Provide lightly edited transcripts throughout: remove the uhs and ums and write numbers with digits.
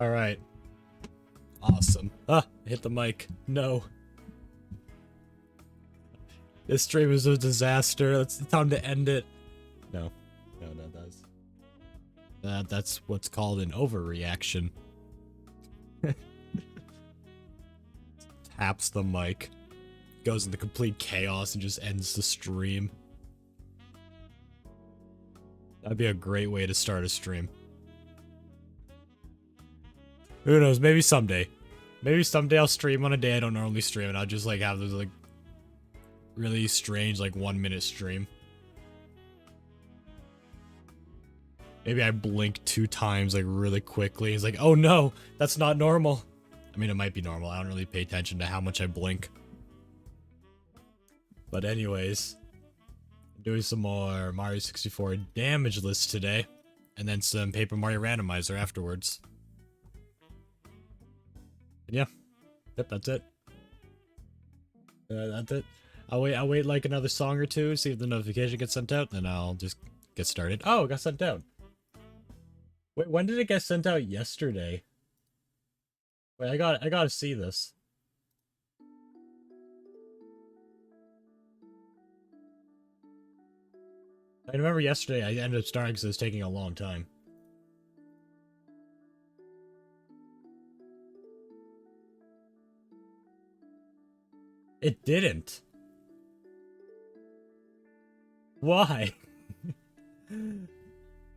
Alright. Awesome. Ah, hit the mic. No. This stream is a disaster. It's time to end it. No. No, that's what's called an overreaction. Taps the mic. Goes into complete chaos and just ends the stream. That'd be a great way to start a stream. Who knows, maybe someday. Maybe someday I'll stream on a day I don't normally stream and I'll just like have this like really strange like 1 minute stream. Maybe I blink 2 times like really quickly. It's like, oh no, that's not normal. I mean, it might be normal. I don't really pay attention to how much I blink. But anyways, I'm doing some more Mario 64 Damageless today. And then some Paper Mario Randomizer afterwards. And yeah. Yep, that's it. That's it. I'll wait like another song or two, see if the notification gets sent out, then I'll just get started. Oh, it got sent out. Wait, when did it get sent out? Yesterday. Wait, I gotta see this. I remember yesterday I ended up starting because it was taking a long time. It didn't. Why?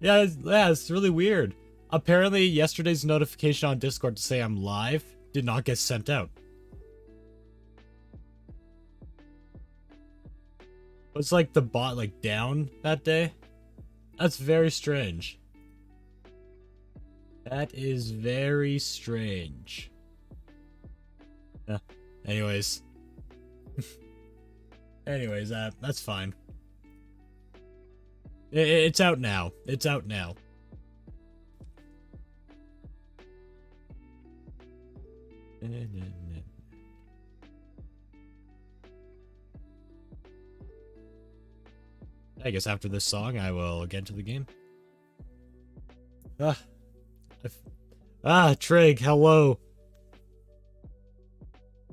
Yeah, it's really weird. Apparently, yesterday's notification on Discord to say I'm live did not get sent out. Was like the bot like down that day? That's very strange. That is very strange. Yeah. Anyways. Anyways, that's fine. It's out now. It's out now. I guess after this song, I will get into the game. Trig, hello.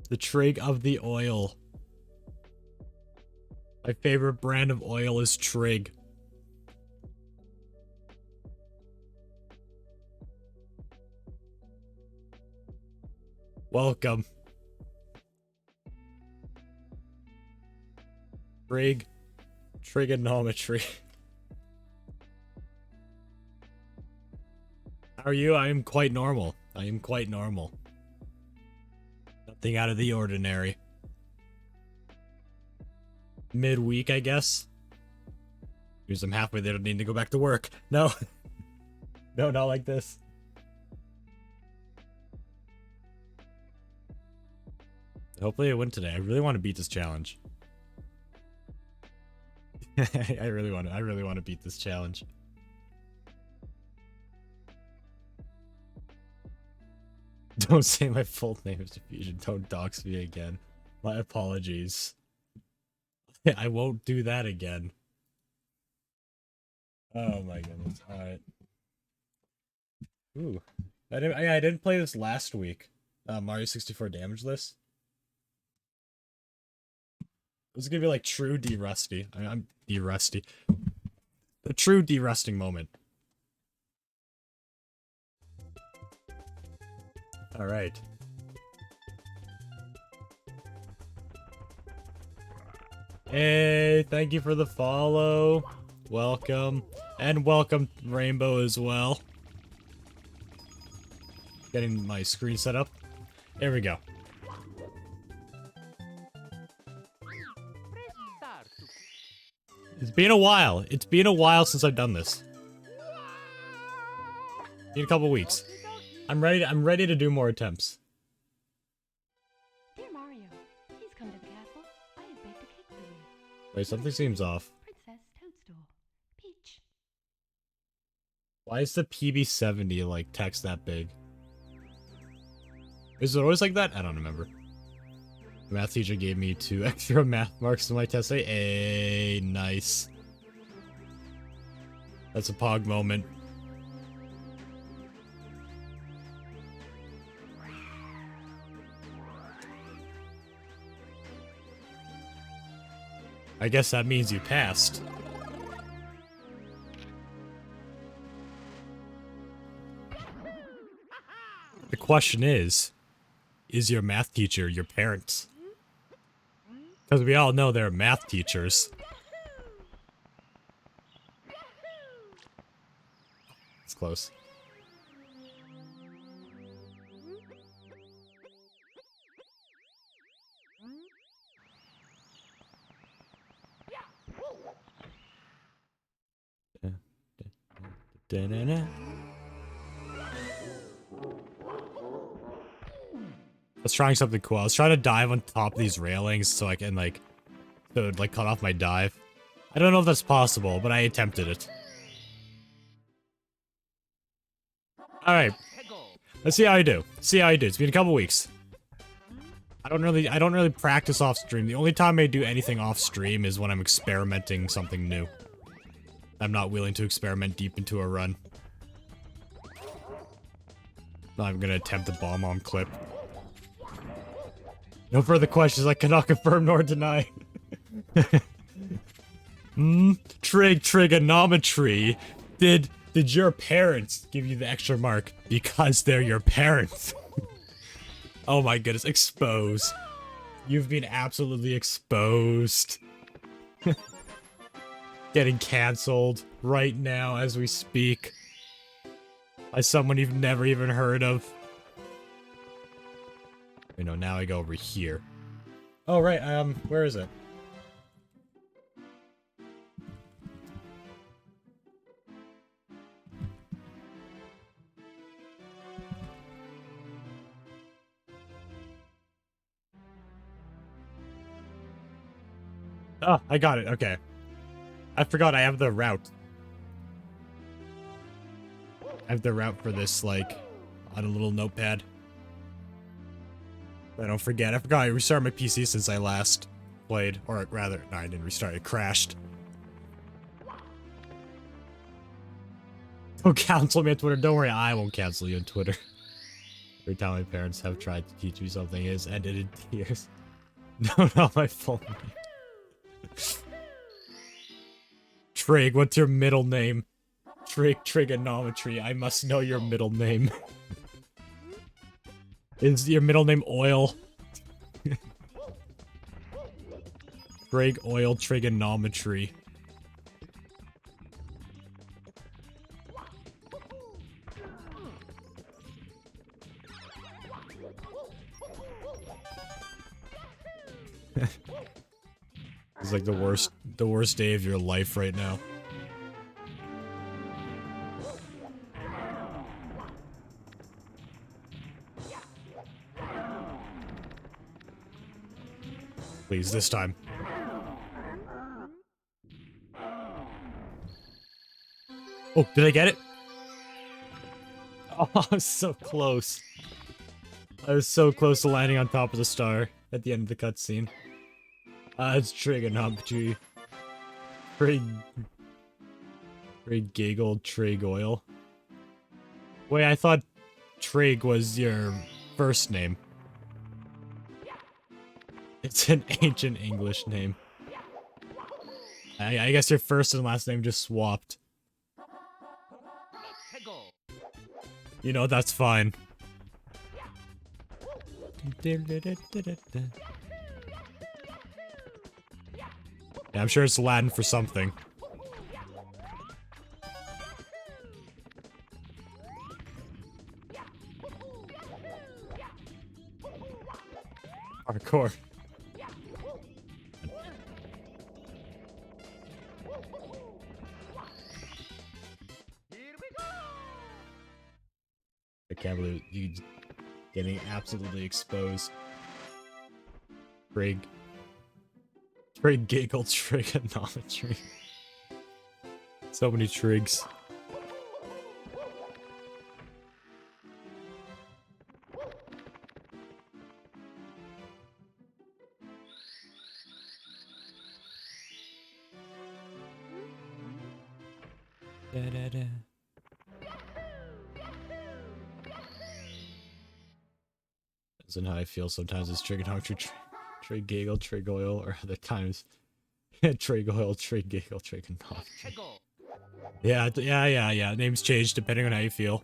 The Trig of the oil. My favorite brand of oil is Trig. Welcome. Trig. Trigonometry. How are you? I am quite normal. I am quite normal. Nothing out of the ordinary. Midweek, I guess. Because I'm halfway there, I need to go back to work. No. No, not like this. Hopefully I win today. I really want to beat this challenge. I really want to beat this challenge. Don't say my full name is Diffusion. Don't dox me again. My apologies. I won't do that again. Oh my goodness. Alright. Ooh. I didn't play this last week. Mario 64 Damageless. This is gonna be like true de-rusty. I'm de-rusty. A true de-rusting moment. Alright. Hey, thank you for the follow. Welcome. And welcome, Rainbow, as well. Getting my screen set up. There we go. It's been a while. It's been a while since I've done this. In a couple weeks. I'm ready to do more attempts. Dear Mario, please come to the castle. I have baked a cake for you. Wait, something seems off. Princess Toadstool. Peach. Why is the PB70 like text that big? Is it always like that? I don't remember. The math teacher gave me 2 extra math marks in my test. Hey, nice. That's a pog moment. I guess that means you passed. The question is your math teacher your parents? Because we all know they're math teachers. It's close. Da-na-na. I was trying something cool. I was trying to dive on top of these railings so I can, like, so it would, like, cut off my dive. I don't know if that's possible, but I attempted it. Alright. Let's see how I do. See how I do. It's been a couple weeks. I don't really practice off stream. The only time I do anything off stream is when I'm experimenting something new. I'm not willing to experiment deep into a run. I'm gonna attempt the bomb on clip. No further questions. I cannot confirm nor deny. Trigonometry. Did your parents give you the extra mark because they're your parents? Oh my goodness, expose. You've been absolutely exposed. Getting cancelled right now as we speak. By someone you've never even heard of. You know, now I go over here. Oh, right, where is it? Oh, I got it, okay. I forgot I have the route. I have the route for this, like, on a little notepad. I don't forget. I forgot I restarted my PC since I last played. Or rather, no, I didn't restart. It crashed. Don't cancel me on Twitter. Don't worry, I won't cancel you on Twitter. Every time my parents have tried to teach me something, it has ended in tears. No, not my full name. Trig, what's your middle name? Trigonometry. I must know your middle name. Is your middle name Oil? Trig, Oil, Trigonometry. It's like the worst day of your life right now. Please, this time. Oh, did I get it? Oh, I was so close. I was so close to landing on top of the star at the end of the cutscene. It's trigonometry. Trig giggle, trig oil. Wait, I thought Trig was your first name. It's an ancient English name. I guess your first and last name just swapped. You know, that's fine. Yeah, I'm sure it's Latin for something. Hardcore. I can't believe you getting absolutely exposed. Trig giggle trigonometry. So many trigs. Da-da-da. Isn't how I feel sometimes it's trigonometry, trig giggle, trig oil, or other times Trade oil, trade giggle, trade knob. Yeah. Names change depending on how you feel.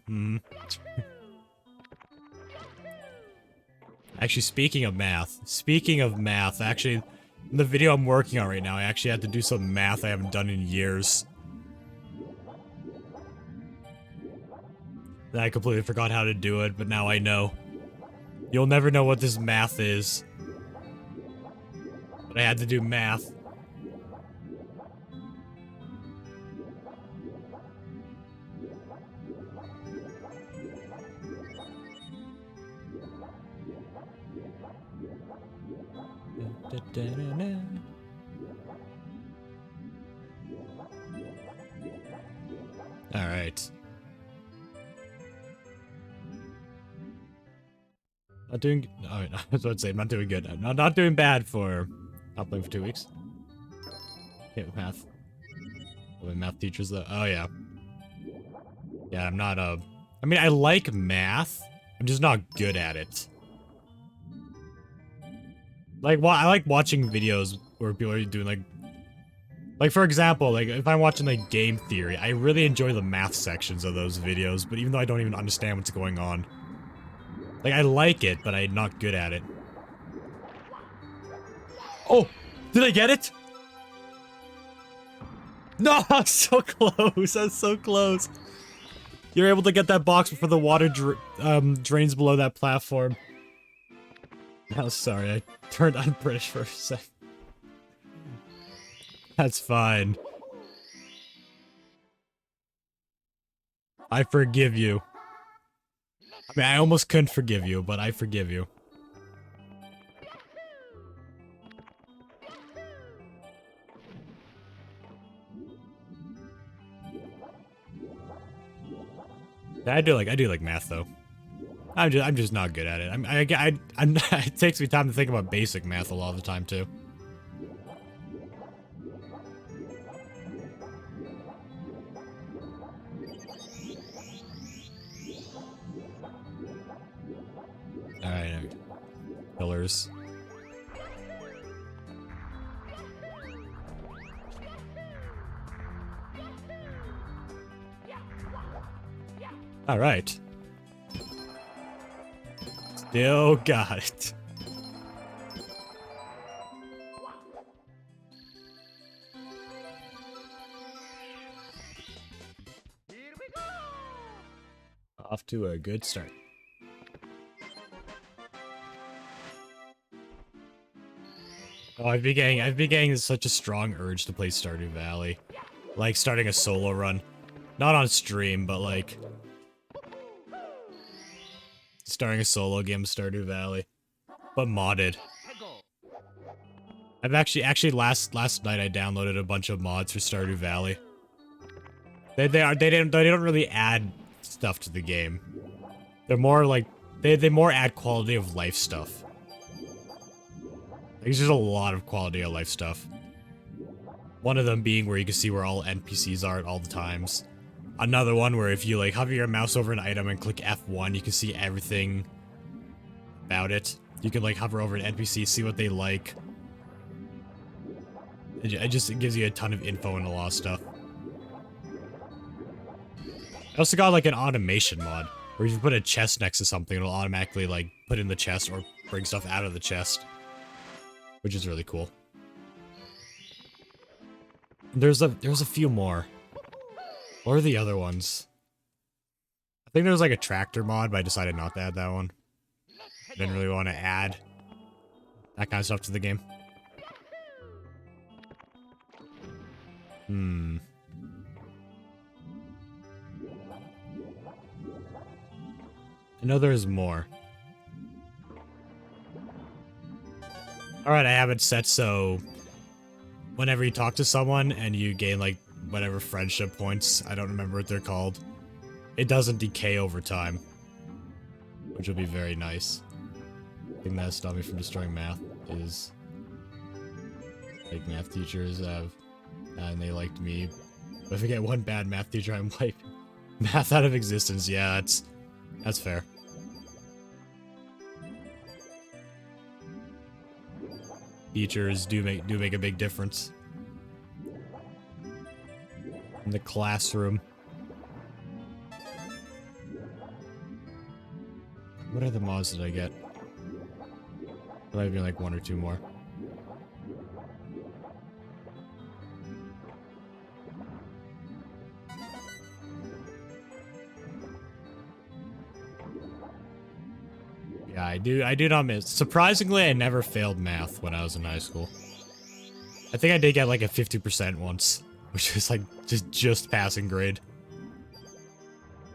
Actually, speaking of math, actually, in the video I'm working on right now, I actually had to do some math I haven't done in years. And I completely forgot how to do it, but now I know. You'll never know what this math is. But I had to do math. Alright. Not doing. Oh, I was about to say, I'm not doing good. I'm not doing bad for not playing for 2 weeks. Okay, math. Oh, math teachers, though. Oh, yeah. Yeah, I'm not, I mean, I like math. I'm just not good at it. Like, I like watching videos where people are doing, like, for example, like, if I'm watching, like, game theory, I really enjoy the math sections of those videos, but even though I don't even understand what's going on. Like, I like it, but I'm not good at it. Oh! Did I get it? No! I was so close! I was so close! You're able to get that box before the water drains below that platform. Oh, sorry, I turned on British for a sec. That's fine. I forgive you. I mean, I almost couldn't forgive you, but I forgive you. I do like math though. I'm just not good at it. It takes me time to think about basic math a lot of the time too. Alright, pillars. Alright. Still got it. Here we go! Off to a good start. Oh, I've been getting such a strong urge to play Stardew Valley. Like starting a solo run. Not on stream, but like starting a solo game, Stardew Valley, but modded. I've actually last night I downloaded a bunch of mods for Stardew Valley. They don't really add stuff to the game. They're more like they more add quality of life stuff. There's just a lot of quality of life stuff. One of them being where you can see where all NPCs are at all the times. Another one where if you like hover your mouse over an item and click F1, you can see everything about it. You can like hover over an NPC, see what they like. It gives you a ton of info and a lot of stuff. I also got like an automation mod, where if you put a chest next to something, it'll automatically like put in the chest or bring stuff out of the chest. Which is really cool. There's a few more. What are the other ones? I think there was like a tractor mod, but I decided not to add that one. I didn't really want to add that kind of stuff to the game. I know there's more. Alright, I have it set so whenever you talk to someone and you gain like whatever friendship points, I don't remember what they're called, it doesn't decay over time. Which will be very nice. The thing that stopped me from destroying math is like math teachers have and they liked me. But if I get one bad math teacher, I'm like math out of existence. Yeah, that's fair. Teachers do make a big difference. in the classroom. What are the mods that I get? There might be like 1 or 2 more. Yeah, I do not miss. Surprisingly, I never failed math when I was in high school. I think I did get like a 50% once, which is like just passing grade.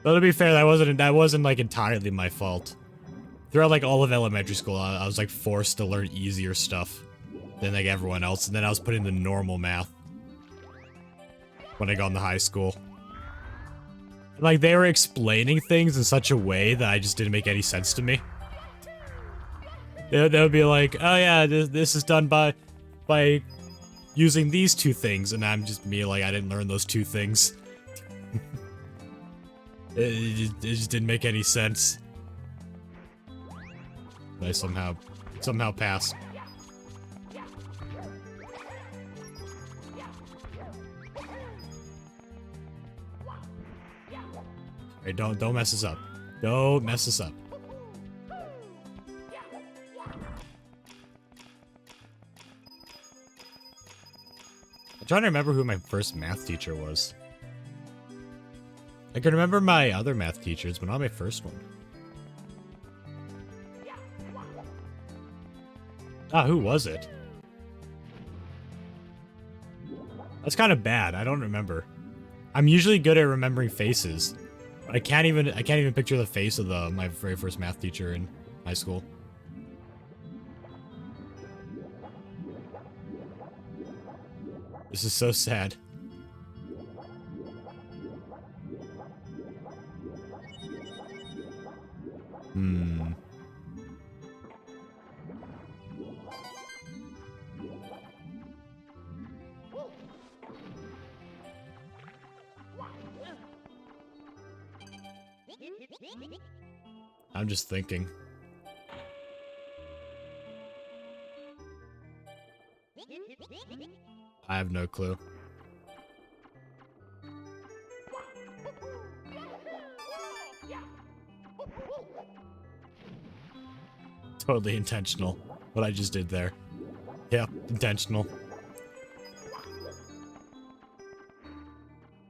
Though to be fair, that wasn't like entirely my fault. Throughout like all of elementary school, I was like forced to learn easier stuff than like everyone else, and then I was put into normal math when I got into high school. Like they were explaining things in such a way that I just didn't make any sense to me. They would be like, "Oh yeah, this is done by using these 2 things," and I'm just me like I didn't learn those 2 things. it just didn't make any sense. But I somehow passed. Hey, don't mess this up. Don't mess this up. I'm trying to remember who my first math teacher was. I can remember my other math teachers, but not my first one. Ah, who was it? That's kind of bad. I don't remember. I'm usually good at remembering faces. I can't even picture the face of my very first math teacher in high school. This is so sad. I'm just thinking. I have no clue. Totally intentional. What I just did there. Yeah, intentional.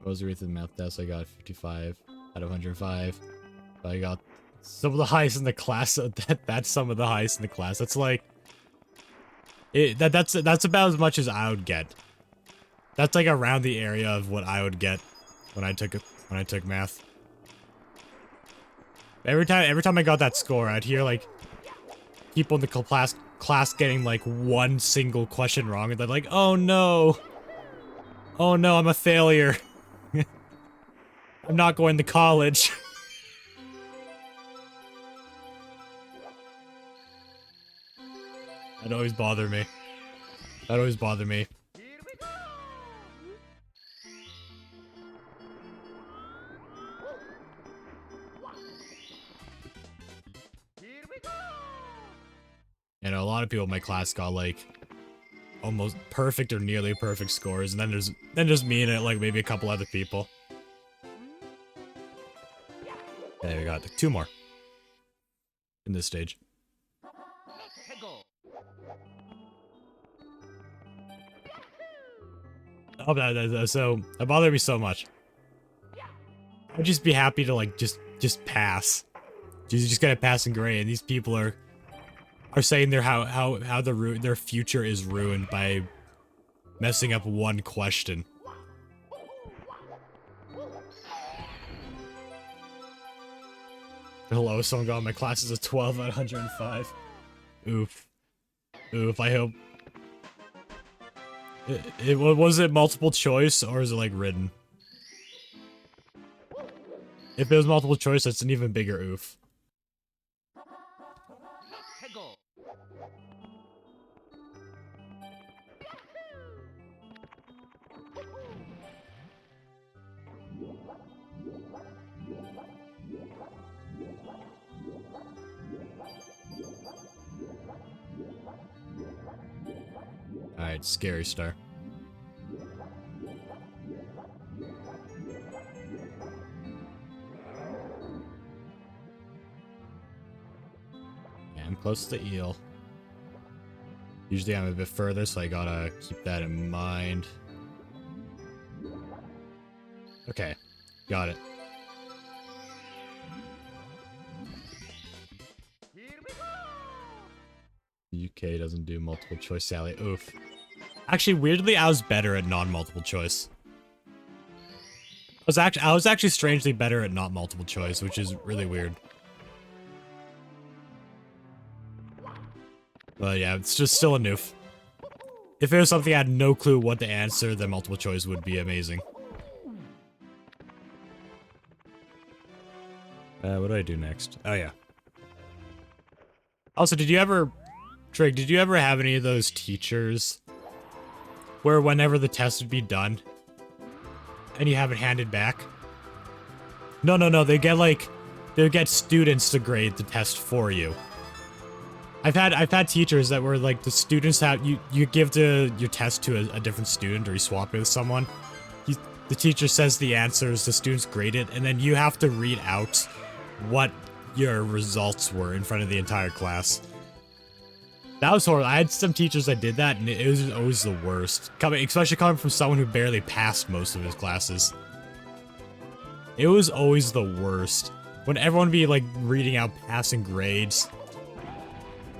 What was the recent math test? I got 55 out of 105. I got some of the highest in the class. That's some of the highest in the class. That's like that's about as much as I would get. That's like around the area of what I would get when I took math. Every time I got that score, I'd hear like people in the class getting like one single question wrong, and they're like, "Oh no, oh no, I'm a failure. I'm not going to college." That'd always bother me. That'd always bother me. You know, a lot of people in my class got like almost perfect or nearly perfect scores, and then there's me and like maybe a couple other people. Okay, we got 2 more in this stage. Oh, so that bothered me so much. I'd just be happy to like just pass. Just get a passing grade, and these people are saying how their future is ruined by messing up one question. The lowest someone got in my class is a 12 out of 105. Oof. Oof, I hope. Was it multiple choice, or is it like written? If it was multiple choice, that's an even bigger oof. Alright, scary star. I'm close to eel. Usually I'm a bit further, so I gotta keep that in mind. Okay, got it. UK doesn't do multiple choice, Sally. Oof. Actually, weirdly, I was better at non-multiple choice. I was actually strangely better at not multiple choice, which is really weird. But yeah, it's just still a noof. If it was something I had no clue what to answer, then multiple choice would be amazing. What do I do next? Oh yeah. Also, did you ever... Trig, did you ever have any of those teachers where whenever the test would be done and you have it handed back? No, they would get students to grade the test for you. I've had teachers that were like, the students have, you give your test to a different student, or you swap it with someone. The teacher says the answers, the students grade it, and then you have to read out what your results were in front of the entire class. That was horrible. I had some teachers that did that, and it was always the worst. Especially coming from someone who barely passed most of his classes. It was always the worst. When everyone would be, like, reading out passing grades.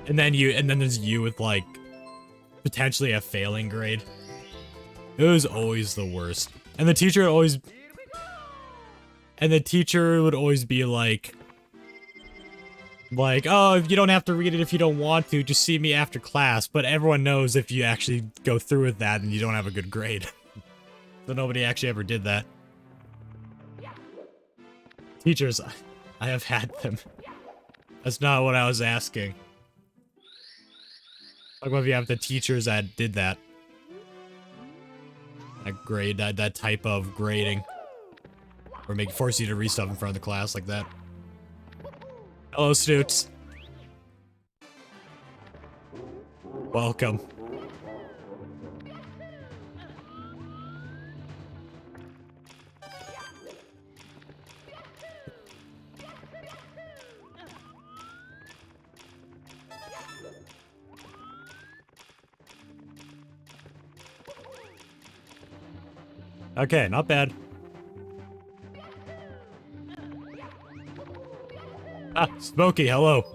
And then there's you with, like, potentially a failing grade. It was always the worst. And the teacher would always... And the teacher would always be like, oh, you don't have to read it if you don't want to, just see me after class. But everyone knows if you actually go through with that, then you don't have a good grade. So nobody actually ever did that. Teachers, I have had them. That's not what I was asking. Like, what if you have the teachers that did that? That type of grading. Or force you to read stuff in front of the class like that. Hello, Snoots. Welcome. Okay, not bad. Ah, Smokey, hello.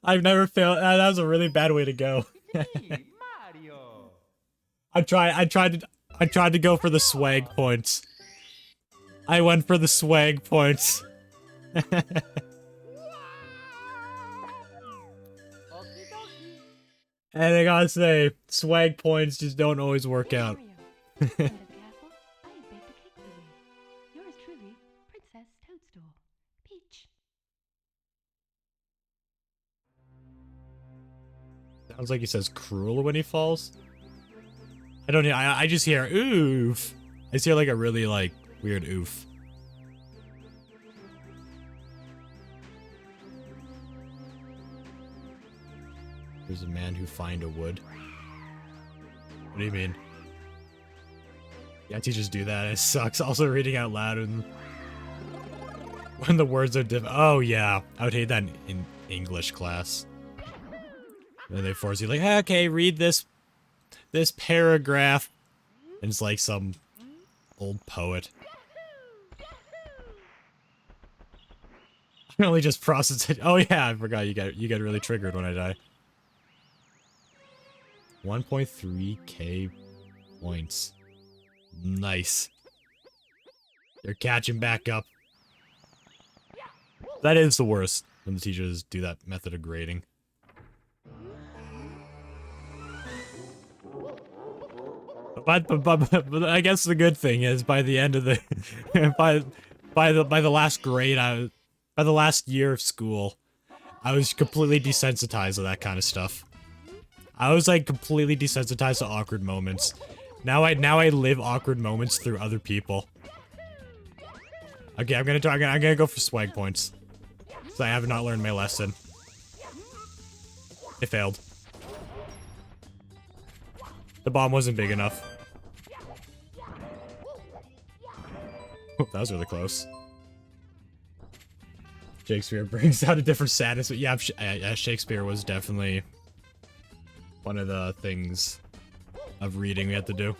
I've never failed. That was a really bad way to go. Mario. I tried to go for the swag points. I went for the swag points. And I gotta say, swag points just don't always work out. Mario, welcome to the castle. I have baked a cake for you. Yours truly, Princess Toadstool. Peach. Sounds like he says cruel when he falls. I don't know, I just hear oof. I just hear like a really like weird oof. There's a man who find a wood. What do you mean? Yeah, teachers do that. It sucks. Also reading out loud and when the words are oh yeah, I would hate that in English class. And they force you like, okay, read this paragraph. And it's like some old poet. I only just processed it. Oh yeah, I forgot you get really triggered when I die. 1.3k points. Nice. You're catching back up. That is the worst when the teachers do that method of grading. But I guess the good thing is by the end of the by the last grade by the last year of school, I was completely desensitized to that kind of stuff. I was like completely desensitized to awkward moments. Now I live awkward moments through other people. Okay, I'm gonna go for swag points. So I have not learned my lesson. It failed. The bomb wasn't big enough. That was really close. Shakespeare brings out a different sadness. But yeah, Shakespeare was definitely one of the things of reading we had to do.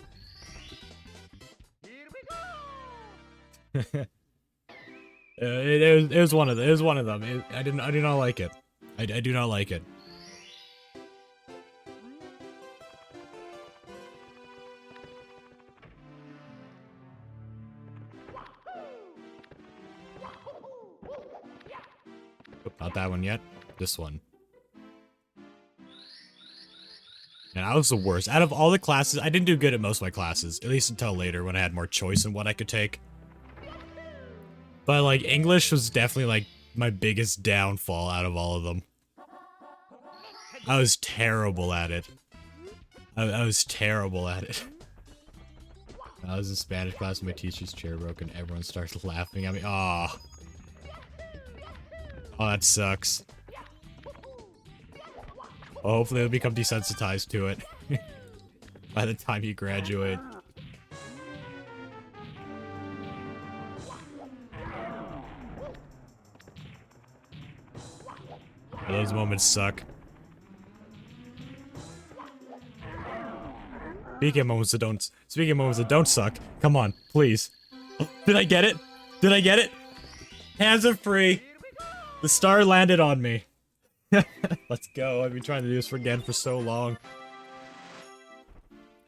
It was one of them. It was one of them. I do not like it. I do not like it. Not that one yet. This one. And I was the worst. Out of all the classes, I didn't do good at most of my classes. At least until later when I had more choice in what I could take. But, like, English was definitely, like, my biggest downfall out of all of them. I was terrible at it. I was terrible at it. I was in Spanish class and my teacher's chair broke and everyone starts laughing at me. Aw. Oh, that sucks. Well, hopefully they'll become desensitized to it by the time you graduate. Those moments suck. Speaking of moments that don't suck, come on, please. Did I get it? Did I get it? Hands are free. The star landed on me. Let's go. I've been trying to do this again for so long.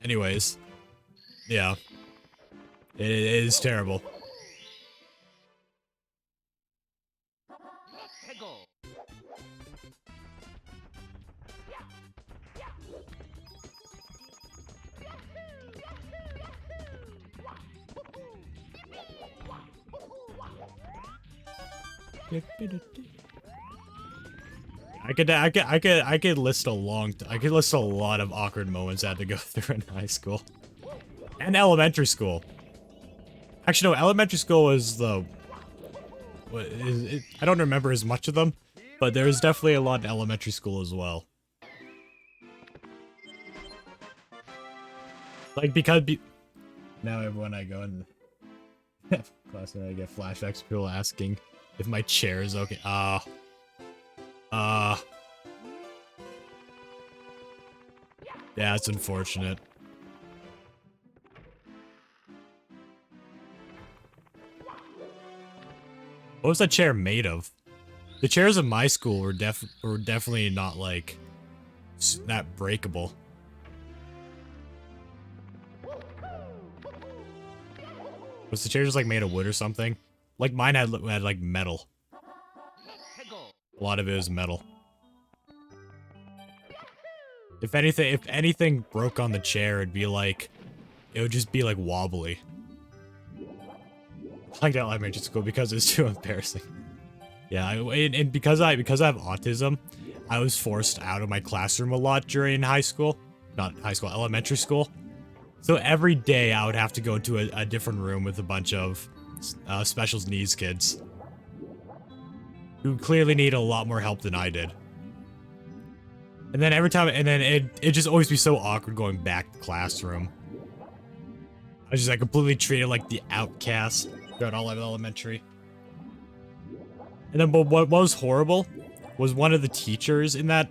Anyways. Yeah. It is terrible. I could list a lot of awkward moments I had to go through in high school. And elementary school. Actually, no, elementary school was the... I don't remember as much of them, but there was definitely a lot in elementary school as well. Like, because... now everyone I go in class and I get flashbacks of people asking if my chair is okay. Yeah, it's unfortunate. What was that chair made of? The chairs in my school were definitely not like that breakable. Was the chair just like made of wood or something? Like mine had like metal. A lot of it was metal. If anything broke on the chair, it would just be like wobbly. Like that elementary school because it's too embarrassing. Yeah, and because I have autism, I was forced out of my classroom a lot during elementary school. So every day I would have to go to a different room with a bunch of special needs kids who clearly need a lot more help than I did. And then it just always be so awkward going back to the classroom. I was just like completely treated like the outcast throughout all of elementary. And then what was horrible was one of the teachers in the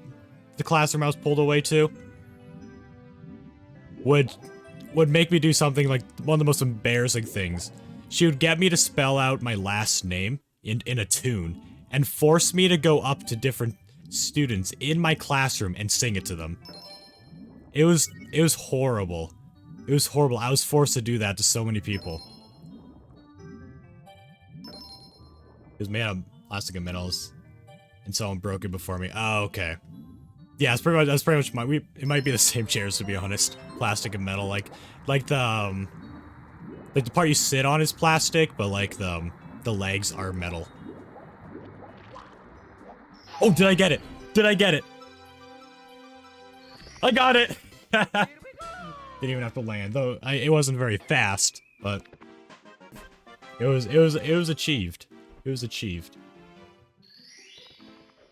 classroom I was pulled away to would make me do something like one of the most embarrassing things. She would get me to spell out my last name in a tune and force me to go up to different students in my classroom and sing it to them. It was horrible. It was horrible. I was forced to do that to so many people. It was made out of plastic and metals, and someone broke it before me. Oh, okay. Yeah, that's pretty much it might be the same chairs, to be honest. Plastic and metal, like the part you sit on is plastic, but like the legs are metal. Oh, did I get it? Did I get it? I got it! Didn't even have to land, though it wasn't very fast, but it was achieved. It was achieved.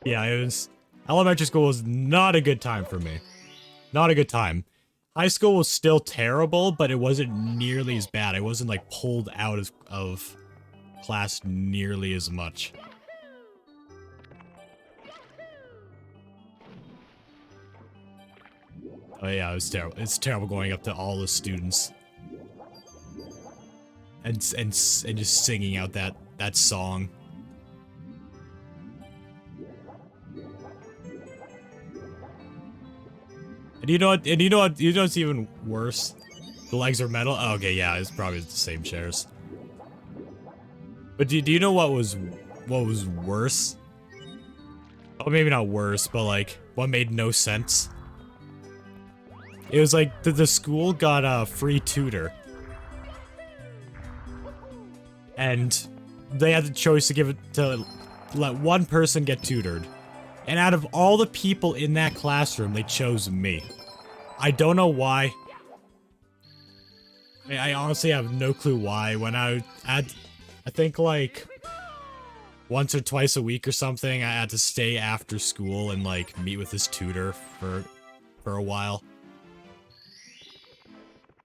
Yeah, elementary school was not a good time for me. Not a good time. High school was still terrible, but it wasn't nearly as bad. I wasn't like pulled out of class nearly as much. Oh yeah, it was terrible. It's terrible going up to all the students and just singing out that song. And you know what? And you know what? You know what's even worse? The legs are metal. Oh, okay, yeah, it's probably the same chairs. But do you know what was worse? Oh, maybe not worse, but like what made no sense. It was like the school got a free tutor, and they had the choice to give it to let one person get tutored. And out of all the people in that classroom, they chose me. I don't know why. I honestly have no clue why. When I think like once or twice a week or something, I had to stay after school and like meet with this tutor for a while.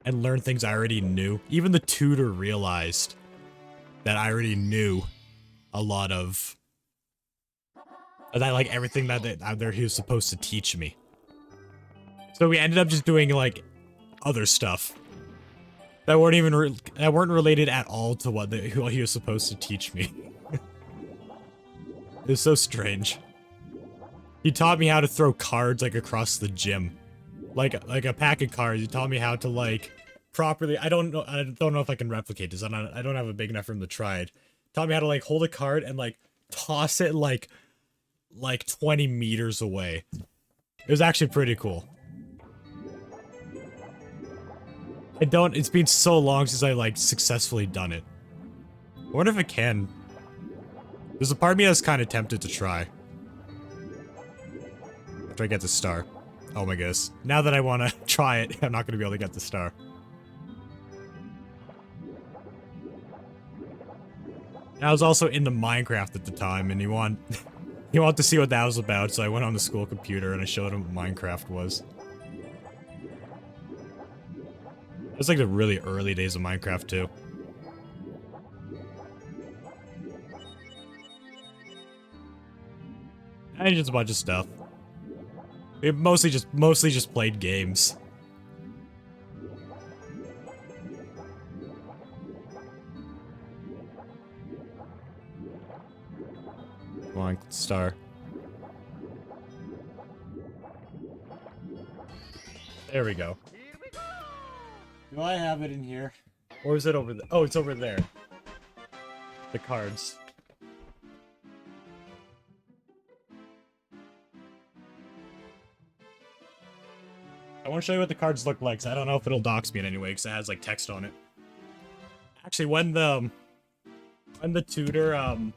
And learn things I already knew. Even the tutor realized that I already knew a lot of that, like everything that he was supposed to teach me. So we ended up just doing like other stuff that weren't even related at all to what he was supposed to teach me. It was so strange. He taught me how to throw cards like across the gym, like a pack of cards. He taught me how to like properly. I don't know if I can replicate this. I don't have a big enough room to try it. Taught me how to like hold a card and like toss it like 20 meters away. It was actually pretty cool. It's been so long since I like successfully done it. I wonder if I can. There's a part of me that's kind of tempted to try. After I get the star. Oh my goodness. Now that I want to try it, I'm not going to be able to get the star. I was also into Minecraft at the time, and he wanted to see what that was about, so I went on the school computer and I showed him what Minecraft was. It was like the really early days of Minecraft too. And just a bunch of stuff. We mostly just played games. Come on, star. There we go. Do I have it in here? Or is it over there? Oh, it's over there. The cards. I want to show you what the cards look like, so I don't know if it'll dox me in any way, because it has, like, text on it. Actually, when the tutor, on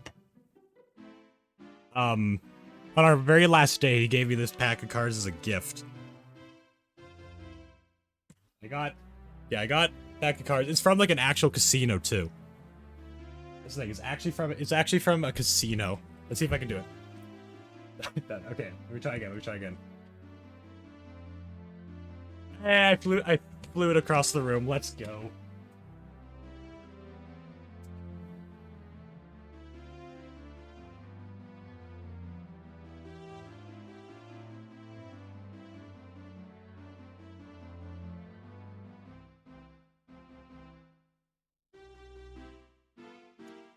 our very last day, he gave me this pack of cards as a gift. I got a pack of cards. It's from, like, an actual casino, too. This thing is actually from a casino. Let's see if I can do it. Okay, let me try again. Hey, I flew it across the room. Let's go.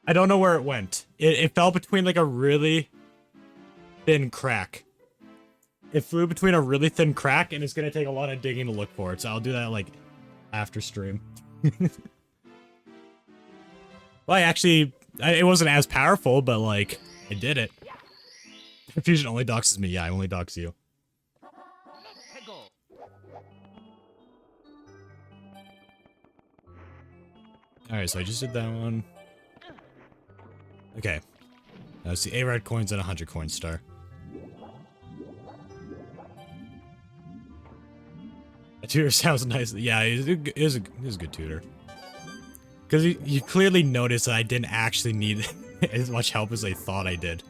I don't know where it went. It fell between like a really thin crack. It flew between a really thin crack, and it's gonna take a lot of digging to look for it, so I'll do that, like, after stream. Well, it wasn't as powerful, but, like, I did it. Fusion only doxes me. Yeah, I only dox you. Alright, so I just did that one. Okay. Now it's the A-Rad coins and 100 coin star. A tutor sounds nice. Yeah, it is a good tutor. Because you clearly noticed that I didn't actually need as much help as I thought I did.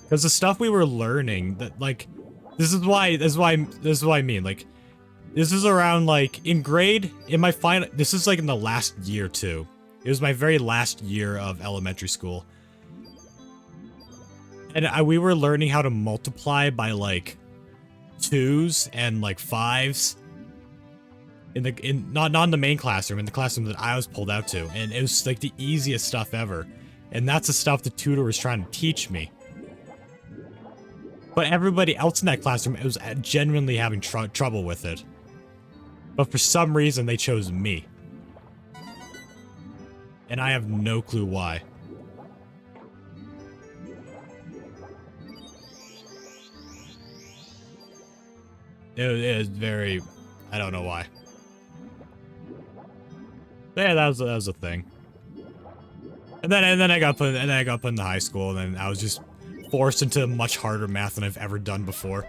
Because the stuff we were learning, that like, this is what I mean. Like, This is around, like, in my final, this is, like, in the last year, too. It was my very last year of elementary school. And we were learning how to multiply by, like, 2s and, like, 5s. Not in the main classroom, in the classroom that I was pulled out to. And it was, like, the easiest stuff ever. And that's the stuff the tutor was trying to teach me. But everybody else in that classroom was genuinely having trouble with it. But for some reason, they chose me. And I have no clue why. It was very... I don't know why. But yeah, that was a thing. And then I got put in the high school, and then I was just forced into much harder math than I've ever done before.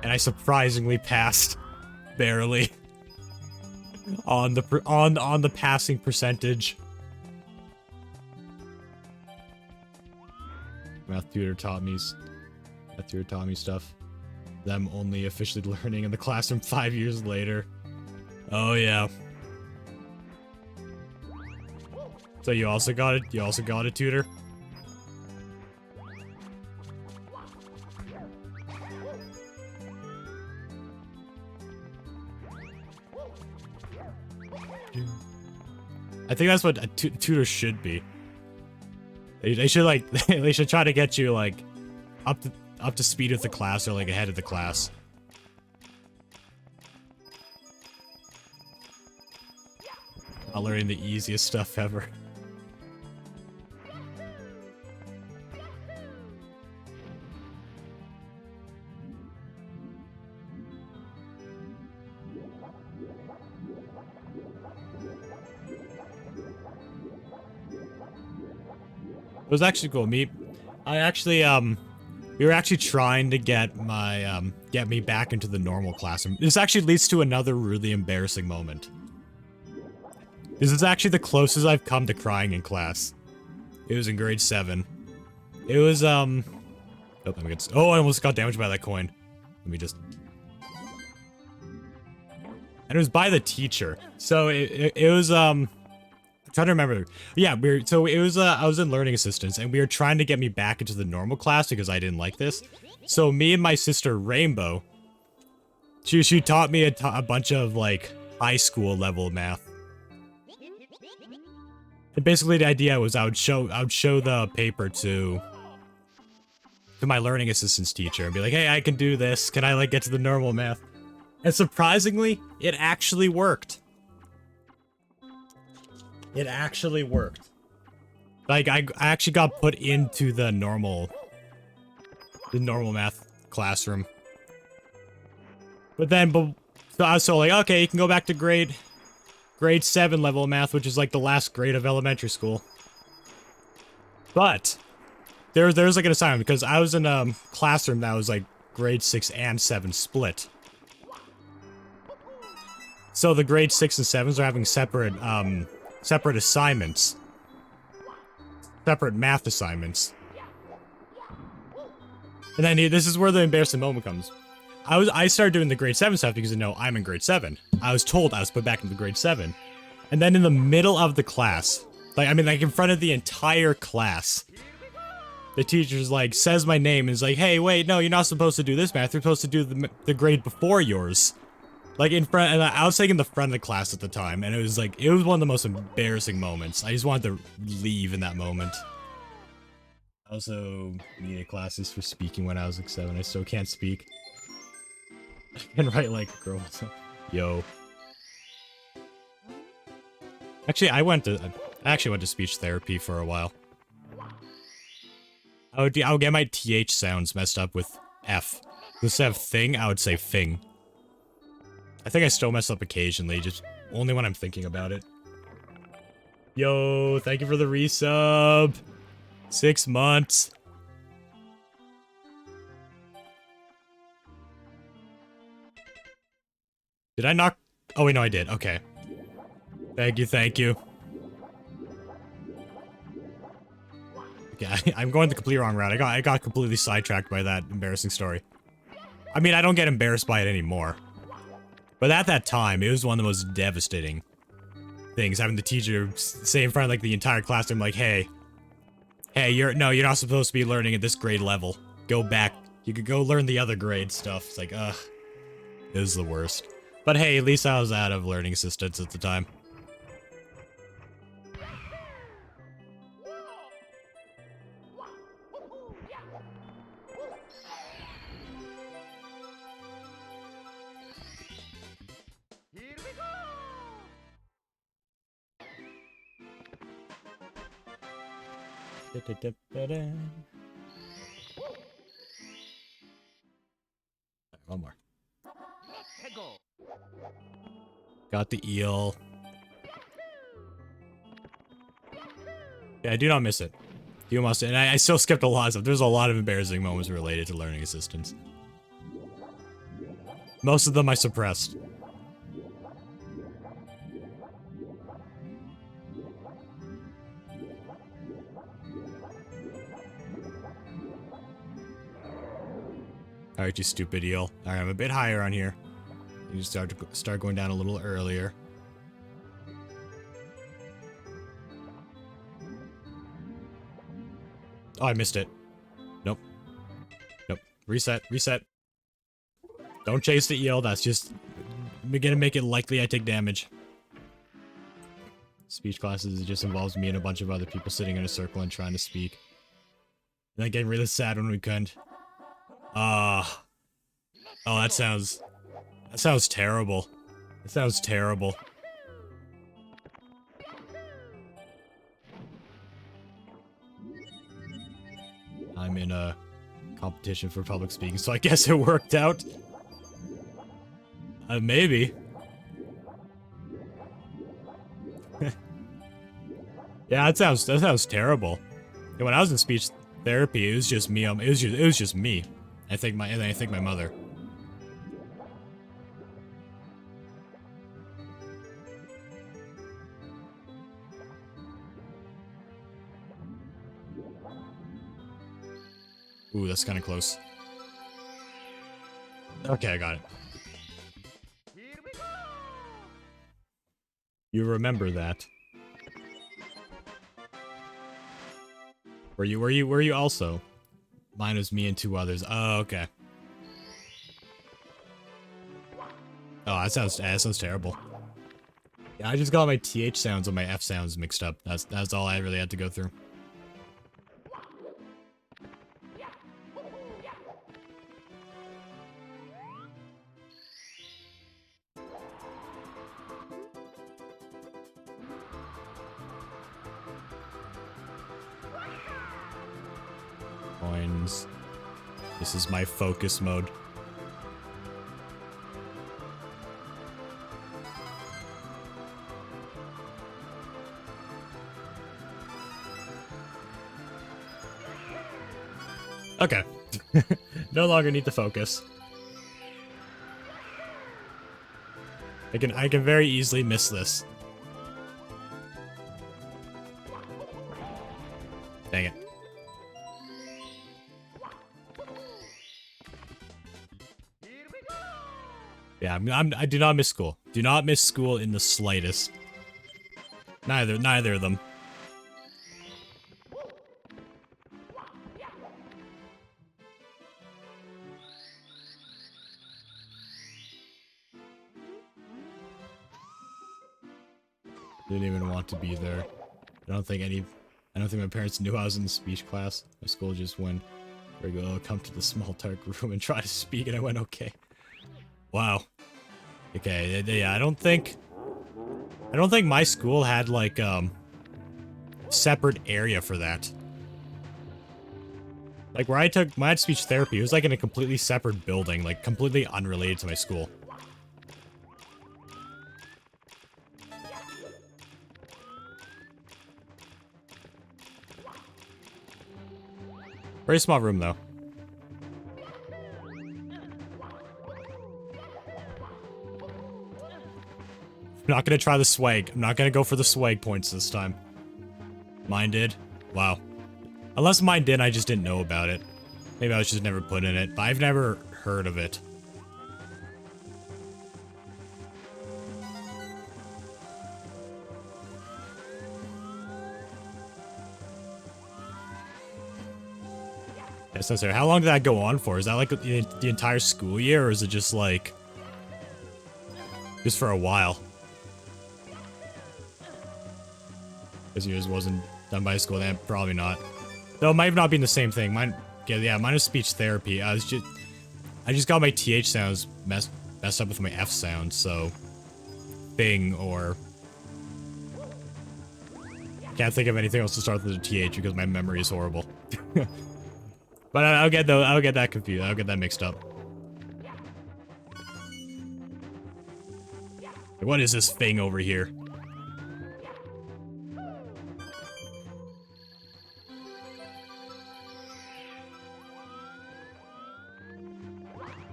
And I surprisingly passed, barely, on the passing percentage. Math tutor taught me stuff. Them only officially learning in the classroom 5 years later. Oh yeah. So you also got it? You also got a tutor? I think that's what a tutor should be. They should, like, they should try to get you, like, up to speed with the class, or, like, ahead of the class. Not learning the easiest stuff ever. It was actually cool. We were actually trying to get me back into the normal classroom. This actually leads to another really embarrassing moment. This is actually the closest I've come to crying in class. It was in grade 7. It was, oh, I almost got damaged by that coin. Let me just... And it was by the teacher. So it was, I'm trying to remember. Yeah, so it was, I was in learning assistance, and we were trying to get me back into the normal class because I didn't like this. So me and my sister Rainbow, she taught me a bunch of, like, high school level math. And basically the idea was I would show the paper to my learning assistance teacher and be like, hey, I can do this. Can I, like, get to the normal math? And surprisingly, it actually worked. It actually worked. Like, I actually got put into the normal math classroom. But so I was like, okay, you can go back to grade 7 level of math, which is, like, the last grade of elementary school. But there's like an assignment, because I was in a classroom that was, like, grade 6 and 7 split. So the grade 6 and 7s are having separate assignments. Separate math assignments. And then this is where the embarrassing moment comes. I started doing the grade 7 stuff because, I'm in grade 7. I was told I was put back into grade 7. And then in the middle of the class, like in front of the entire class, the teacher's like, says my name and is like, hey, wait, no, you're not supposed to do this math. You're supposed to do the grade before yours. Like, in front, and I was like in the front of the class at the time, and it was one of the most embarrassing moments. I just wanted to leave in that moment. I also needed classes for speaking when I was like 7. I still can't speak. I can write like a girl. Yo. Actually, I actually went to speech therapy for a while. I would get my TH sounds messed up with F. Instead of thing, I would say fing. I think I still mess up occasionally, just only when I'm thinking about it. Yo, thank you for the resub. 6 months. Did I knock? Oh wait, no, I did. Okay. Thank you, thank you. Yeah, I'm going the completely wrong route. I got completely sidetracked by that embarrassing story. I mean, I don't get embarrassed by it anymore. But at that time, it was one of the most devastating things, having the teacher say in front of, like, the entire classroom, like, hey, you're not supposed to be learning at this grade level. Go back. You could go learn the other grade stuff. It's like, ugh. It was the worst. But hey, at least I was out of learning assistance at the time. Here we go! One more. Let's go! Got the eel. Yeah, I do not miss it. You must, and I still skipped a lot of stuff. There's a lot of embarrassing moments related to learning assistance. Most of them I suppressed. Alright, you stupid eel. Alright, I'm a bit higher on here. You start going down a little earlier. Oh, I missed it. Nope. Nope. Reset. Reset. Don't chase the eel. That's just gonna make it likely I take damage. Speech classes, it just involves me and a bunch of other people sitting in a circle and trying to speak. And then getting really sad when we couldn't. Oh, that sounds terrible. That sounds terrible. I'm in a competition for public speaking, so I guess it worked out. Maybe. Yeah, that sounds terrible. Yeah, when I was in speech therapy, it was just me. It was just me. I think my mother. Ooh, that's kind of close. Okay, I got it. Here we go! You remember that. Were you also? Mine was me and two others. Oh, okay. Oh, that sounds terrible. Yeah, I just got my TH sounds and my F sounds mixed up. That's all I really had to go through. Coins. This is my focus mode. Okay. No longer need to focus. I can very easily miss this. Dang it. Yeah, I do not miss school. Do not miss school in the slightest. Neither of them. Didn't even want to be there. I don't think my parents knew I was in the speech class. My school just went, "Here we go, come to the small dark room and try to speak," and I went, "Okay." Wow. Okay, yeah, I don't think my school had, like, separate area for that. Like, where I had speech therapy, it was, like, in a completely separate building, like, completely unrelated to my school. Very small room, though. I'm not gonna try the swag. I'm not gonna go for the swag points this time. Mine did. Wow. Unless mine did, I just didn't know about it. Maybe I was just never put in it, but I've never heard of it. That's necessary. How long did that go on for? Is that like the entire school year, or is it just like... just for a while? Because yours wasn't done by school, then probably not. Though it might have not been the same thing. Mine, yeah, mine is speech therapy. I just got my TH sounds messed up with my F sounds, so... thing, or... can't think of anything else to start with a TH because my memory is horrible. But I'll get that confused. I'll get that mixed up. What is this thing over here?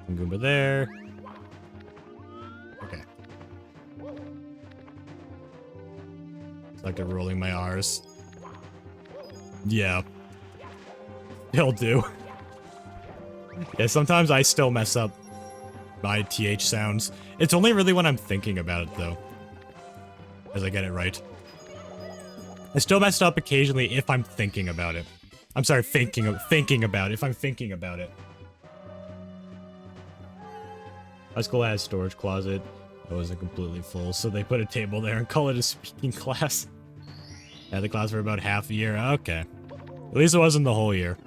Goomba there. Okay. It's like they're rolling my R's. Yeah. It'll do. Yeah, sometimes I still mess up my TH sounds. It's only really when I'm thinking about it, though. As I get it right. I still mess up occasionally if I'm thinking about it. I'm sorry, thinking about it. If I'm thinking about it. My school has a storage closet. It wasn't completely full, so they put a table there and call it a speaking class. Had the class for about half a year. Okay. At least it wasn't the whole year.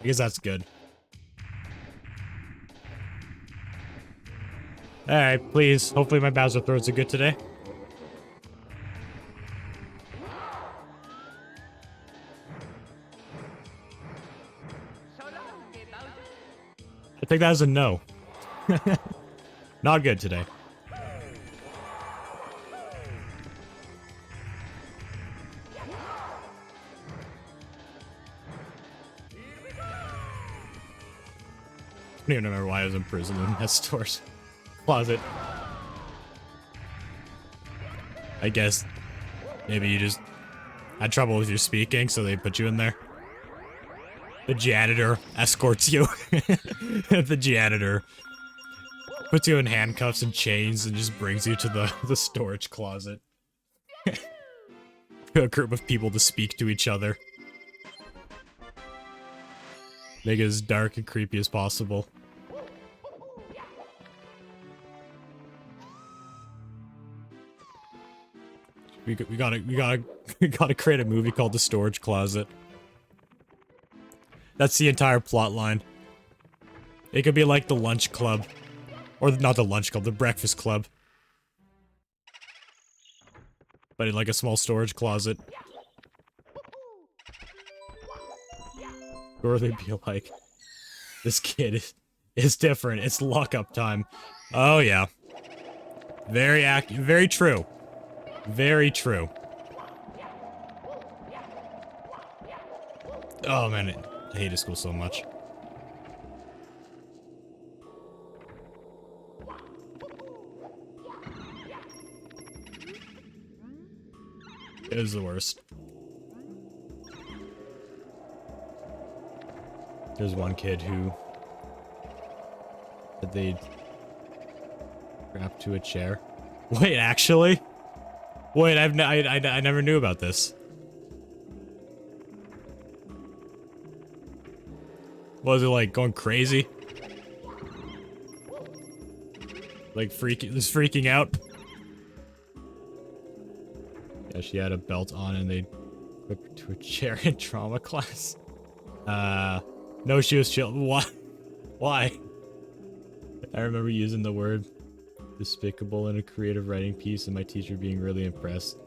I guess that's good. Alright, please. Hopefully my Bowser throws are good today. I think that was a no. Not good today. I don't even remember why I was in prison in that store's closet. I guess maybe you just had trouble with your speaking, so they put you in there. The janitor escorts you. The janitor puts you in handcuffs and chains and just brings you to the storage closet. A group of people to speak to each other. Make it as dark and creepy as possible. We gotta create a movie called The Storage Closet. That's the entire plot line. It could be like the lunch club. Or not the lunch club, the breakfast club. But in like a small storage closet. Or they'd be like, this kid is different. It's lockup time. Oh yeah. Very true. Very true. Oh man, I hated school so much. It was the worst. There's one kid who said they'd strapped to a chair. Wait, actually? Wait, I never knew about this. Was it like going crazy? Like freaking out? Yeah, she had a belt on and they whipped her to a chair in drama class. No, she was chill. Why? Why? I remember using the word despicable in a creative writing piece and my teacher being really impressed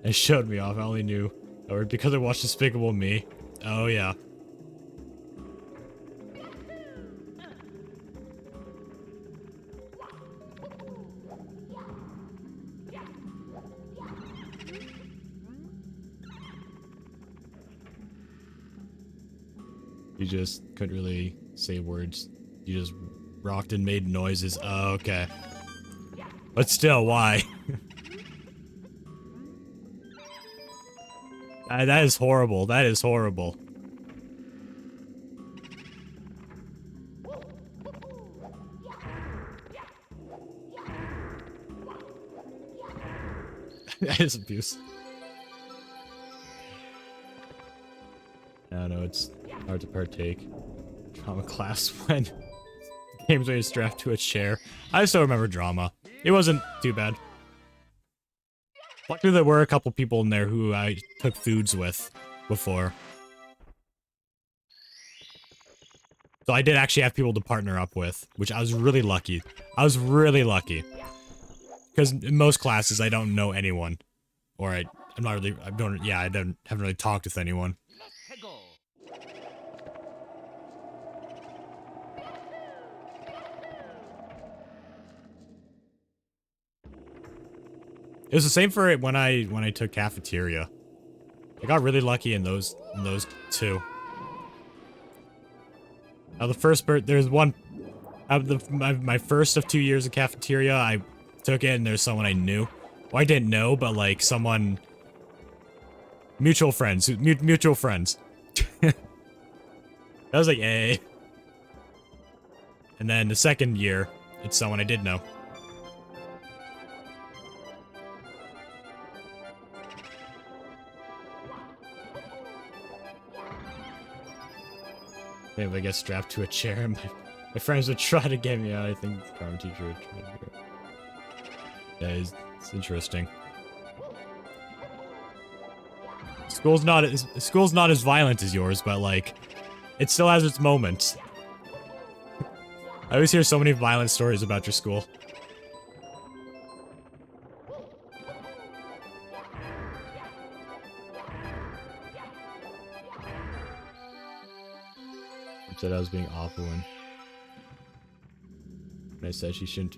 and showed me off. I only knew that word because I watched Despicable Me. Oh yeah. You just couldn't really say words. You just rocked and made noises. Oh, okay. But still, why? That is horrible. That is horrible. That is abuse. I don't know, it's hard to partake. Drama class when games when you're strapped to a chair. I still remember drama. It wasn't too bad. Luckily there were a couple people in there who I took foods with before. So I did actually have people to partner up with, which I was really lucky. I was really lucky. Because in most classes I don't know anyone. Or I'm not really, haven't really talked with anyone. Let's go. It was the same for it when I took cafeteria. I got really lucky in those two. Now the first there's one out of my first of 2 years of cafeteria, I took it and there's someone I knew. Well, I didn't know, but like someone mutual friends. That was like, eh. And then the second year, it's someone I did know. Maybe I get strapped to a chair and my friends would try to get me out. I think drama teacher would try to do it. Yeah, it's interesting. School's not as violent as yours, but like, it still has its moments. I always hear so many violent stories about your school. Said I was being awful when I said she shouldn't.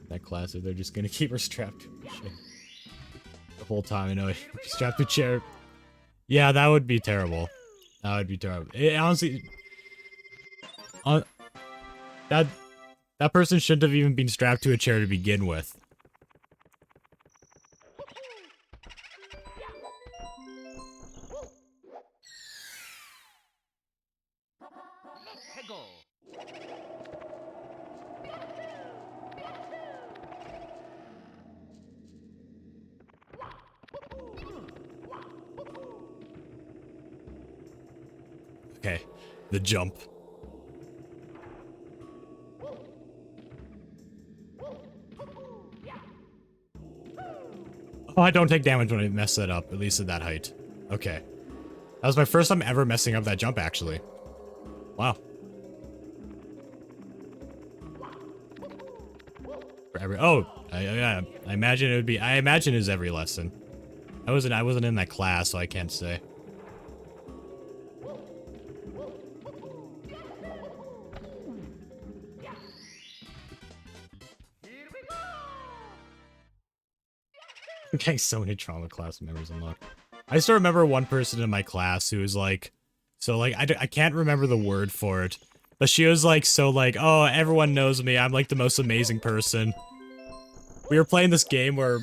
That class, if they're just gonna keep her strapped to a chair the whole time. I know, strapped to a chair. Yeah, that would be terrible. That would be terrible. It, honestly, that person shouldn't have even been strapped to a chair to begin with. Let's go. Okay, the jump. Oh, I don't take damage when I mess that up, at least at that height. Okay. That was my first time ever messing up that jump, actually. Wow. For every, oh, I imagine it would be, I imagine it is every lesson. I wasn't in that class, so I can't say. Here we go. I'm getting so many trauma class members unlocked. I still remember one person in my class who was like, so like, I can't remember the word for it, but she was like, so like, oh, everyone knows me, I'm like the most amazing person. We were playing this game where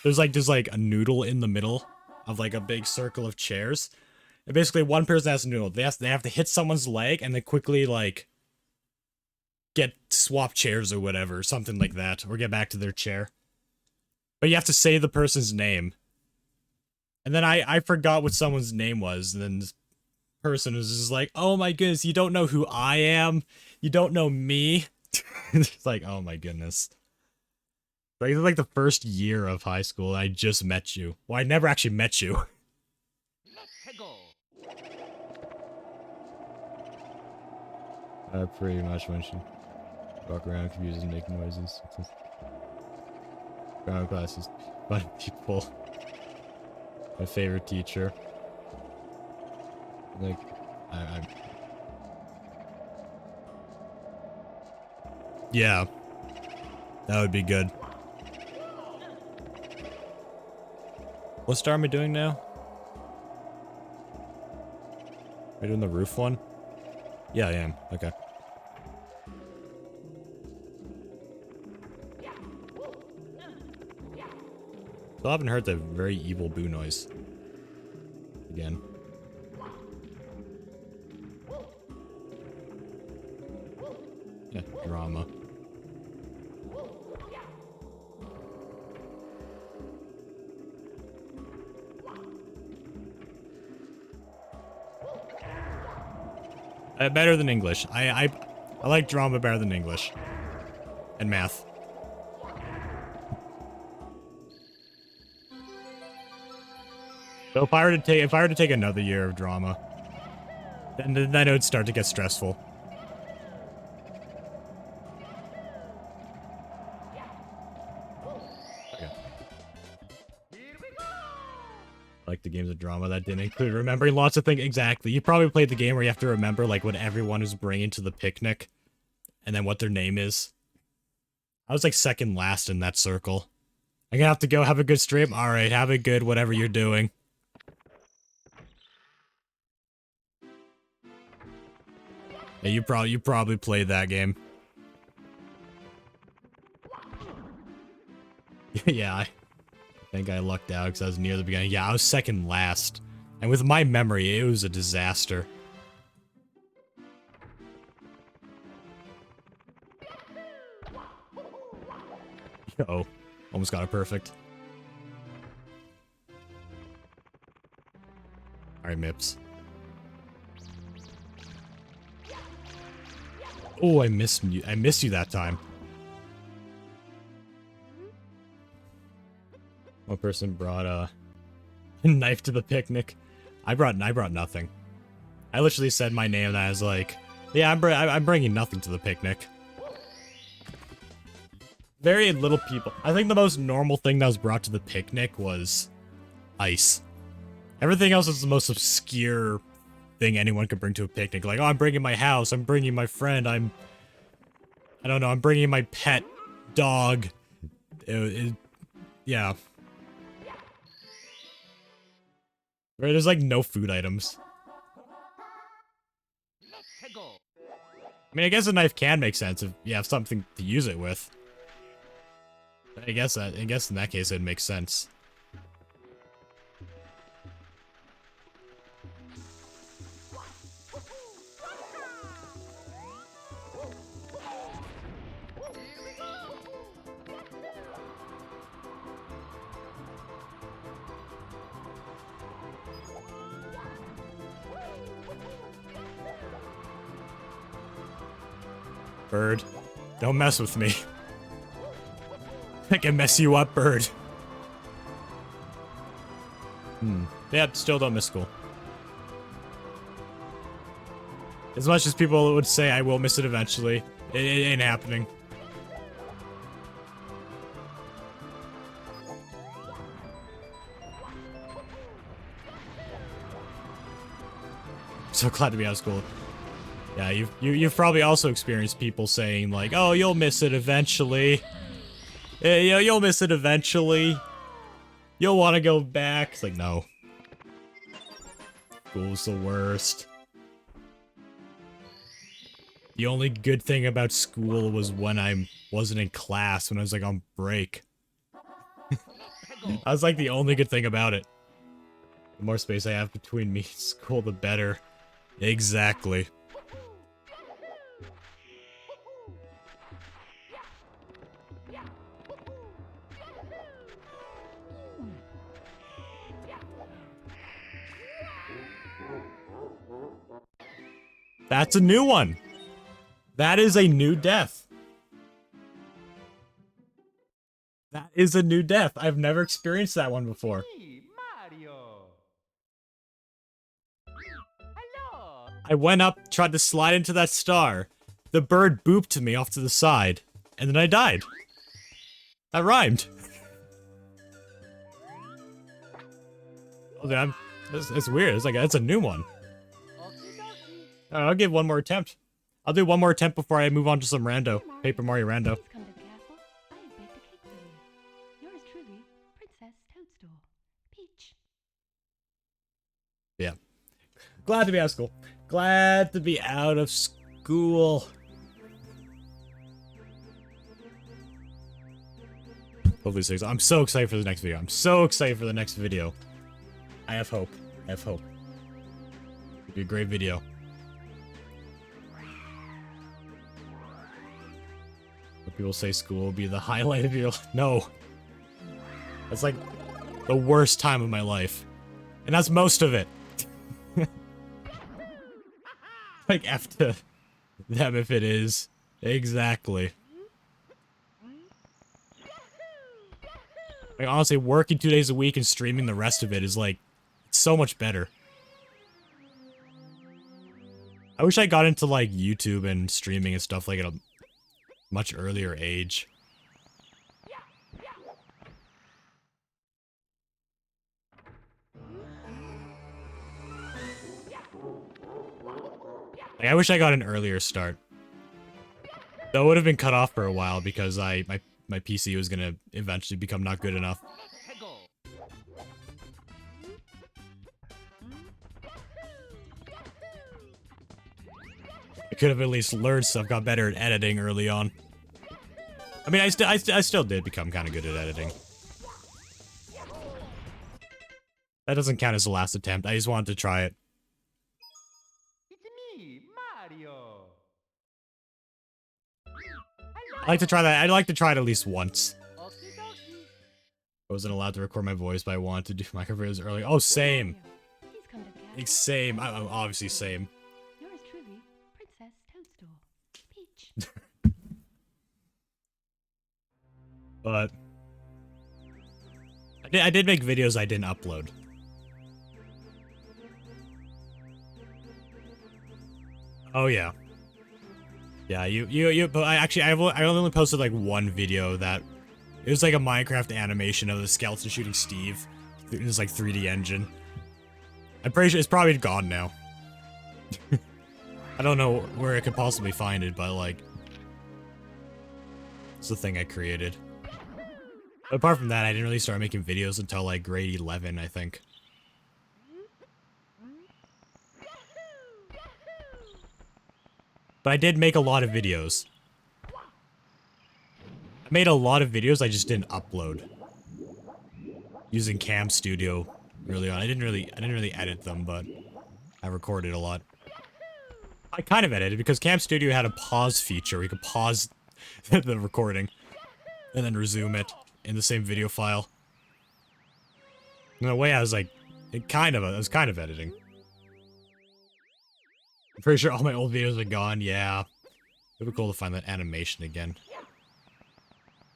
there's like a noodle in the middle of like a big circle of chairs. And basically one person has a noodle. They have to hit someone's leg and then quickly like get swap chairs or whatever, something like that, or get back to their chair. But you have to say the person's name. And then I forgot what someone's name was, and then this person was just like, oh my goodness, you don't know who I am? You don't know me? It's like, oh my goodness. Like, this is like the first year of high school, and I just met you. Well, I never actually met you. Let's go. Pretty much when she walk around confused and make noises. Ground classes, fun people. My favorite teacher. Like, yeah, that would be good. What star am I doing now? Am I doing the roof one? Yeah, I am. Okay. Still haven't heard the very evil boo noise. again. Yeah, drama. Better than English. I like drama better than English. And math. So if I were to take another year of drama, then it would start to get stressful. Okay. I like the games of drama that didn't include remembering lots of things. Exactly. You probably played the game where you have to remember like what everyone is bringing to the picnic, and then what their name is. I was like second last in that circle. I'm gonna have to go have a good stream. All right, have a good whatever you're doing. Yeah, you probably played that game. Yeah, I think I lucked out because I was near the beginning. Yeah, I was second last. And with my memory, it was a disaster. Uh-oh. Almost got it perfect. Alright, Mips. Oh, I missed you. I missed you that time. One person brought a knife to the picnic. I brought nothing. I literally said my name and I was like, yeah, I'm bringing nothing to the picnic. Very little people. I think the most normal thing that was brought to the picnic was ice. Everything else is the most obscure thing anyone could bring to a picnic. Like, oh, I'm bringing my house. I'm bringing my friend. I don't know. I'm bringing my pet dog. Yeah. Right, there's like no food items. Let's go. I mean, I guess a knife can make sense if you have something to use it with. I guess in that case it makes sense. Bird, don't mess with me. I can mess you up, bird. Yeah, still don't miss school. As much as people would say I will miss it eventually, it ain't happening. So glad to be out of school. Yeah, you've probably also experienced people saying like, "Oh, you'll miss it eventually. Yeah, you'll miss it eventually. You'll want to go back." It's like, no. School's the worst. The only good thing about school was when I wasn't in class, when I was like on break. That was like the only good thing about it. The more space I have between me and school, the better. Exactly. That's a new one. That is a new death. That is a new death. I've never experienced that one before. Hey, Mario. Hello. I went up, tried to slide into that star. The bird booped me off to the side, and then I died. That rhymed. Oh, it's weird. It's like it's a new one. I'll give one more attempt. I'll do one more attempt before I move on to some rando. Paper Mario Rando. Please come to the castle. I have baked a cake for you. Yours truly, Princess Toadstool. Peach. Yeah. Glad to be out of school. Glad to be out of school. Hopefully 6. I'm so excited for the next video. I'm so excited for the next video. I have hope. I have hope. It'd be a great video. But people say school will be the highlight of your life. No. That's like the worst time of my life. And that's most of it. Like, F to them if it is. Exactly. Like, honestly, working 2 days a week and streaming the rest of it is, like, so much better. I wish I got into, like, YouTube and streaming and stuff, like, at a much earlier age. Like, I wish I got an earlier start. Though it would have been cut off for a while because my PC was gonna eventually become not good enough. I could have at least learned stuff, got better at editing early on. I mean, I still did become kind of good at editing. That doesn't count as the last attempt. I just wanted to try it. It's me, Mario. I like to try that. I'd like to try it at least once. Okie dokie. I wasn't allowed to record my voice, but I wanted to do my videos early. Oh, same. Please come to the castle. Like, same. I'm obviously same. Yours truly, Princess Toadstool. Peach. But I did make videos I didn't upload. Oh yeah. Yeah, but I only posted like one video that it was like a Minecraft animation of the skeleton shooting Steve. It was like 3D engine. I'm pretty sure it's probably gone now. I don't know where I could possibly find it, but like it's the thing I created. But apart from that, I didn't really start making videos until like grade 11, I think. But I did make a lot of videos. I made a lot of videos, I just didn't upload. Using Cam Studio early on. I didn't really edit them, but I recorded a lot. I kind of edited because Cam Studio had a pause feature where you could pause the recording and then resume it in the same video file. In a way, I was like, I was kind of editing. I'm pretty sure all my old videos are gone, yeah. It would be cool to find that animation again.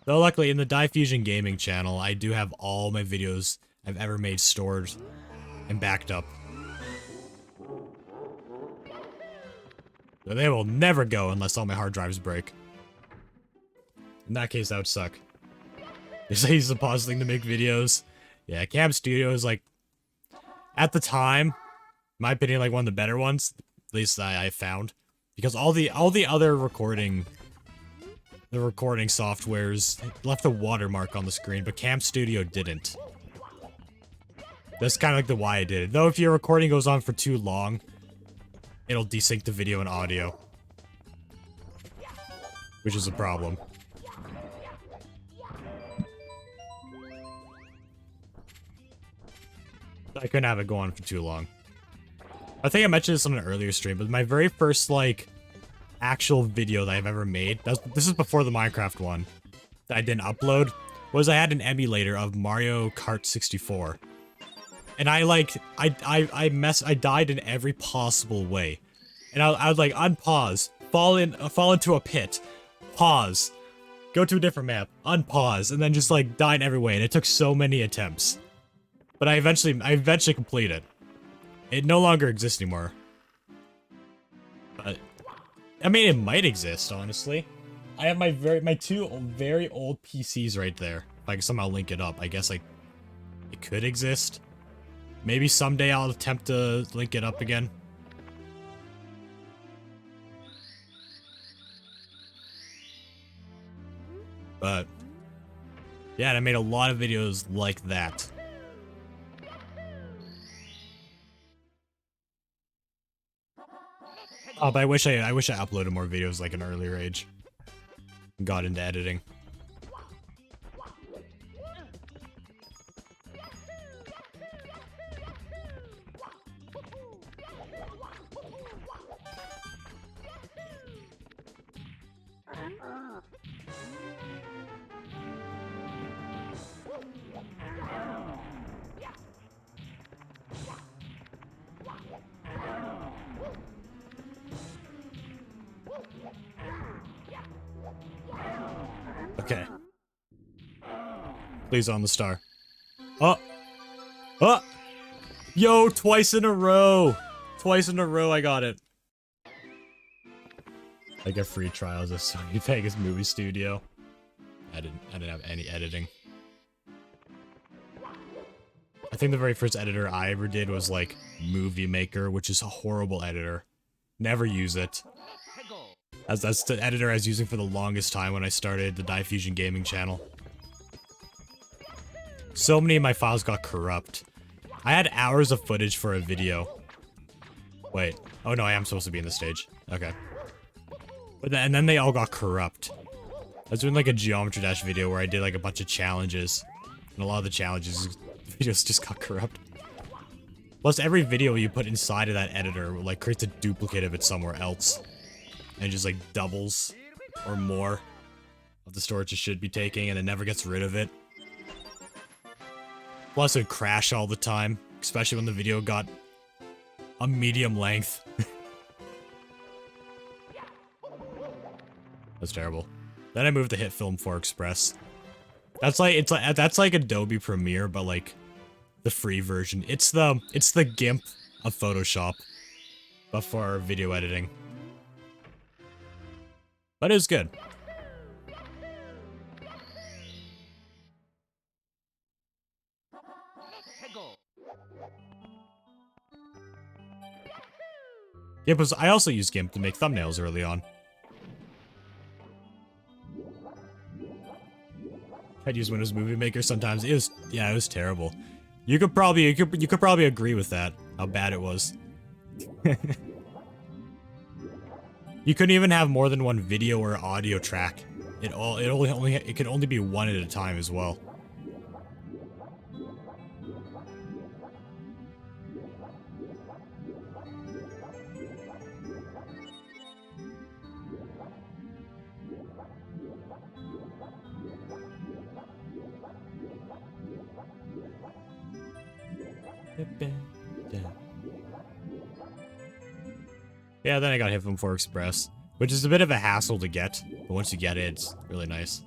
Though luckily, in the Diffusion Gaming channel, I do have all my videos I've ever made stored and backed up. So they will never go unless all my hard drives break. In that case, that would suck. Just use the pause thing to make videos. Yeah, Cam Studio is like, at the time, in my opinion, like one of the better ones. At least I found, because all the other recording softwares left a watermark on the screen, but Cam Studio didn't. That's kind of like the why I did it. Though if your recording goes on for too long, it'll desync the video and audio, which is a problem. I couldn't have it go on for too long. I think I mentioned this on an earlier stream, but my very first, like, actual video that I've ever made, this is before the Minecraft one, that I didn't upload, was I had an emulator of Mario Kart 64. And I died in every possible way. And I would, like, unpause, fall into a pit, pause, go to a different map, unpause, and then just, like, die in every way, and it took so many attempts. But I eventually completed it. It no longer exists anymore. But I mean, it might exist, honestly. I have my two very old PCs right there. If I can somehow link it up, I guess like it could exist. Maybe someday I'll attempt to link it up again. But yeah, and I made a lot of videos like that. Oh, but I wish I uploaded more videos like an earlier age. Got into editing. Please on the star. Oh! Oh! Yo, twice in a row! Twice in a row I got it. I get free trials of Sony Vegas Movie Studio. I didn't have any editing. I think the very first editor I ever did was like Movie Maker, which is a horrible editor. Never use it. As that's the editor I was using for the longest time when I started the Diffusion Gaming channel. So many of my files got corrupt. I had hours of footage for a video. Wait. Oh no, I am supposed to be in the stage. Okay. And then they all got corrupt. I was doing like a Geometry Dash video where I did like a bunch of challenges. And a lot of the challenges, videos just got corrupt. Plus every video you put inside of that editor like creates a duplicate of it somewhere else. And it just like doubles or more of the storage it should be taking and it never gets rid of it. Plus it'd crash all the time, especially when the video got a medium length. That's terrible. Then I moved to Hit Film 4 Express. That's like Adobe Premiere, but like the free version. It's the GIMP of Photoshop, but for video editing. But it was good. I also used GIMP to make thumbnails early on. I'd use Windows Movie Maker sometimes. It was terrible. You could probably agree with that. How bad it was. You couldn't even have more than one video or audio track. It could only be one at a time as well. Yeah, then I got Hit Film 4 Express, which is a bit of a hassle to get, but once you get it, it's really nice.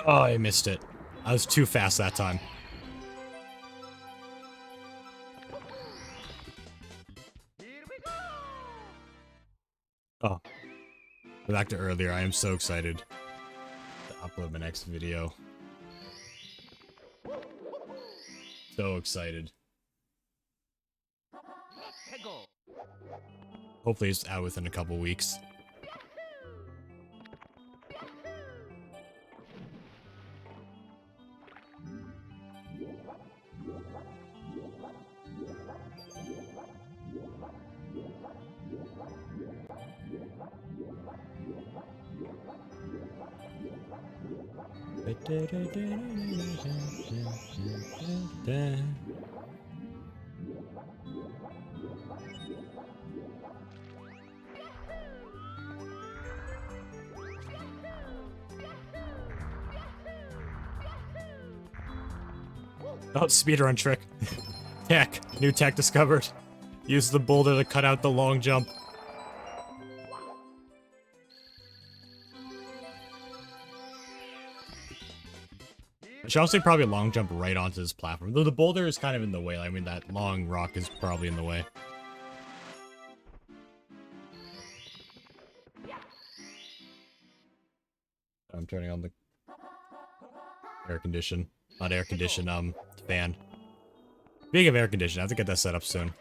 Oh, I missed it. I was too fast that time. Oh. Back to earlier, I am so excited to upload my next video. So excited. Hopefully it's out within a couple weeks. Oh, speedrun trick. Tech. New tech discovered. Use the boulder to cut out the long jump. I should also probably long jump right onto this platform. Though the boulder is kind of in the way. I mean, that long rock is probably in the way. I'm turning on the air condition. Not air condition, fan. Speaking of air condition, I have to get that set up soon.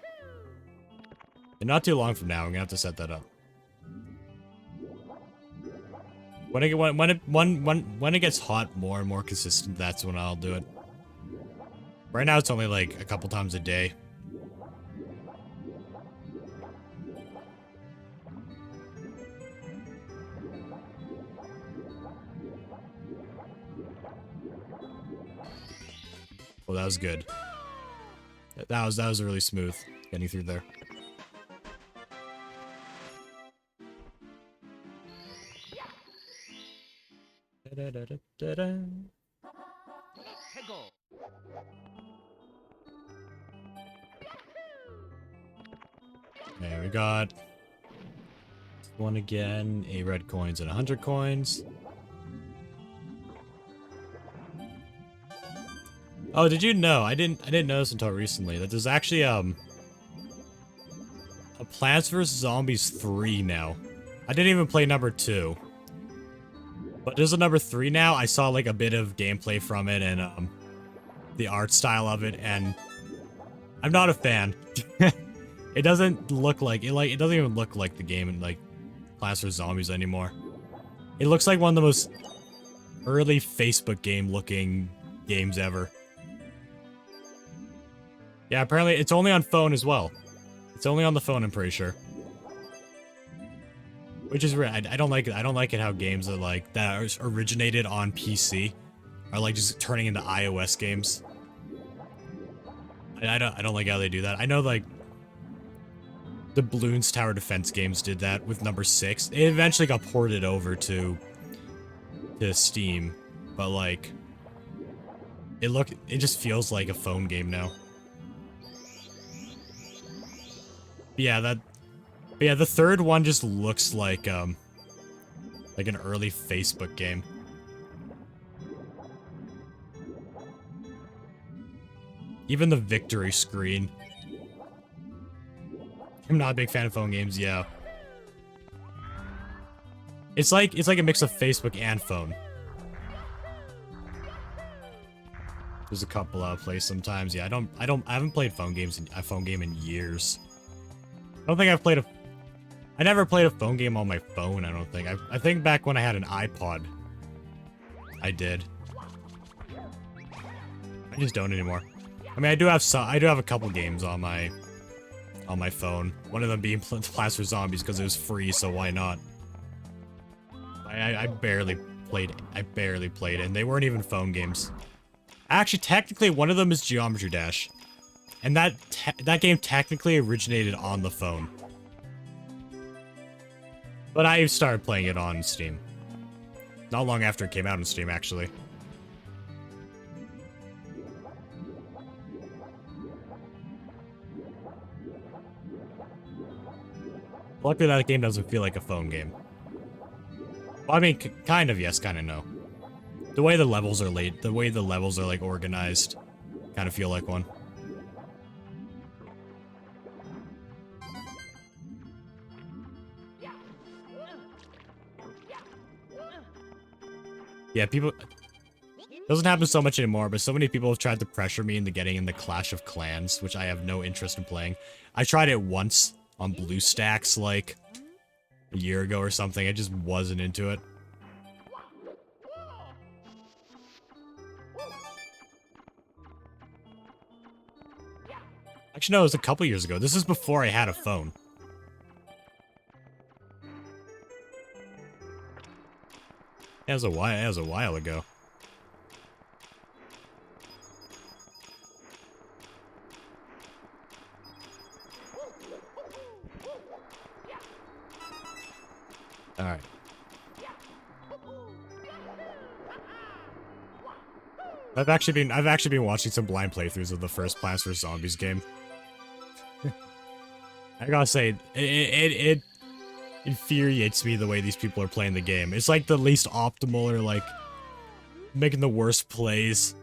And not too long from now, I'm gonna have to set that up. When it gets hot more and more consistent, that's when I'll do it. Right now it's only like a couple times a day. Well, that was good. That was really smooth getting through there. Da-da-da-da-da-da. Tego. Okay, we got one again, 8 red coins and 100 coins. Oh, did you know? I didn't know this until recently that there's actually a Plants vs Zombies 3 now. I didn't even play number 2. But there's a number 3 now. I saw like a bit of gameplay from it and the art style of it, and I'm not a fan. It doesn't look like it doesn't even look like the game in like Plants vs Zombies anymore. It looks like one of the most early Facebook game looking games ever. Yeah, apparently it's only on phone as well. It's only on the phone, I'm pretty sure. Which is weird. I don't like it. I don't like it how games that like that are originated on PC are like just turning into iOS games. I don't like how they do that. I know like the Bloons Tower Defense games did that with number 6. It eventually got ported over to Steam, but like it just feels like a phone game now. Yeah, the third one just looks like an early Facebook game. Even the victory screen. I'm not a big fan of phone games, yeah. It's like a mix of Facebook and phone. There's a couple I'll play sometimes. Yeah, I haven't played phone games in a phone game in years. I don't think I've played I never played a phone game on my phone, I don't think. I think back when I had an iPod. I did. I just don't anymore. I mean, I do have a couple games on my phone. One of them being Plants vs Zombies because it was free, so why not? I barely played it, and they weren't even phone games. Actually, technically, one of them is Geometry Dash. And that game technically originated on the phone. But I started playing it on Steam. Not long after it came out on Steam, actually. Luckily, that game doesn't feel like a phone game. Well, I mean, kind of yes, kind of no. The way the levels are like organized, kind of feel like one. Yeah, people... It doesn't happen so much anymore, but so many people have tried to pressure me into getting in the Clash of Clans, which I have no interest in playing. I tried it once on BlueStacks, like, a year ago or something. I just wasn't into it. Actually, no, it was a couple years ago. This is before I had a phone. It was a while ago. Alright. I've actually been watching some blind playthroughs of the first Plants vs Zombies game. I gotta say, it infuriates me the way these people are playing the game. It's like the least optimal, or like making the worst plays.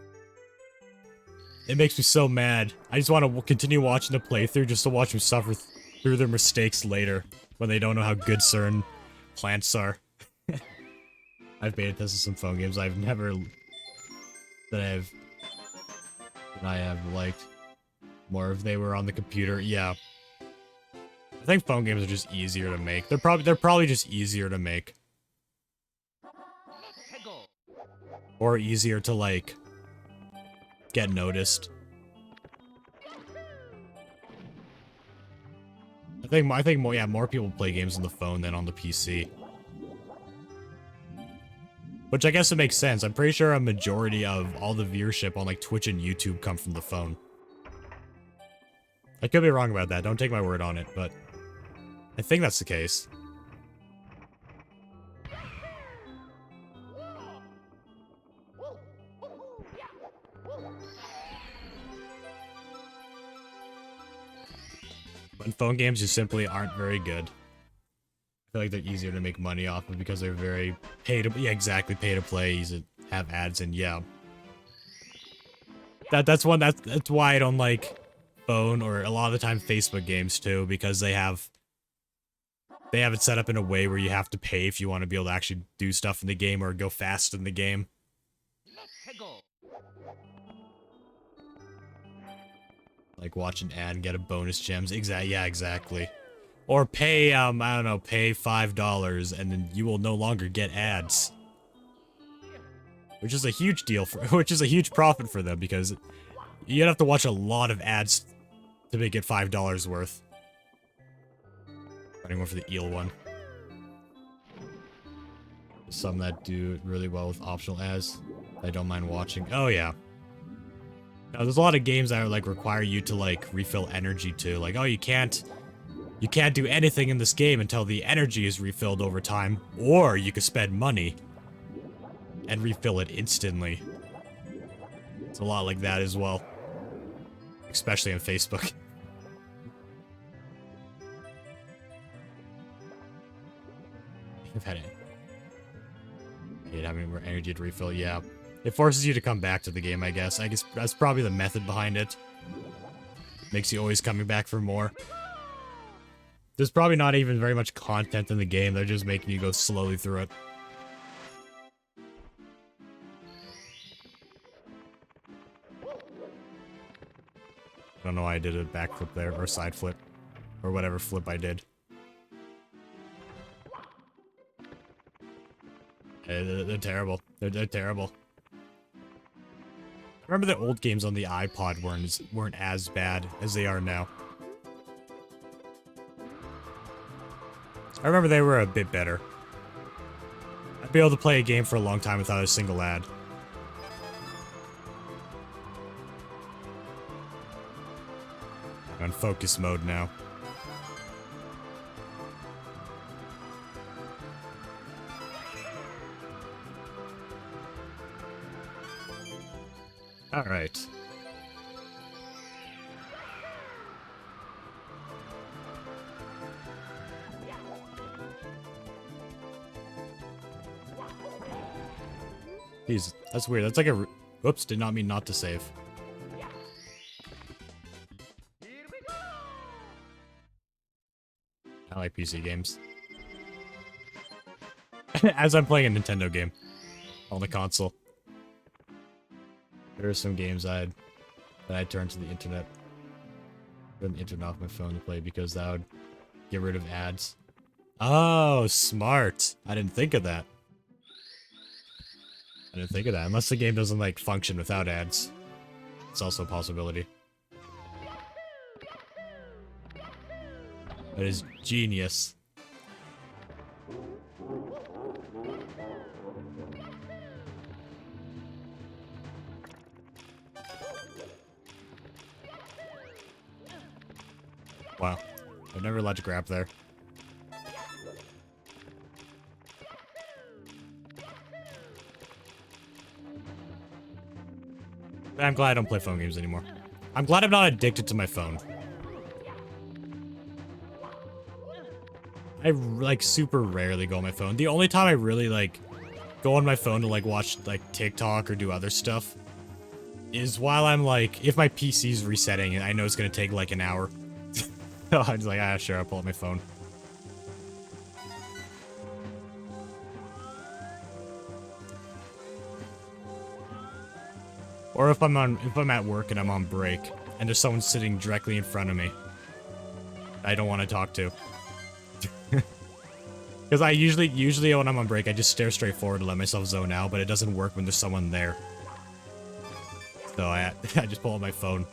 It makes me so mad. I just want to continue watching the playthrough just to watch them suffer through their mistakes later when they don't know how good certain plants are. I've beta tested some phone games I've never that I have liked more if they were on the computer. Yeah. I think phone games are just easier to make. They're probably just easier to make. Or easier to like get noticed. I think more people play games on the phone than on the PC. Which I guess it makes sense. I'm pretty sure a majority of all the viewership on like Twitch and YouTube come from the phone. I could be wrong about that. Don't take my word on it, but I think that's the case. When phone games just simply aren't very good. I feel like they're easier to make money off of because they're very yeah, exactly, pay to play, easy to have ads, and yeah. That's why I don't like phone, or a lot of the time Facebook games too, because they have it set up in a way where you have to pay if you want to be able to actually do stuff in the game or go fast in the game. Let's go. Like watch an ad and get a bonus gems. Yeah, exactly. Or pay, I don't know, pay $5 and then you will no longer get ads. Which is a huge deal which is a huge profit for them, because you'd have to watch a lot of ads to make it $5 worth. Running one for the eel one. Some that do really well with optional ads I don't mind watching. Oh yeah. Now there's a lot of games that like require you to like refill energy too. Like, oh, you can't do anything in this game until the energy is refilled over time, or you could spend money and refill it instantly. It's a lot like that as well. Especially on Facebook. I've had it. I hate having more energy to refill, yeah. It forces you to come back to the game, I guess. I guess that's probably the method behind it. Makes you always coming back for more. There's probably not even very much content in the game, they're just making you go slowly through it. I don't know why I did a backflip there, or side flip, or whatever flip I did. They're terrible. They're terrible. I remember the old games on the iPod weren't as bad as they are now. I remember they were a bit better. I'd be able to play a game for a long time without a single ad. I'm on focus mode now. All right. Jeez, that's weird. That's like a... Whoops, did not mean not to save. I like PC games. As I'm playing a Nintendo game on the console. There are some games that I'd turn to the internet. Turn the internet off my phone to play because that would get rid of ads. Oh, smart. I didn't think of that. Unless the game doesn't, like, function without ads. It's also a possibility. That is genius. Wow. I've never allowed to grab there. I'm glad I don't play phone games anymore. I'm glad I'm not addicted to my phone. I, like, super rarely go on my phone. The only time I really, like, go on my phone to, like, watch, like, TikTok or do other stuff is while I'm, like, if my PC's resetting and I know it's gonna take, like, an hour. So I'm just like, ah, sure, I'll pull up my phone. Or if I'm at work and I'm on break and there's someone sitting directly in front of me I don't want to talk to. Because I usually when I'm on break, I just stare straight forward to let myself zone out, but it doesn't work when there's someone there. So I just pull out my phone.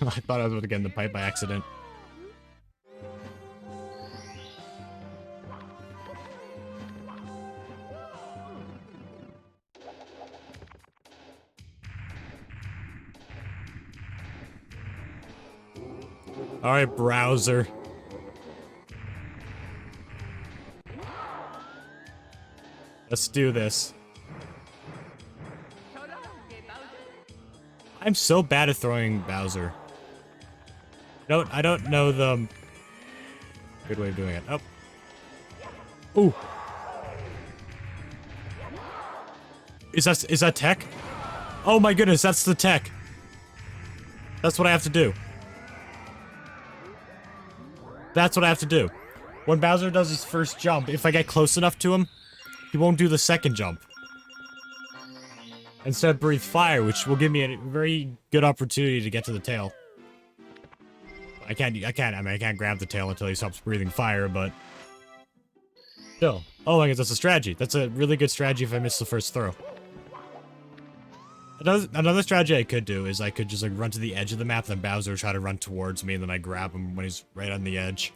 I thought I was about to get in the pipe by accident. Alright, browser. Let's do this. I'm so bad at throwing Bowser. I don't know the good way of doing it. Oh. Ooh. Is that tech? Oh my goodness, that's the tech. That's what I have to do. That's what I have to do. When Bowser does his first jump, if I get close enough to him, he won't do the second jump. Instead, breathe fire, which will give me a very good opportunity to get to the tail. I can't grab the tail until he stops breathing fire, but still. Oh my god, that's a strategy. That's a really good strategy if I miss the first throw. Another strategy I could do is I could just like run to the edge of the map, then Bowser try to run towards me, and then I grab him when he's right on the edge.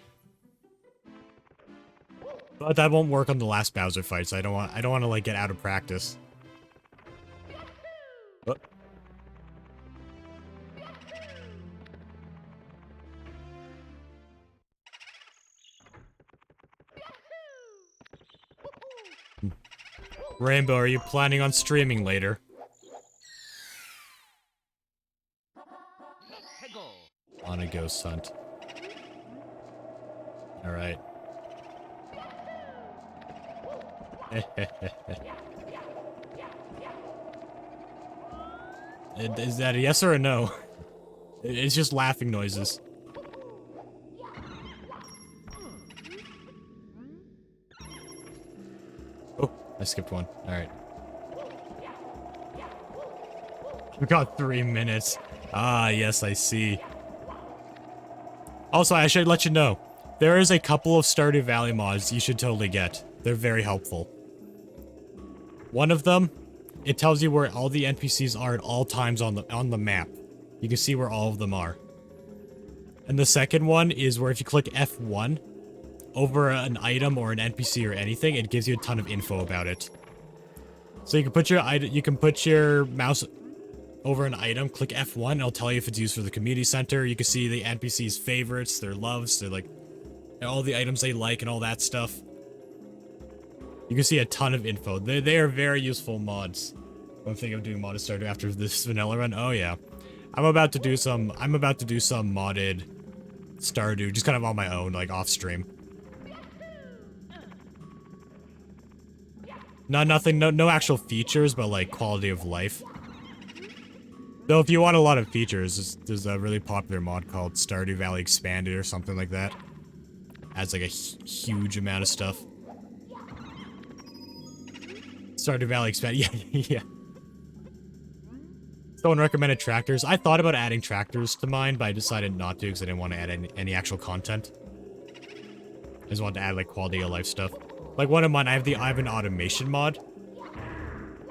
But that won't work on the last Bowser fight, so I don't want to like get out of practice. Oh. Rainbow, are you planning on streaming later? On a ghost hunt. Alright. Is that a yes or a no? It's just laughing noises. Oh, I skipped one. Alright. We got 3 minutes. Ah, yes, I see. Also, I should let you know, there is a couple of Stardew Valley mods you should totally get. They're very helpful. One of them, it tells you where all the NPCs are at all times on the map. You can see where all of them are. And the second one is where if you click F1 over an item or an NPC or anything, it gives you a ton of info about it. So you can put your mouse over an item, click F1, and it'll tell you if it's used for the community center. You can see the NPC's favorites, their loves, their like all the items they like and all that stuff. You can see a ton of info. They are very useful mods. I'm thinking of doing modded Stardew after this vanilla run. Oh yeah. I'm about to do some modded Stardew, just kind of on my own, like off stream. No actual features, but like quality of life. Though if you want a lot of features, there's a really popular mod called Stardew Valley Expanded or something like that. Adds like a huge amount of stuff. Stardew Valley Expanded, yeah, yeah. Someone recommended tractors. I thought about adding tractors to mine, but I decided not to because I didn't want to add any actual content. I just wanted to add like quality of life stuff. Like one of mine, I have an automation mod.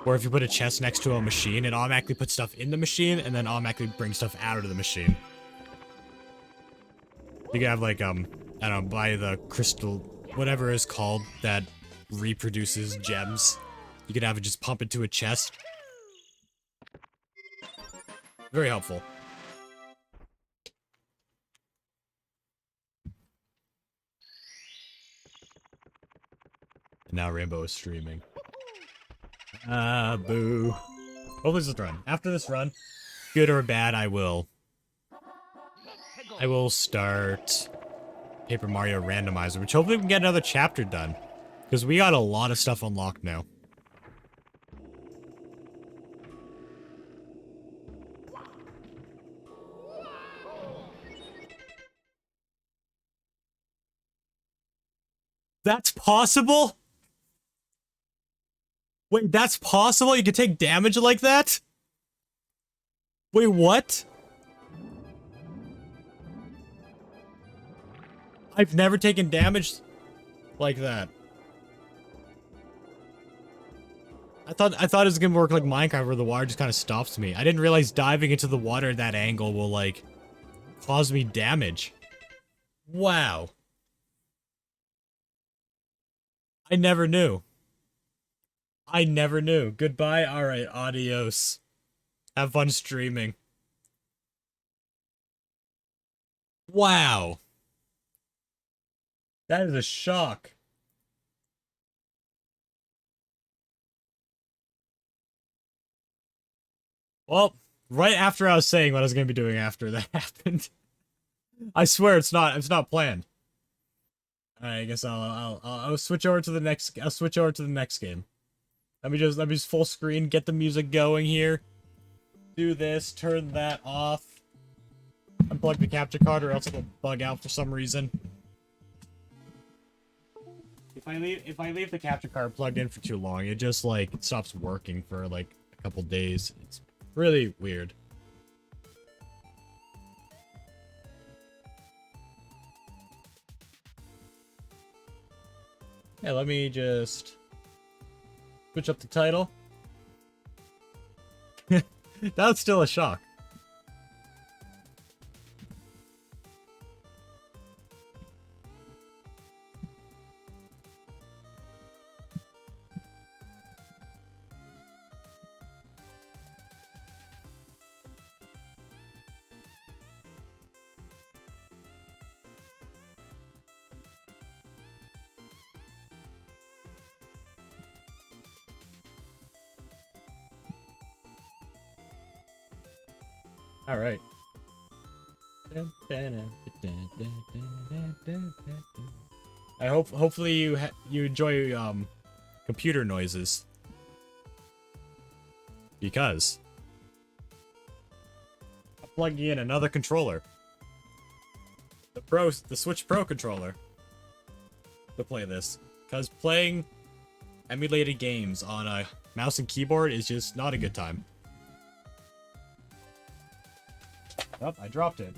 Where if you put a chest next to a machine, it automatically puts stuff in the machine, and then automatically brings stuff out of the machine. You can have like, I don't know, buy the crystal, whatever it's called, that reproduces gems. You could have it just pump into a chest. Very helpful. And now Rainbow is streaming. Ah, boo. Hopefully this run. After this run, good or bad, I will start Paper Mario Randomizer, which hopefully we can get another chapter done. Because we got a lot of stuff unlocked now. That's possible? Wait, that's possible? You can take damage like that? Wait, what? I've never taken damage like that. I thought it was gonna work like Minecraft where the water just kind of stops me. I didn't realize diving into the water at that angle will like cause me damage. Wow. I never knew. I never knew. Goodbye. Alright, adios. Have fun streaming. Wow. That is a shock. Well, right after I was saying what I was going to be doing after that happened. I swear it's not planned. Alright, I guess I'll switch over to the next game. Let me just full screen, get the music going here. Do this, turn that off. Unplug the capture card or else it'll bug out for some reason. If I leave the capture card plugged in for too long, it just like it stops working for like a couple days. It's really weird. Yeah, let me just switch up the title. That's still a shock. All right. Hopefully you enjoy computer noises, because I'm plugging in another controller, the Switch Pro controller, to play this, because playing emulated games on a mouse and keyboard is just not a good time. Oh, I dropped it.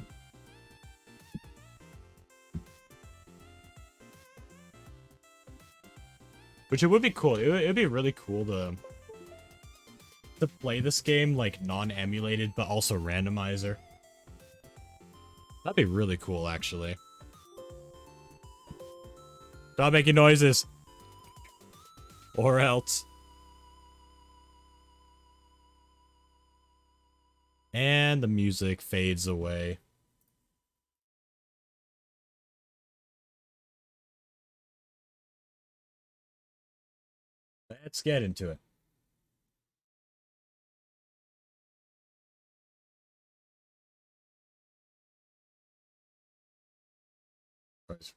Which it would be cool. It would be really cool to play this game like non-emulated, but also randomizer. That'd be really cool, actually. Stop making noises. Or else. And the music fades away. Let's get into it.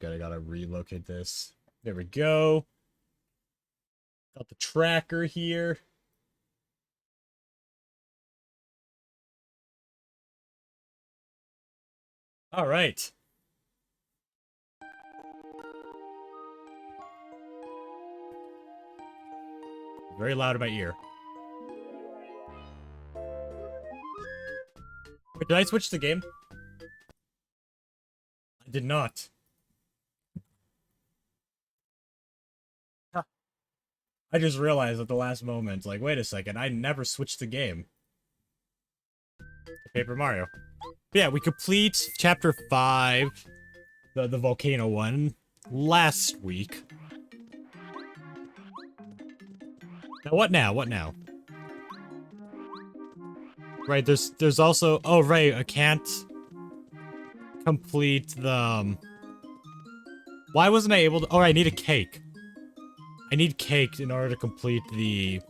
I gotta relocate this. There we go. Got the tracker here. All right. Very loud in my ear. Wait, did I switch the game? I did not. Huh. I just realized at the last moment, like, wait a second, I never switched the game. Paper Mario. But yeah, we complete Chapter 5, the volcano one, last week. Now, what now? What now? Right, there's also... Oh, right, I can't complete the... Why wasn't I able to... Oh, I need a cake. I need cake in order to complete the...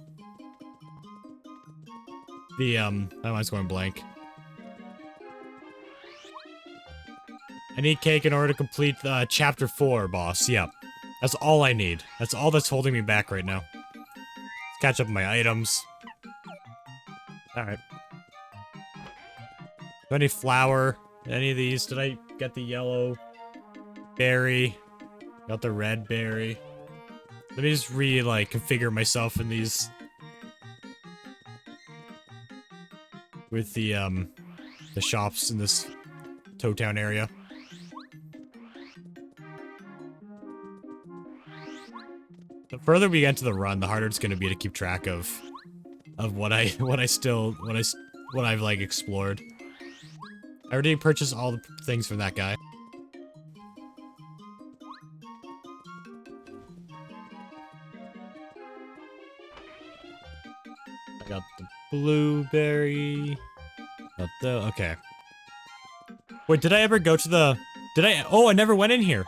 my mind's going blank. I need cake in order to complete the Chapter 4 boss, yep. That's all I need. That's all that's holding me back right now. Let's catch up on my items. Alright. Do I need flour? Any of these? Did I get the yellow berry? Got the red berry. Let me just configure myself in these. With the shops in this Toad Town area. The further we get into the run, the harder it's going to be to keep track of what I've like explored. I already purchased all the things from that guy. I got the blueberry. Got the... Okay. Wait, did I ever go to the... Did I... Oh, I never went in here.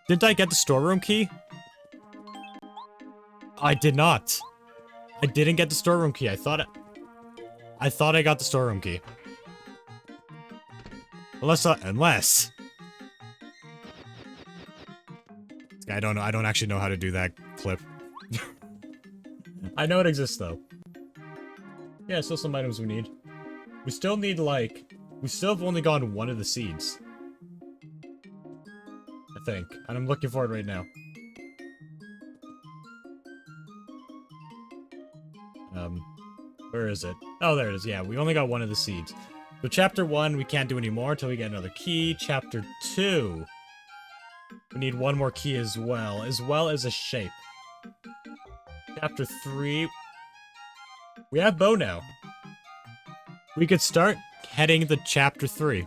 Didn't I get the storeroom key? I did not. I didn't get the storeroom key. I thought I got the storeroom key. Unless. I don't know. I don't actually know how to do that clip. I know it exists though. Yeah, still some items we need. We still need like, we still have only gotten one of the seeds. I think. And I'm looking for it right now. Where is it? Oh, there it is. Yeah, we only got one of the seeds. So chapter 1, we can't do any more until we get another key. Chapter 2, we need one more key as well as a shape. Chapter 3, we have bow now. We could start heading to chapter 3.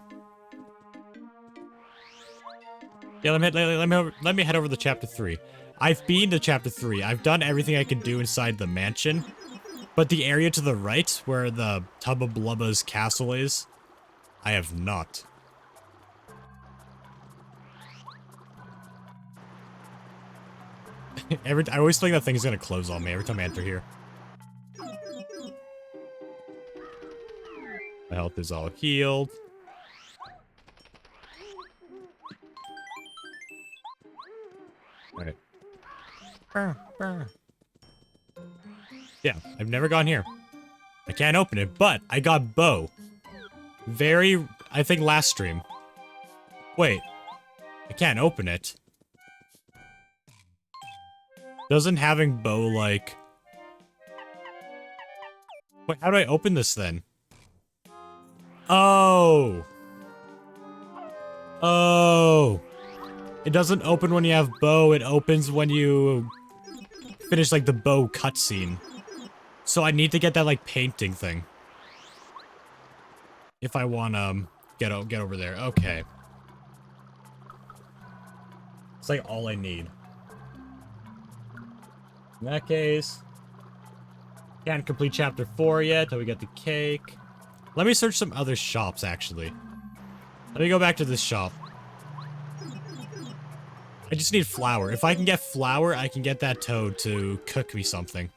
Yeah, let me head over to chapter 3. I've been to chapter 3. I've done everything I can do inside the mansion. But the area to the right, where the Tubba Blubba's castle is, I have not. I always think that thing's gonna close on me every time I enter here. My health is all healed. Alright. Yeah, I've never gone here. I can't open it, but I got bow. I think last stream. Wait. I can't open it. Doesn't having bow, like... Wait, how do I open this then? Oh! Oh! It doesn't open when you have bow, it opens when you finish, like, the bow cutscene. So I need to get that, like, painting thing. If I want, get over there. Okay. It's, like, all I need. In that case... Can't complete chapter 4 yet till we get the cake. Let me search some other shops, actually. Let me go back to this shop. I just need flour. If I can get flour, I can get that toad to cook me something.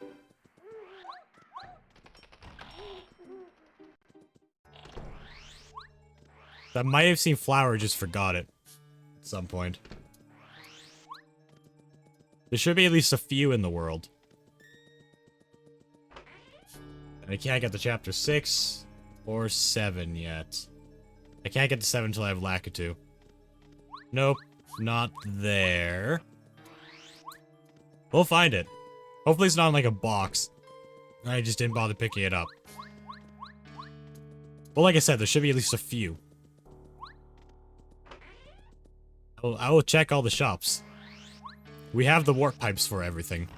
I might have seen flour, just forgot it. At some point. There should be at least a few in the world. And I can't get to chapter 6 or 7 yet. I can't get to 7 until I have Lakitu. Nope, not there. We'll find it. Hopefully it's not in like a box. I just didn't bother picking it up. Well, like I said, there should be at least a few. I will check all the shops. We have the warp pipes for everything.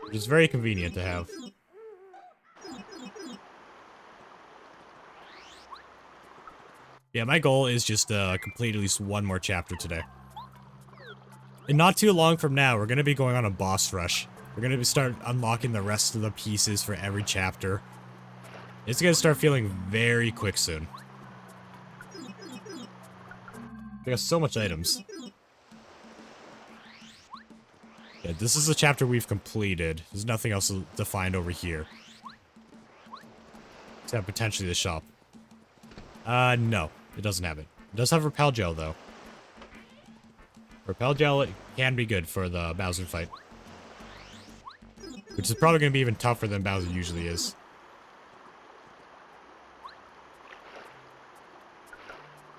Which is very convenient to have. Yeah, my goal is just to complete at least one more chapter today. And not too long from now, we're going to be going on a boss rush. We're going to start unlocking the rest of the pieces for every chapter. It's going to start feeling very quick soon. We got so much items. Yeah, this is the chapter we've completed. There's nothing else to find over here. Except potentially the shop. No. It doesn't have it. It does have repel gel, though. Repel gel can be good for the Bowser fight. Which is probably going to be even tougher than Bowser usually is.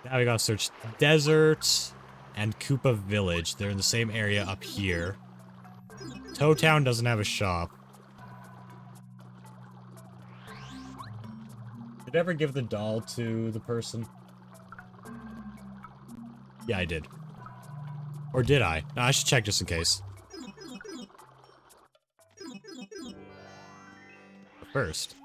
Now we gotta search Desert and Koopa Village. They're in the same area up here. Toad Town doesn't have a shop. Did I ever give the doll to the person? Yeah, I did. Or did I? No, I should check just in case. first.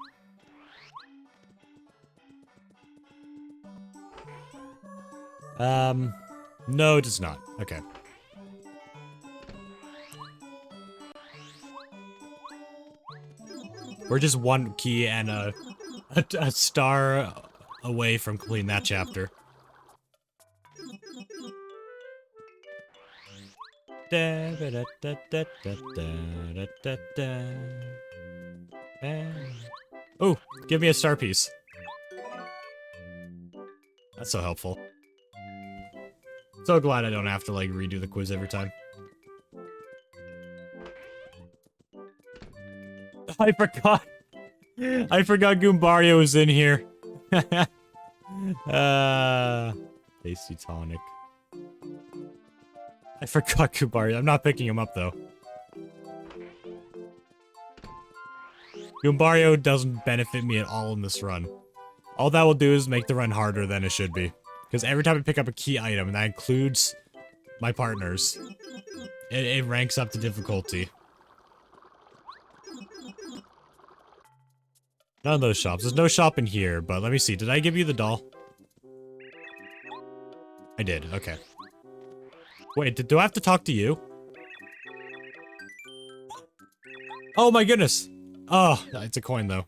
No, it does not. Okay. We're just one key and a star away from completing that chapter. Oh, give me a star piece. That's so helpful. So glad I don't have to, like, redo the quiz every time. I forgot. I forgot Goombario was in here. Tasty tonic. I forgot Goombario. I'm not picking him up, though. Goombario doesn't benefit me at all in this run. All that will do is make the run harder than it should be. Because every time I pick up a key item, and that includes my partners, it ranks up the difficulty. None of those shops. There's no shop in here, but let me see. Did I give you the doll? I did. Okay. Wait, do I have to talk to you? Oh my goodness! Oh, it's a coin, though.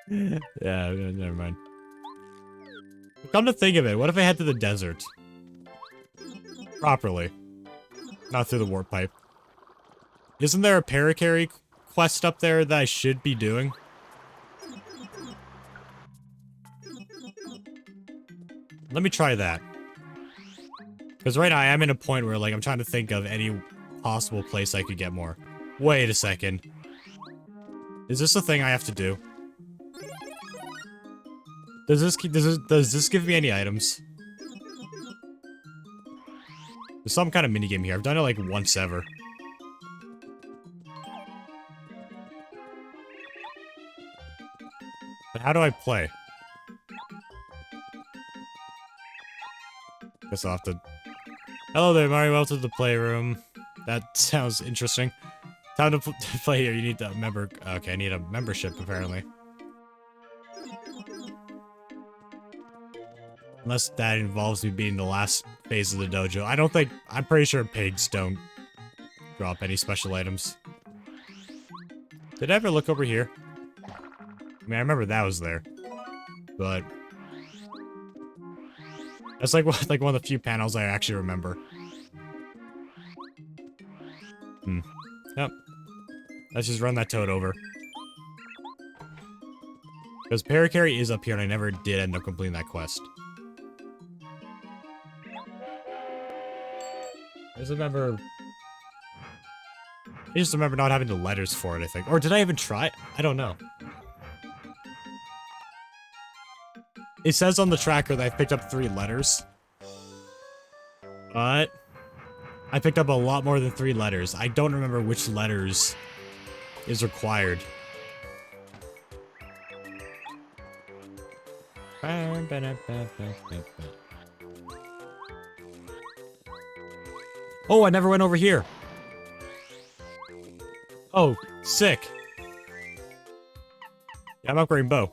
Yeah, never mind. Come to think of it, what if I head to the desert? Properly. Not through the warp pipe. Isn't there a Parakarry quest up there that I should be doing? Let me try that. Because right now I am in a point where, like, I'm trying to think of any possible place I could get more. Wait a second. Is this a thing I have to do? Does this give me any items? There's some kind of minigame here. I've done it like once ever. But how do I play? Guess I'll have to... Hello there, Mario. Welcome to the playroom. That sounds interesting. Time to play here. You need a member... Okay, I need a membership, apparently. Unless that involves me being the last phase of the dojo. I don't think... I'm pretty sure pigs don't drop any special items. Did I ever look over here? I mean, I remember that was there. But... that's like one of the few panels I actually remember. Yep. Let's just run that toad over. Because Parakarry is up here and I never did end up completing that quest. I just remember not having the letters for it, I think. Or did I even try? I don't know. It says on the tracker that I picked up 3 letters. But I picked up a lot more than 3 letters. I don't remember which letters is required. Oh, I never went over here. Oh, sick. Yeah, I'm upgrading bow.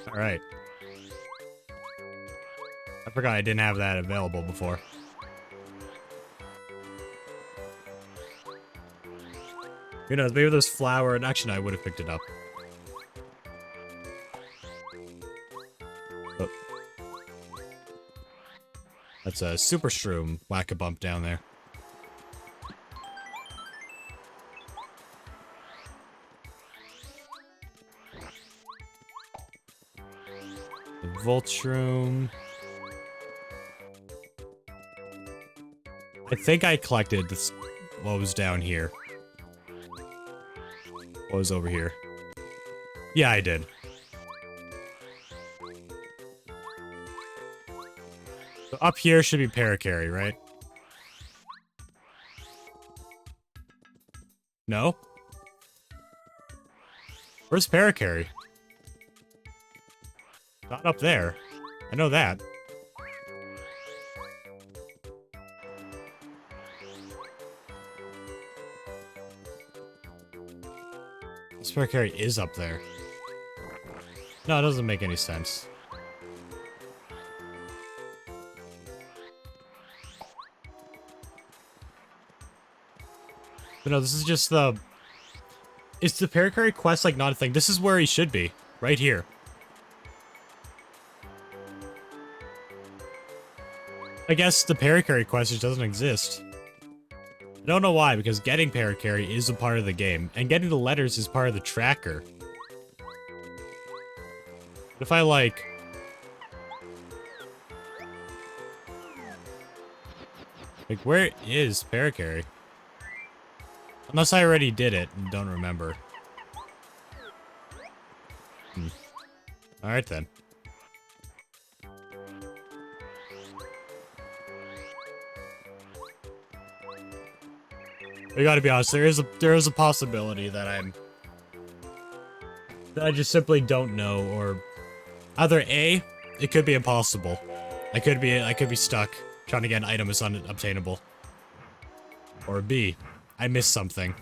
Alright. I forgot I didn't have that available before. Who knows, maybe there's flour, and actually no, I would have picked it up. Oh. That's a super shroom whack-a-bump down there. The Voltshroom. I think I collected this, what was down here. What was over here? Yeah, I did. So up here should be Parakarry, right? No? Where's Parakarry? Not up there. I know that. This paracarry is up there. No, it doesn't make any sense. But no, this is just the... Is the paracarry quest, like, not a thing? This is where he should be. Right here. I guess the paracarry quest just doesn't exist. I don't know why, because getting paracarry is a part of the game, and getting the letters is part of the tracker. What if I, like... Like, where is paracarry? Unless I already did it and don't remember. Alright then. I gotta be honest, there is a possibility that I just simply don't know, or either A, it could be impossible. I could be stuck trying to get an item that's unobtainable. Or B, I missed something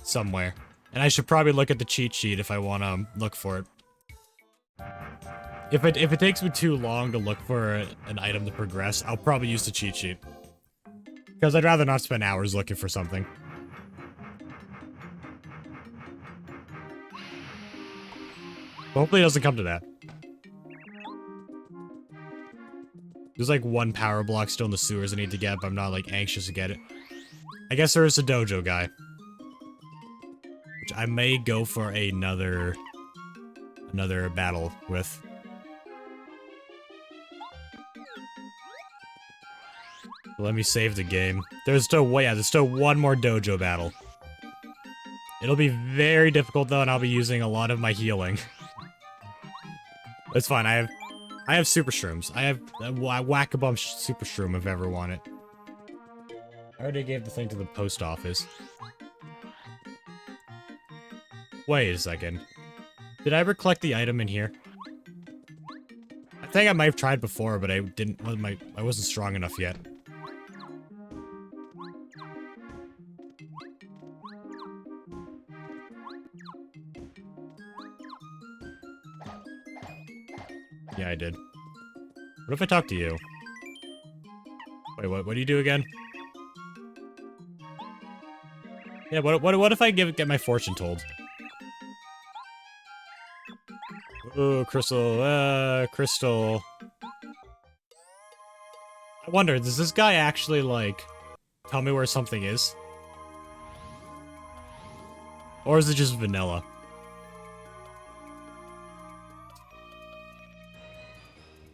somewhere. And I should probably look at the cheat sheet if I want to look for it. If it takes me too long to look for an item to progress, I'll probably use the cheat sheet. Because I'd rather not spend hours looking for something. Hopefully it doesn't come to that. There's like one power block still in the sewers I need to get, but I'm not like anxious to get it. I guess there is a dojo guy. Which I may go for another battle with. Let me save the game. There's still one more dojo battle. It'll be very difficult though, and I'll be using a lot of my healing. It's fine. I have super shrooms. I have a whack-a-bump super shroom if I ever want it. I already gave the thing to the post office. Wait a second. Did I ever collect the item in here? I think I might have tried before, but I wasn't strong enough yet. Yeah, I did. What if I talk to you? Wait, what do you do again? Yeah, what if I get my fortune told? Ooh, crystal, crystal. I wonder, does this guy actually, like, tell me where something is? Or is it just vanilla?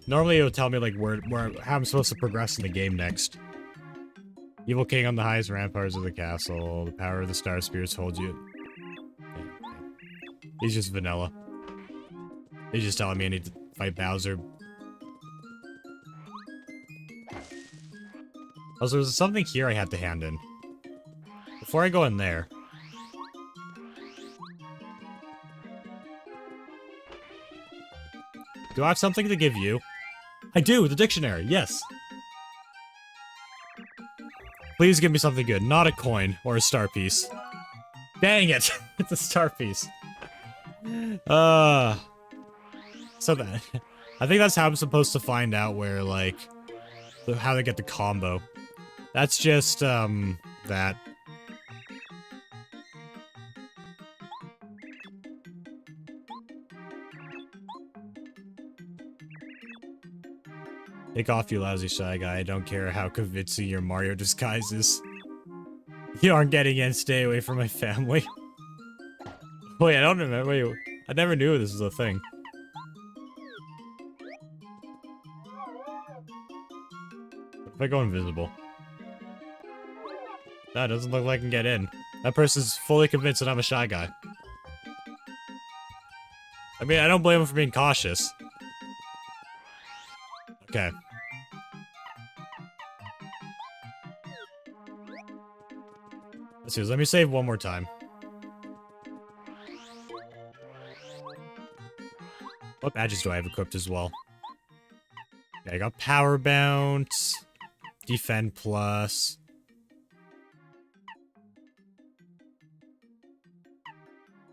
Normally it would tell me, like, how I'm supposed to progress in the game next. Evil King on the highest ramparts of the castle. The power of the star spirits holds you. Yeah, okay. He's just vanilla. He's just telling me I need to fight Bowser. Also, there's something here I had to hand in. Before I go in there. Do I have something to give you? I do, the dictionary, yes. Please give me something good, not a coin or a star piece. Dang it, it's a star piece. So that, I think that's how I'm supposed to find out where, like, how they get the combo. That's just, that. Take off, you lousy shy guy. I don't care how convincing your Mario disguise is. You aren't getting in. Stay away from my family. Wait, I don't remember. Wait, I never knew this was a thing. What if I go invisible? That doesn't look like I can get in. That person's fully convinced that I'm a shy guy. I mean, I don't blame him for being cautious. Okay. Let's see, let me save one more time. What badges do I have equipped as well? Yeah, I got Power Bounce, Defend Plus.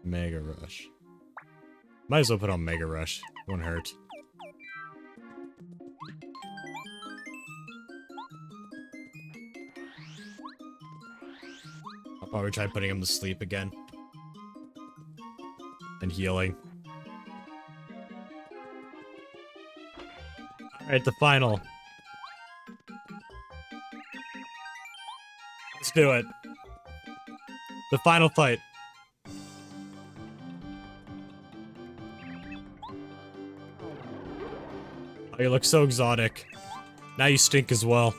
Mega Rush. Might as well put on Mega Rush. Won't hurt. I'll probably try putting him to sleep again. And healing. Alright, the final. Let's do it. The final fight. Oh, you look so exotic. Now you stink as well.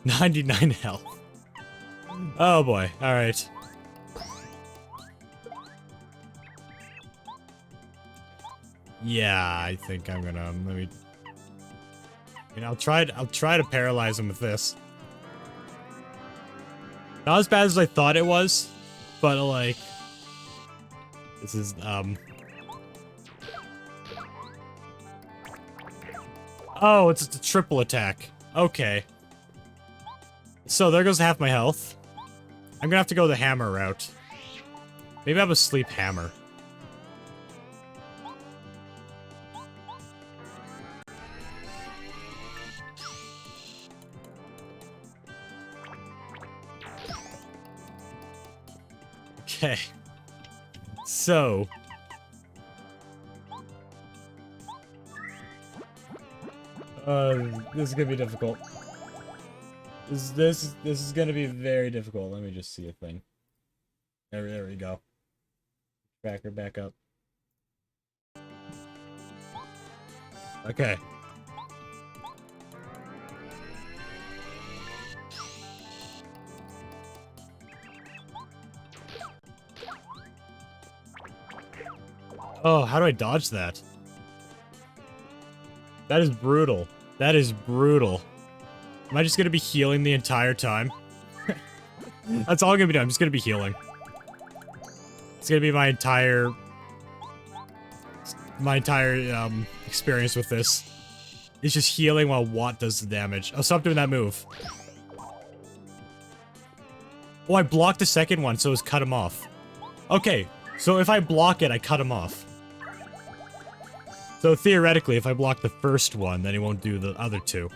99 health. Oh boy, alright. Yeah, I think I'm gonna, let me... You know, I'll try to paralyze him with this. Not as bad as I thought it was, but like... This is, Oh, it's a triple attack. Okay. So, there goes half my health. I'm gonna have to go the hammer route. Maybe I have a sleep hammer. Okay. So... this is gonna be difficult. This is gonna be very difficult. Let me just see a thing. There we go. Back her back up. Okay. Oh, how do I dodge that? That is brutal. That is brutal. Am I just gonna be healing the entire time? That's all I'm gonna be doing. I'm just gonna be healing. It's gonna be my entire experience with this. It's just healing while Watt does the damage. Oh, stop doing that move. Oh, I blocked the second one, so it's cut him off. Okay, so if I block it, I cut him off. So theoretically, if I block the first one, then he won't do the other two.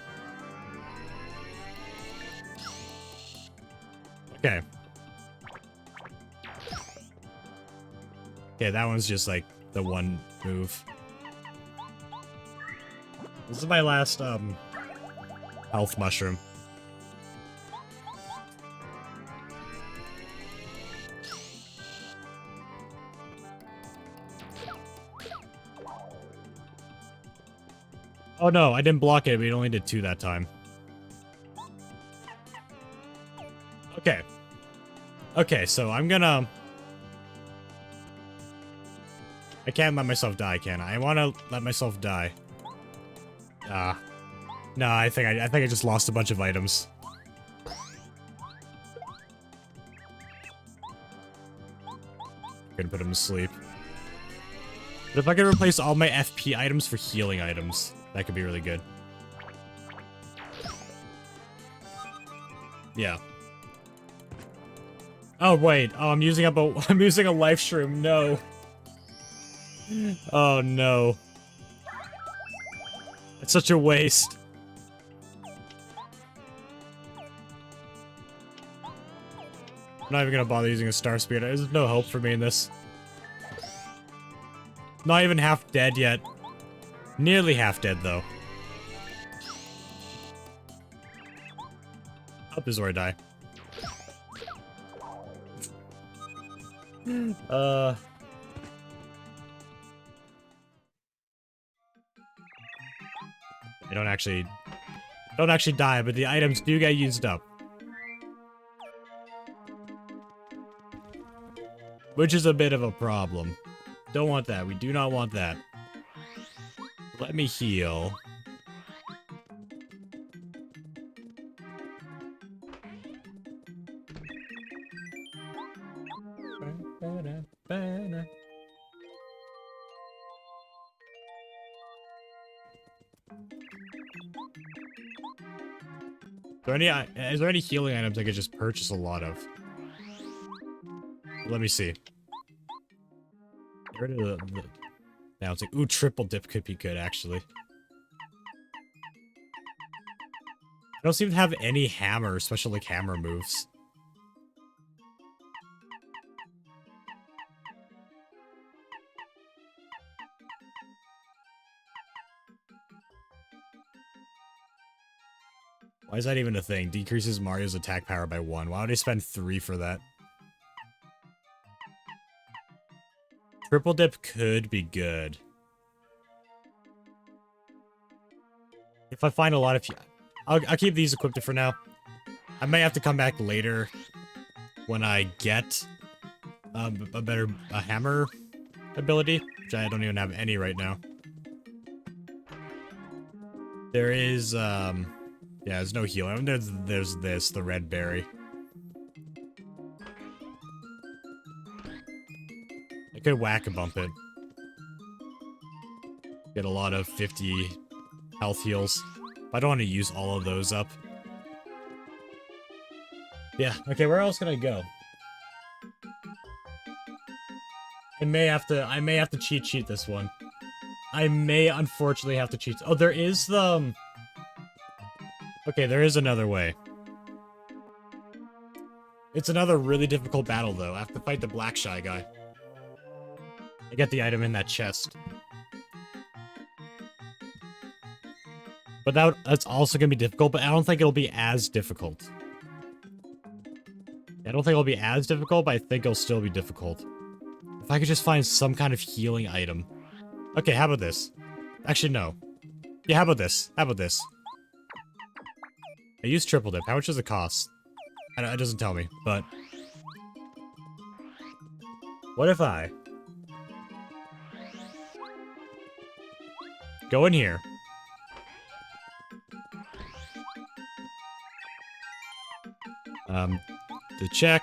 Okay. Okay, that one's just like the one move. This is my last, health mushroom. Oh no, I didn't block it, but it only did 2 that time. Okay. Okay, so I'm gonna... I can't let myself die, can I? I wanna let myself die. No, I think I just lost a bunch of items. Gonna put him to sleep. But if I could replace all my FP items for healing items, that could be really good. Yeah. Oh wait, oh I'm using up a I'm using a life shroom. No. Oh no. It's such a waste. I'm not even gonna bother using a star spear. There's no hope for me in this. Not even half dead yet. Nearly half dead, though. Up is where I die. I don't actually die, but the items do get used up. Which is a bit of a problem. Don't want that. We do not want that. Let me heal. Is there any healing items I could just purchase a lot of? Let me see. Get rid of the now it's like, ooh, triple dip could be good, actually. I don't seem to have any hammer, special, like, hammer moves. Why is that even a thing? Decreases Mario's attack power by 1. Why would I spend 3 for that? Triple dip could be good. If I find a lot of... I'll keep these equipped for now. I may have to come back later when I get a better hammer ability, which I don't even have any right now. There is, yeah, there's no heal. I mean, there's this, the red berry. I could whack-a-bump it. Get a lot of 50 health heals. I don't want to use all of those up. Yeah, okay, where else can I go? I may have to cheat sheet this one. I may unfortunately have to cheat. Oh, there is the... Okay, there is another way. It's another really difficult battle, though. I have to fight the black shy guy. I get the item in that chest. But that's also gonna be difficult, but I don't think it'll be as difficult. I don't think it'll be as difficult, but I think it'll still be difficult. If I could just find some kind of healing item. Okay, how about this? Actually, no. Yeah, how about this? How about this? I use triple dip. How much does it cost? It doesn't tell me, but... What if I... go in here. To check.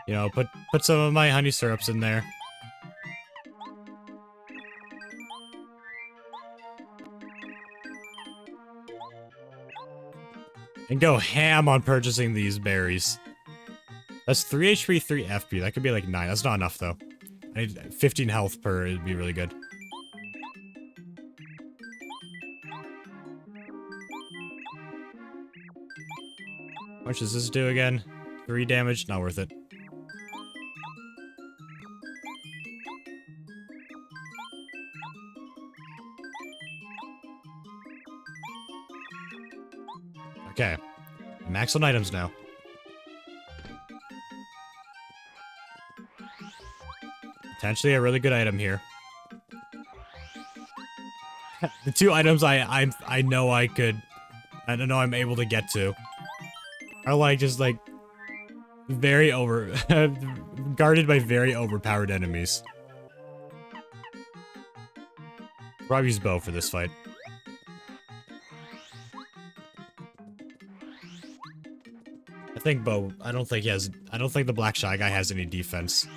You know, put some of my honey syrups in there. And go ham on purchasing these berries. That's 3 HP, 3 FP. That could be like 9. That's not enough, though. I need 15 health per. It'd be really good. How much does this do again? 3 damage? Not worth it. Okay. Max on items now. Potentially a really good item here. The 2 items I know I don't know I'm able to get to are like just like very guarded by very overpowered enemies. Probably use bow for this fight. I think bow. I don't think the black shy guy has any defense.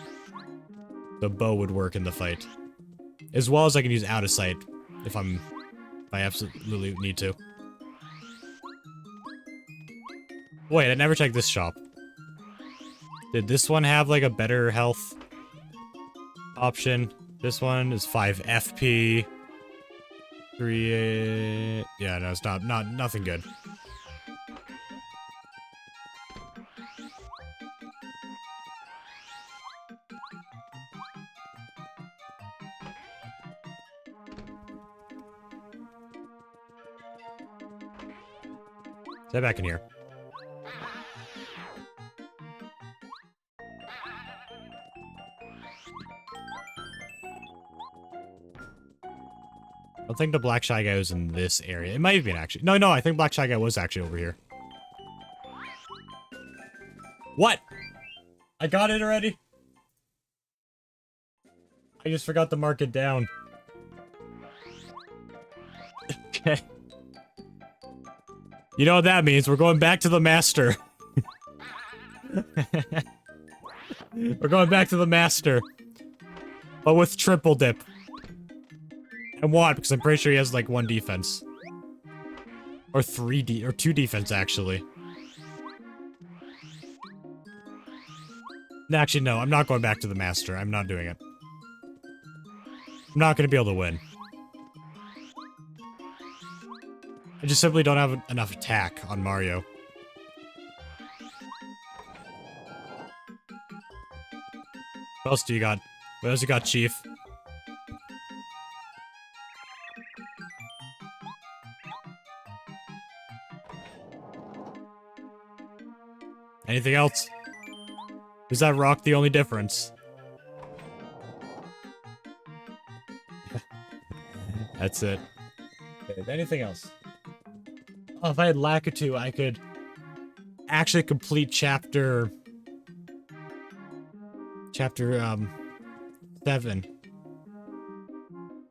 The bow would work in the fight, as well as I can use out of sight if I absolutely need to. Wait, I never checked this shop. Did this one have, like, a better health option? This one is 5 FP. 3... yeah, no, it's nothing good. Stay back in here. I don't think the black shy guy was in this area. It might have been actually. No, I think black shy guy was actually over here. What? I got it already? I just forgot to mark it down. Okay. You know what that means? We're going back to the master. We're going back to the master. But with triple dip. And what? Because I'm pretty sure he has like 1 defense. Or 2 defense, actually. Actually, no, I'm not going back to the master. I'm not doing it. I'm not going to be able to win. I just simply don't have enough attack on Mario. What else do you got? What else you got, Chief? Anything else? Is that rock the only difference? That's it. Okay, anything else? Oh, if I had Lakitu, I could actually complete chapter 7.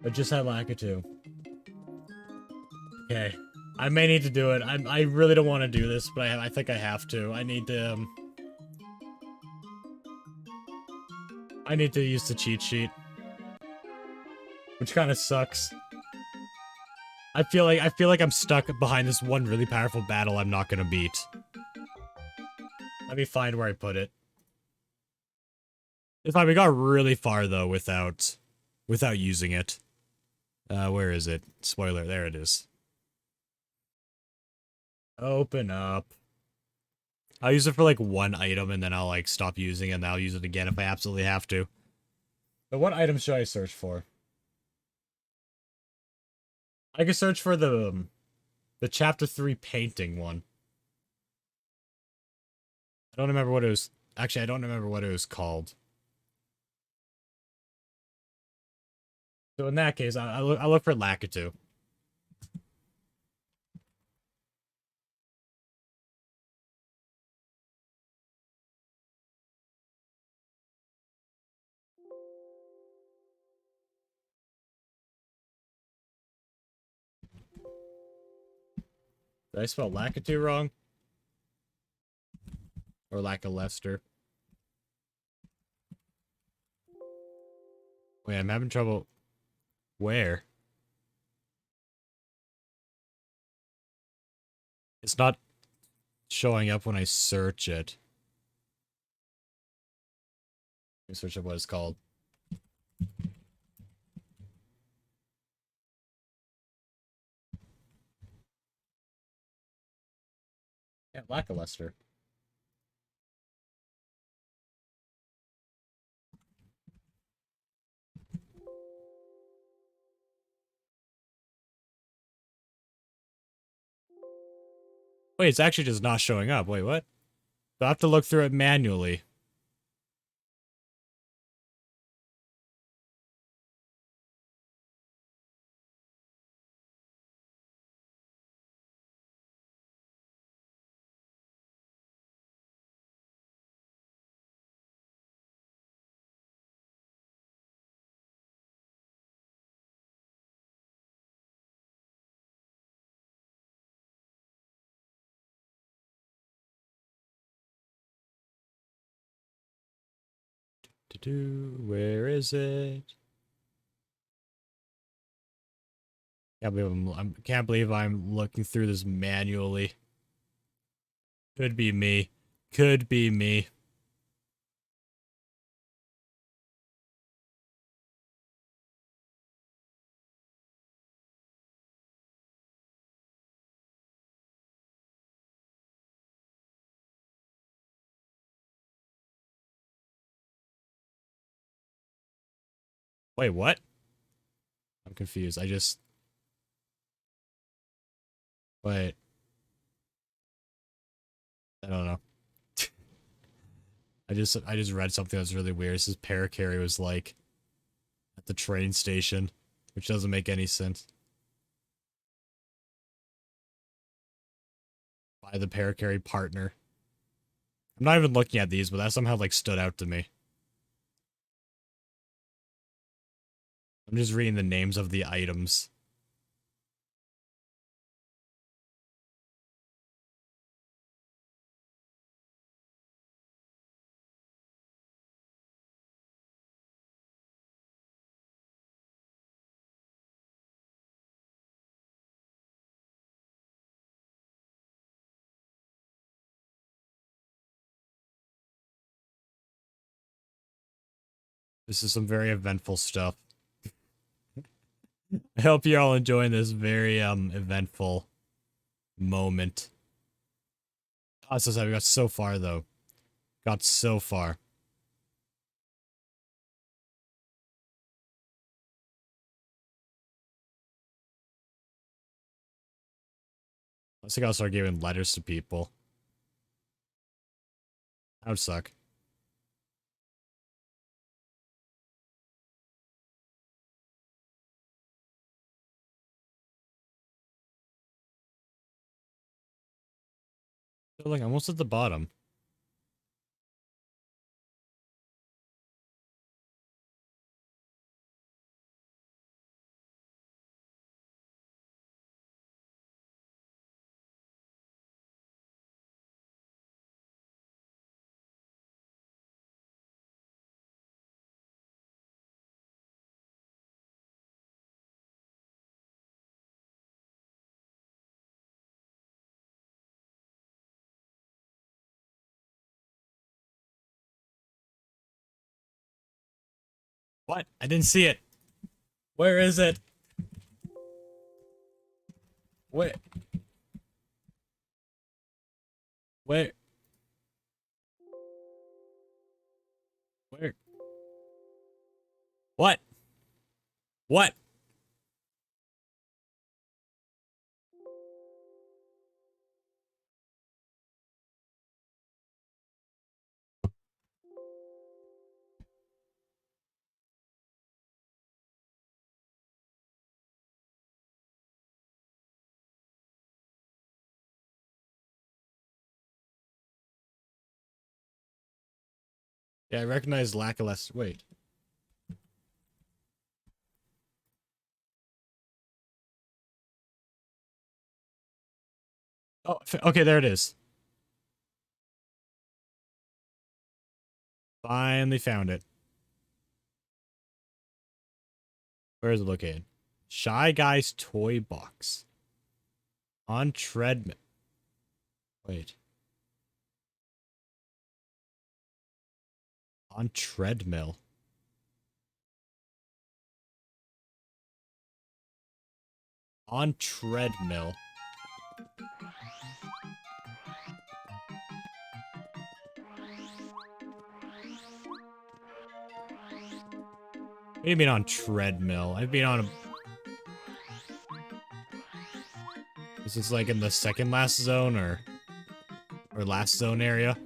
But just had Lakitu. Okay. I may need to do it. I really don't want to do this, but I think I have to. I need to use the cheat sheet. Which kind of sucks. I feel like I'm stuck behind this one really powerful battle I'm not gonna beat. Let me find where I put it. It's fine, we got really far though without using it. Where is it? Spoiler, there it is. Open up. I'll use it for like one item and then I'll like stop using it and I'll use it again if I absolutely have to. But what item should I search for? I could search for the chapter 3 painting one. I don't remember what it was. Actually, I don't remember what it was called. So in that case, I'll look for Lakitu. Did I spell Lakitu wrong? Or Lackluster? Wait, I'm having trouble. Where? It's not showing up when I search it. Let me search up what it's called. Yeah, Lackluster. Wait, it's actually just not showing up. Wait, what? I'll have to look through it manually. Where is it? Can't believe I'm looking through this manually. Could be me. Could be me. Wait, what? I'm confused. Wait. I don't know. I just read something that's really weird. It says Paracarry was like at the train station, which doesn't make any sense. By the Paracarry partner. I'm not even looking at these, but that somehow like stood out to me. I'm just reading the names of the items. This is some very eventful stuff. I hope you're all enjoying this very eventful moment. Oh, so sad. We got so far though. Got so far. I think I'll start giving letters to people. That would suck. So, like, almost at the bottom. What? I didn't see it. Where is it? Where? Where? Where? What? What? Yeah, I recognize Lackluster. Wait. Oh, okay, there it is. Finally found it. Where is it located? Shy Guy's Toy Box. On treadmill. Wait. On treadmill. On treadmill. What do you mean on treadmill? I've been on a... This is like in the second last zone or last zone area.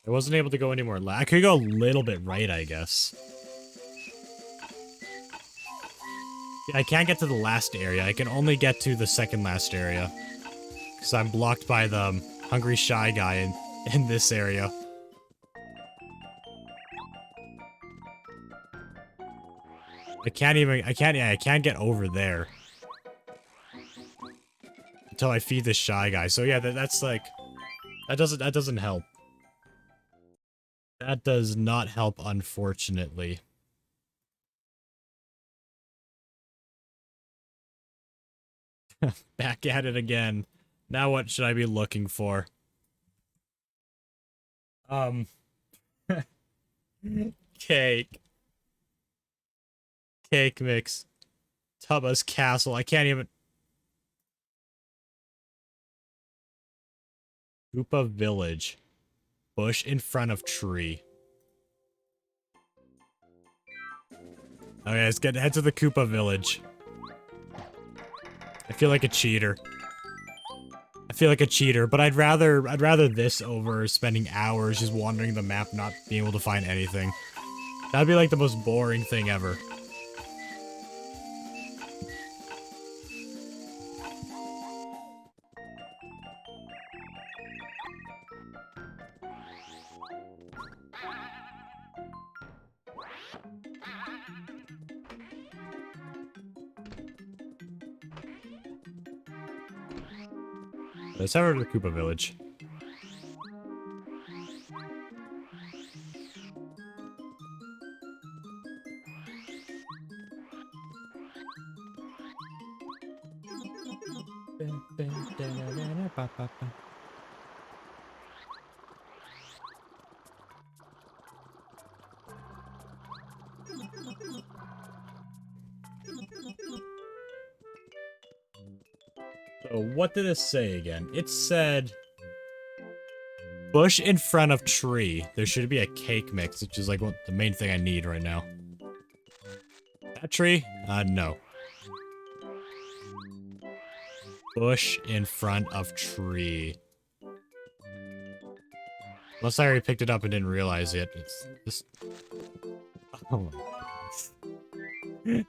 I wasn't able to go any more left. I could go a little bit right, I guess. Yeah, I can't get to the last area. I can only get to the second last area. Because I'm blocked by the hungry shy guy in this area. I can't get over there. Until I feed the shy guy. So yeah, that's like, that doesn't help. That does not help, unfortunately. Back at it again. Now what should I be looking for? Cake. Cake mix. Tubba's castle. I can't even... Koopa village. Bush in front of tree. Okay, let's head to the Koopa village. I feel like a cheater. I feel like a cheater, but I'd rather this over spending hours just wandering the map, not being able to find anything. That'd be like the most boring thing ever. Let's head over to the Koopa village. So what did it say again? It said bush in front of tree. There should be a cake mix, which is like what the main thing I need right now. That tree? No. Bush in front of tree. Unless I already picked it up and didn't realize it. It's this. Oh my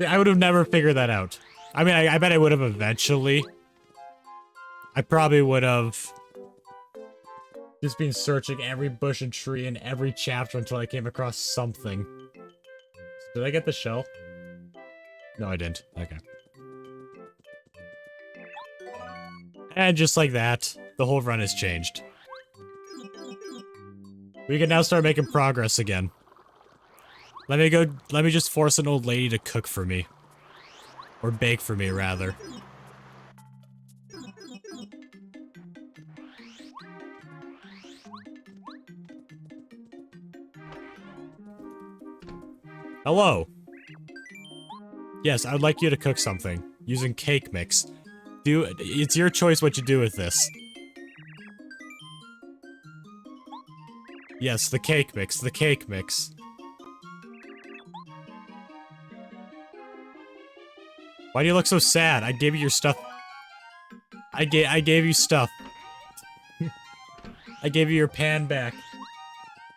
I would have never figured that out. I mean, I bet I would have eventually. I probably would have just been searching every bush and tree in every chapter until I came across something. Did I get the shell? No, I didn't. Okay. And just like that, the whole run has changed. We can now start making progress again. Let me just force an old lady to cook for me. Or bake for me, rather. Hello. Yes, I would like you to cook something. Using cake mix. It's your choice what you do with this. Yes, the cake mix, the cake mix. Why do you look so sad? I gave you your stuff. I gave you stuff. I gave you your pan back.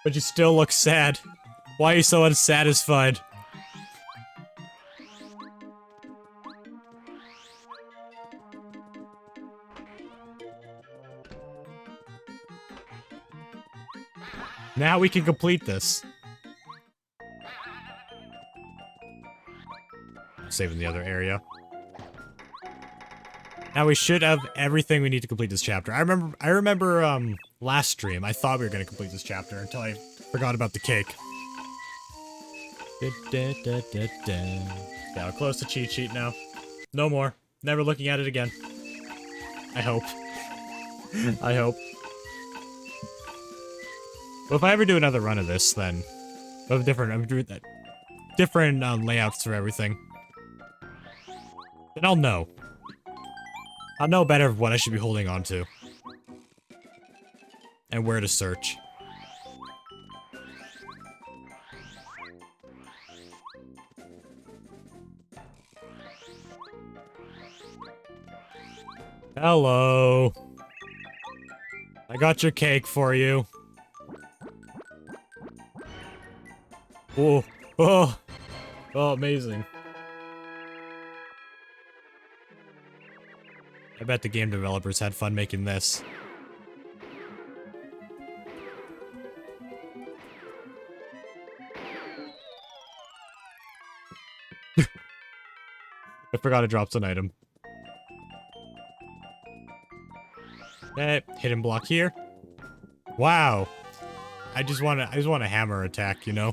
But you still look sad. Why are you so unsatisfied? Now we can complete this. Saving the other area. Now we should have everything we need to complete this chapter. I remember last stream I thought we were gonna complete this chapter until I forgot about the cake. Yeah, we're close to cheat sheet now. No more. Never looking at it again. I hope. I hope. Well, if I ever do another run of this, then of different layouts for everything, then I'll know. I'll know better what I should be holding on to. And where to search. Hello. I got your cake for you. Oh, oh, oh, amazing. I bet the game developers had fun making this. I forgot to drop an item. Okay, hidden block here. Wow. I just want a hammer attack, you know?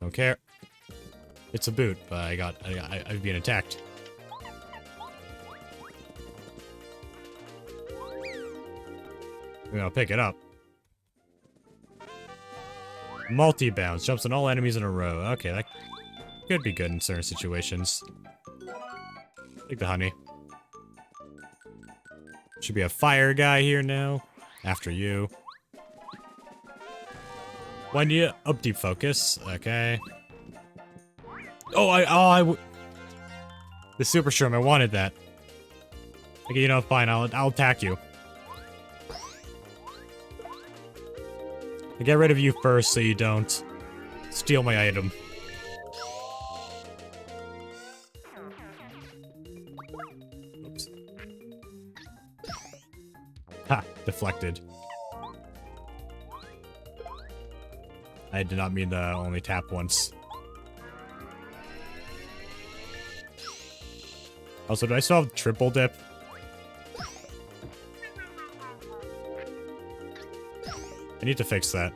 Don't care. It's a boot, but I've been attacked. I'll pick it up. Multi-bounce. Jumps on all enemies in a row. Okay, that could be good in certain situations. Take the honey. Should be a fire guy here now. After you. When you up deep focus. Okay. Oh, the super shroom. I wanted that. Okay, you know, fine. I'll attack you. I'll get rid of you first so you don't steal my item. Oops. Ha! Deflected. I did not mean to only tap once. Also, do I still have triple dip? I need to fix that.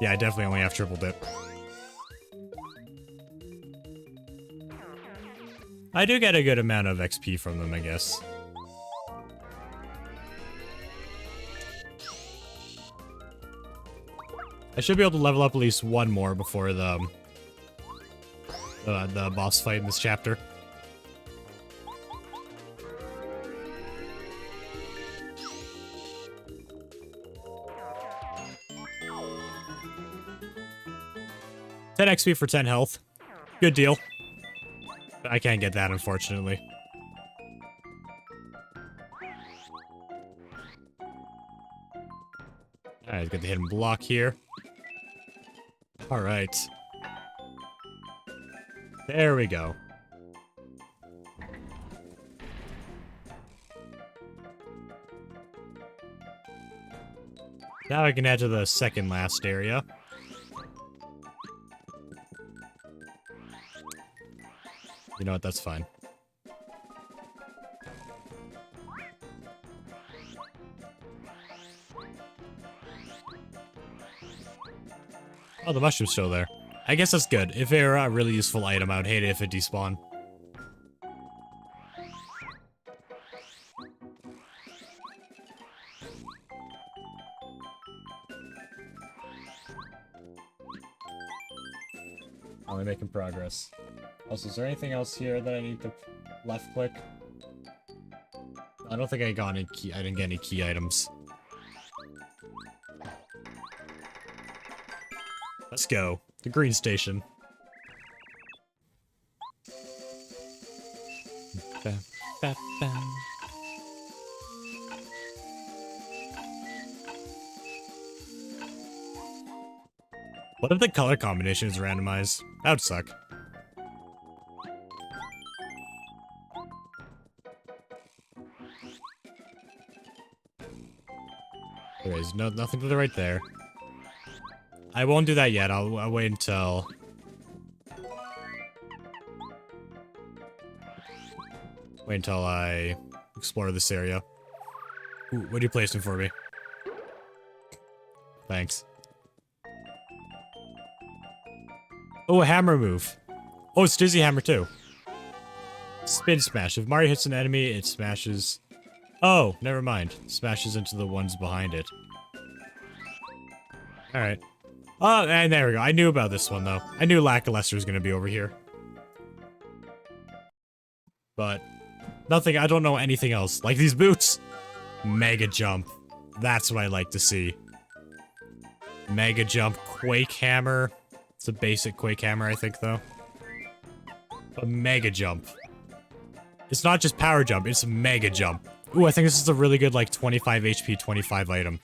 Yeah, I definitely only have triple dip. I do get a good amount of XP from them, I guess. I should be able to level up at least one more before the boss fight in this chapter. $10 XP for 10 health. Good deal. I can't get that, unfortunately. Alright, get the hidden block here. Alright. There we go. Now I can head to the second last area. You know what, that's fine. Oh, the mushroom's still there. I guess that's good. If they're a really useful item, I would hate it if it despawned. Only making progress. Also, is there anything else here that I need to left click? I don't think I got any key. I didn't get any key items. Let's go. The green station. Ba, ba, ba. What if the color combination is randomized? That would suck. There's nothing to the right there. I won't do that yet. I'll wait until... Wait until I explore this area. Ooh, what are you placing for me? Thanks. Oh, a hammer move. Oh, it's Dizzy Hammer too. Spin Smash. If Mario hits an enemy, it smashes... Oh, never mind. Smashes into the ones behind it. Alright. Oh, and there we go. I knew about this one, though. I knew Lackluster was going to be over here. But, nothing, I don't know anything else. Like these boots! Mega Jump. That's what I like to see. Mega Jump, Quake Hammer. It's a basic Quake Hammer, I think, though. But Mega Jump. It's not just Power Jump, it's Mega Jump. Ooh, I think this is a really good, like, 25 HP, 25 item.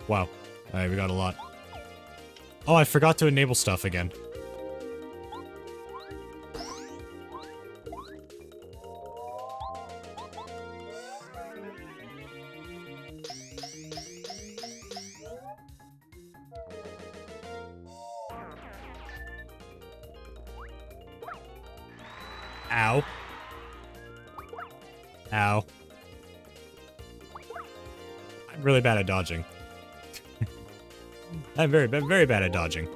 Wow. Alright, we got a lot. Oh, I forgot to enable stuff again. Ow. Ow. I'm really bad at dodging. I'm very bad at dodging.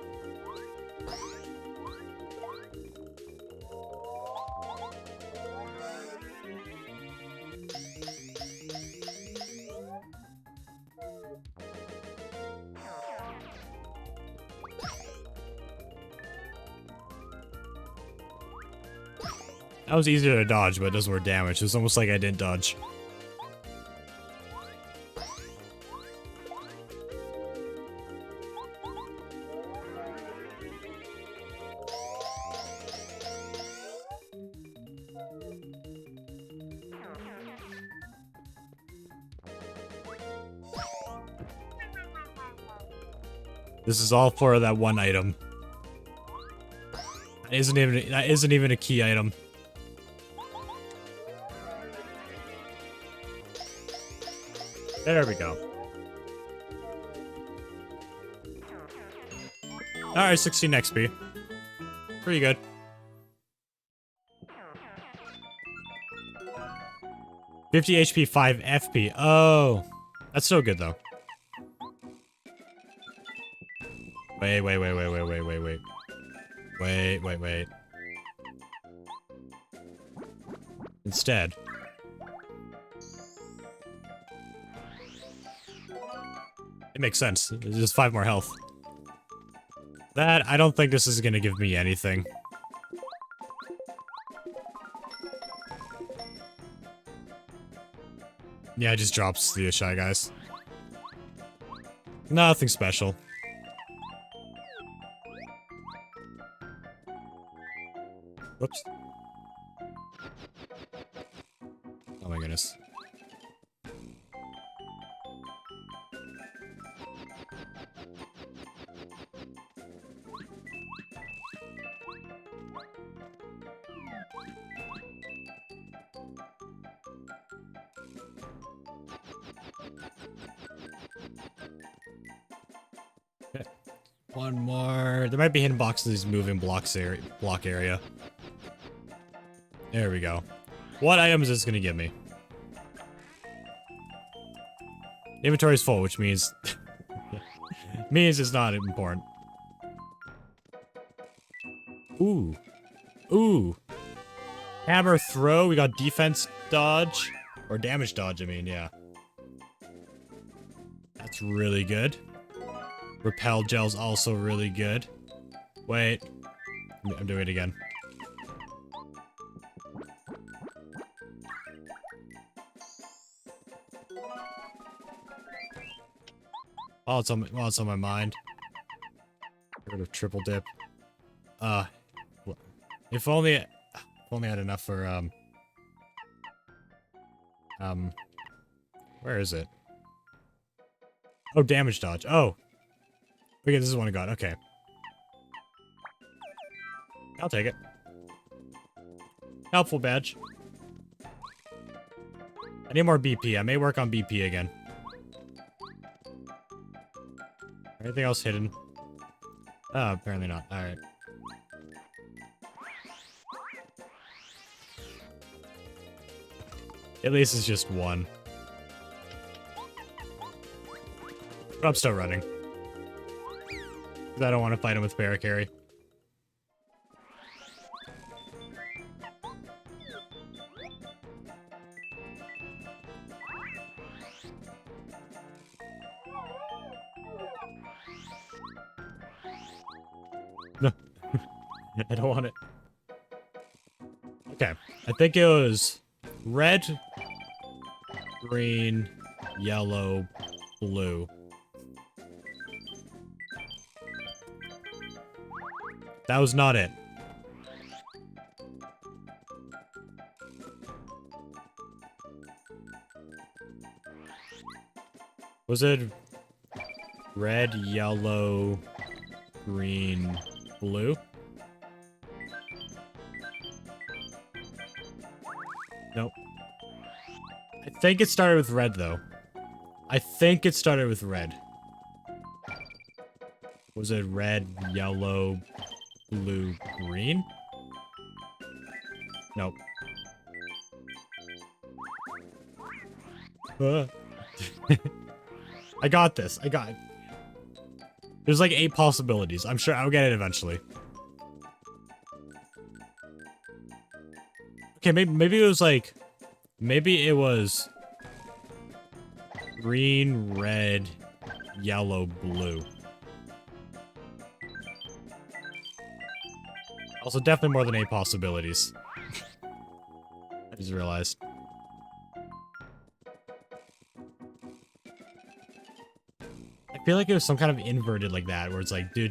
That was easier to dodge, but it does more damage. It's almost like I didn't dodge. This is all for that one item. That isn't even a key item. There we go. Alright, 16 XP. Pretty good. 50 HP, 5 FP. Oh, that's so good though. Wait. Wait. Instead. It makes sense. It's just 5 more health. That, I don't think this is gonna give me anything. Yeah, it just drops the Shy Guys. Nothing special. Whoops. Oh my goodness. Okay. One more. There might be hidden boxes in these moving block area. There we go. What items is this gonna give me? Inventory is full, which means means it's not important. Ooh. Hammer throw. We got defense dodge or damage dodge. I mean, yeah. That's really good. Repel gel's also really good. Wait. I'm doing it again. While it's on my mind. Get rid of triple dip. If only I had enough for where is it? Oh, damage dodge. Oh. Okay, this is one I got. Okay. I'll take it. Helpful badge. I need more BP. I may work on BP again. Anything else hidden? Oh, apparently not. Alright. At least it's just one. But I'm still running. Because I don't want to fight him with Paracarry. No. I don't want it. Okay. I think it was red, green, yellow, blue. That was not it. Was it red, yellow, green, blue? Nope. I think it started with red, though. I think it started with red. Was it red, yellow, blue, green? Nope. I got this. I got it. There's like 8 possibilities. I'm sure I'll get it eventually. Okay, maybe it was like... Maybe it was... green, red, yellow, blue. Also, definitely more than 8 possibilities. I just realized. I feel like it was some kind of inverted like that, where it's like do.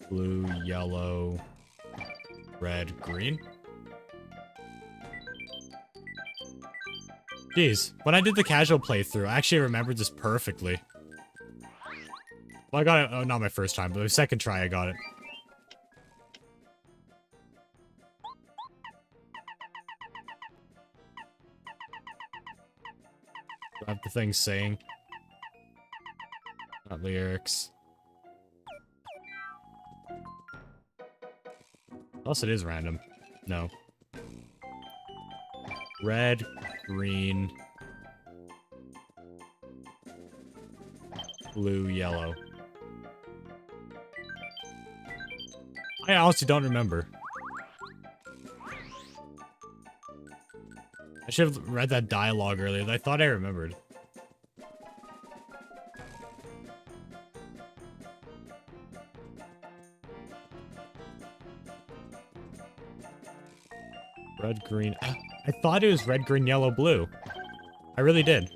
Blue, yellow, red, green. Jeez, when I did the casual playthrough, I actually remembered this perfectly. Well, I got it, oh, not my first time, but the second try I got it. Do I have the thing saying? Not lyrics. Unless it is random. No. Red, green, blue, yellow. I honestly don't remember. I should have read that dialogue earlier. I thought I remembered. Red, green. I thought it was red, green, yellow, blue. I really did.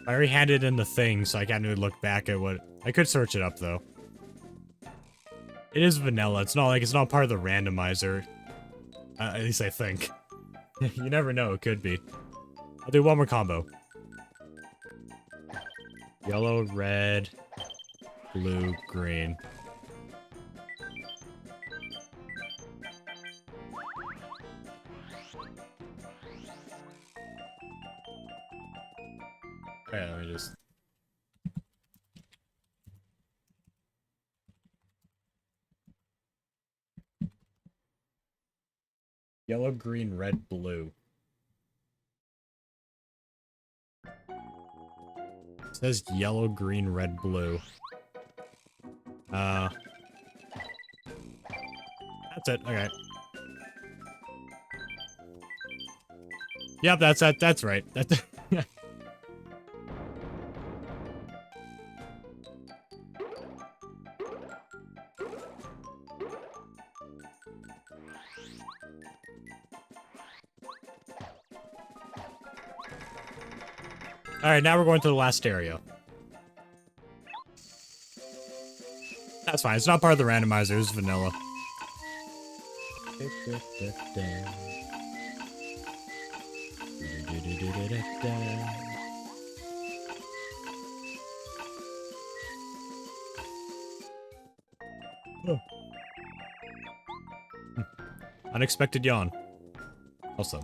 I already handed in the thing, so I can't really look back at what... I could search it up, though. It is vanilla. It's not like it's not part of the randomizer. At least I think. You never know. It could be. I'll do one more combo. Yellow, red, blue, green. Okay, let me just... Yellow, green, red, blue. It says yellow, green, red, blue. That's it. Okay. Yep, that's right. That's Alright, now we're going to the last area. That's fine. It's not part of the randomizer. It's vanilla. Oh. Unexpected yawn. Also.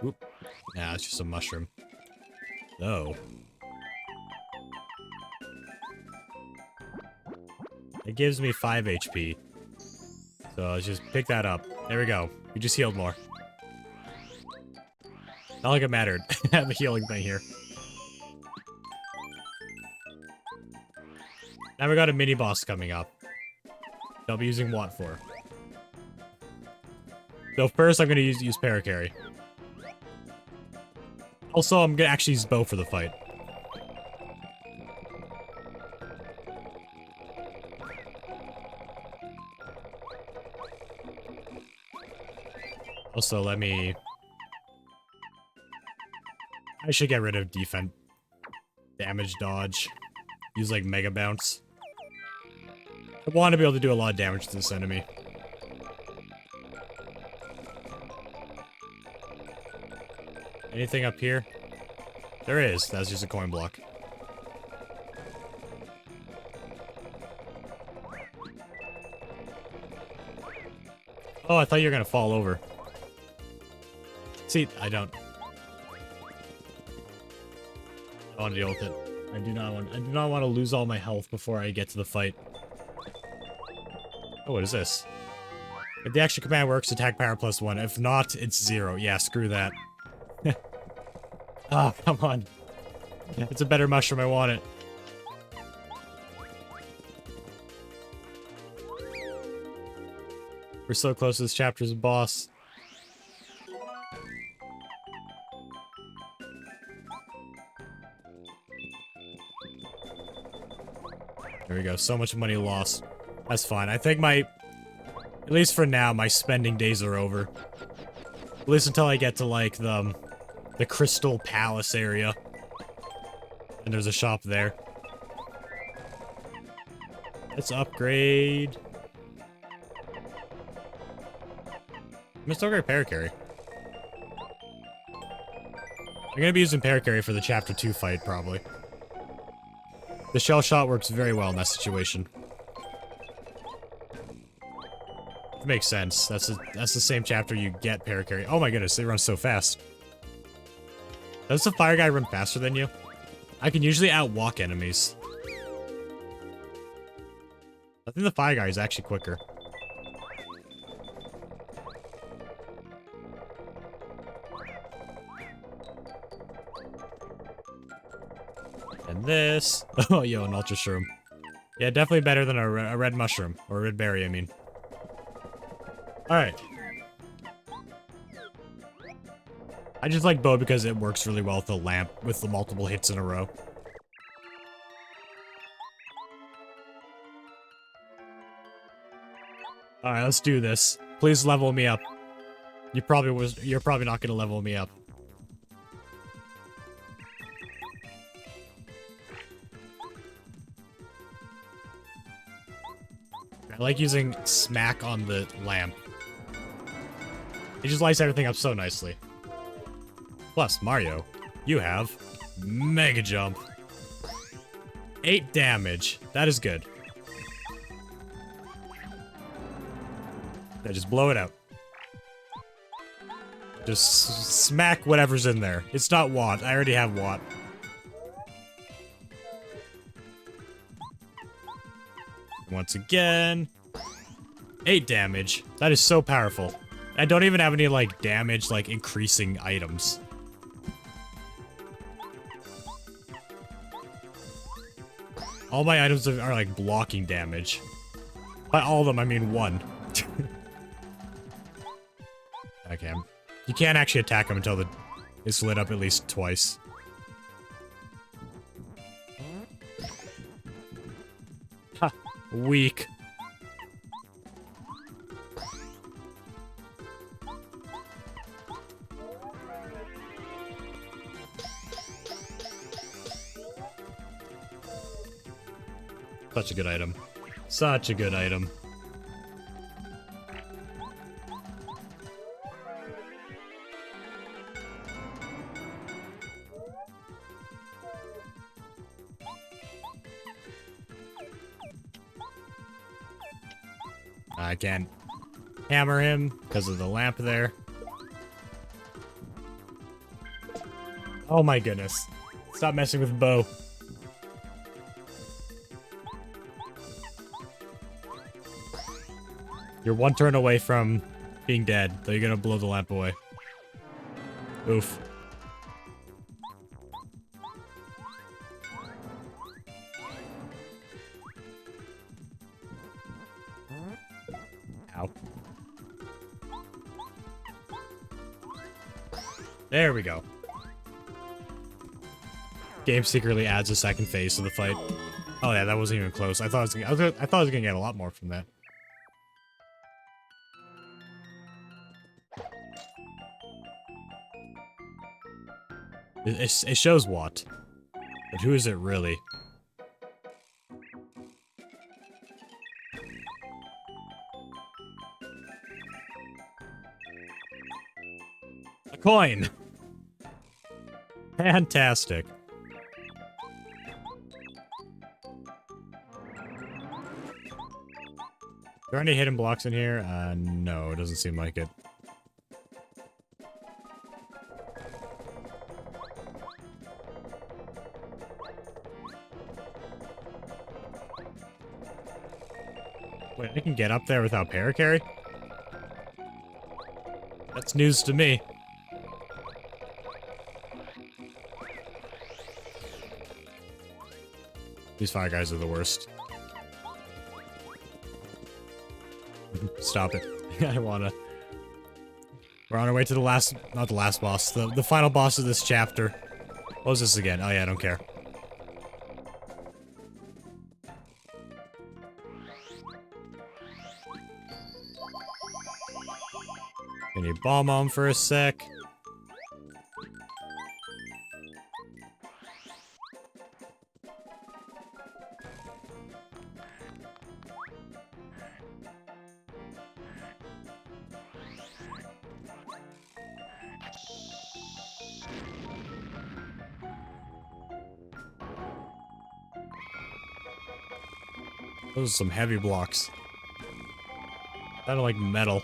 Oop. Nah, it's just a mushroom. No. It gives me 5 HP. So let's just pick that up. There we go. We just healed more. Not like it mattered. I have a healing thing here. Now we got a mini boss coming up. I'll be using what for? So first I'm gonna use Paracarry. Also, I'm gonna actually use bow for the fight. Also, let me... I should get rid of defense. Damage dodge. Use, like, Mega Bounce. I want to be able to do a lot of damage to this enemy. Anything up here? There is. That's just a coin block. Oh, I thought you were gonna fall over. See, I don't want to deal with it. I do not want to lose all my health before I get to the fight. Oh, what is this? If the action command works, attack power +1. If not, it's 0. Yeah, screw that. Oh, come on. It's a better mushroom, I want it. We're so close to this chapter's boss. There we go, so much money lost. That's fine. I think at least for now, my spending days are over. At least until I get to, like, the Crystal Palace area. And there's a shop there. Let's upgrade. I'm gonna still get Paracarry. I'm gonna be using Paracarry for the Chapter 2 fight, probably. The shell shot works very well in that situation. It makes sense. That's the same chapter you get Paracarry. Oh my goodness, they run so fast. Does the fire guy run faster than you? I can usually outwalk enemies. I think the fire guy is actually quicker. And this. Oh, yo, an ultra shroom. Yeah, definitely better than a red mushroom. Or a red berry, I mean. Alright. I just like bow because it works really well with the lamp, with the multiple hits in a row. Alright, let's do this. Please level me up. You're probably not gonna level me up. I like using smack on the lamp. It just lights everything up so nicely. Plus, Mario, you have Mega Jump. 8 damage. That is good. Yeah, just blow it out. Just smack whatever's in there. It's not Watt. I already have Watt. Once again. 8 damage. That is so powerful. I don't even have any, like, damage, like, increasing items. All my items are like, blocking damage. By all of them, I mean 1. Okay. You can't actually attack him until it's lit up at least twice. Ha! Weak. Such a good item. Such a good item. I can't hammer him because of the lamp there. Oh my goodness. Stop messing with Bo. You're 1 turn away from being dead, though you're gonna blow the lamp away. Oof. Ow. There we go. Game secretly adds a second phase to the fight. Oh yeah, that wasn't even close. I thought I was gonna get a lot more from that. It shows what, but who is it really? A coin! Fantastic. Are there any hidden blocks in here? No, it doesn't seem like it. Wait, I can get up there without paracarry? That's news to me. These fire guys are the worst. Stop it. I wanna... We're on our way to the last... Not the last boss. The final boss of this chapter. What was this again? Oh yeah, I don't care. Can you bomb on for a sec? Those are some heavy blocks. I don't like metal.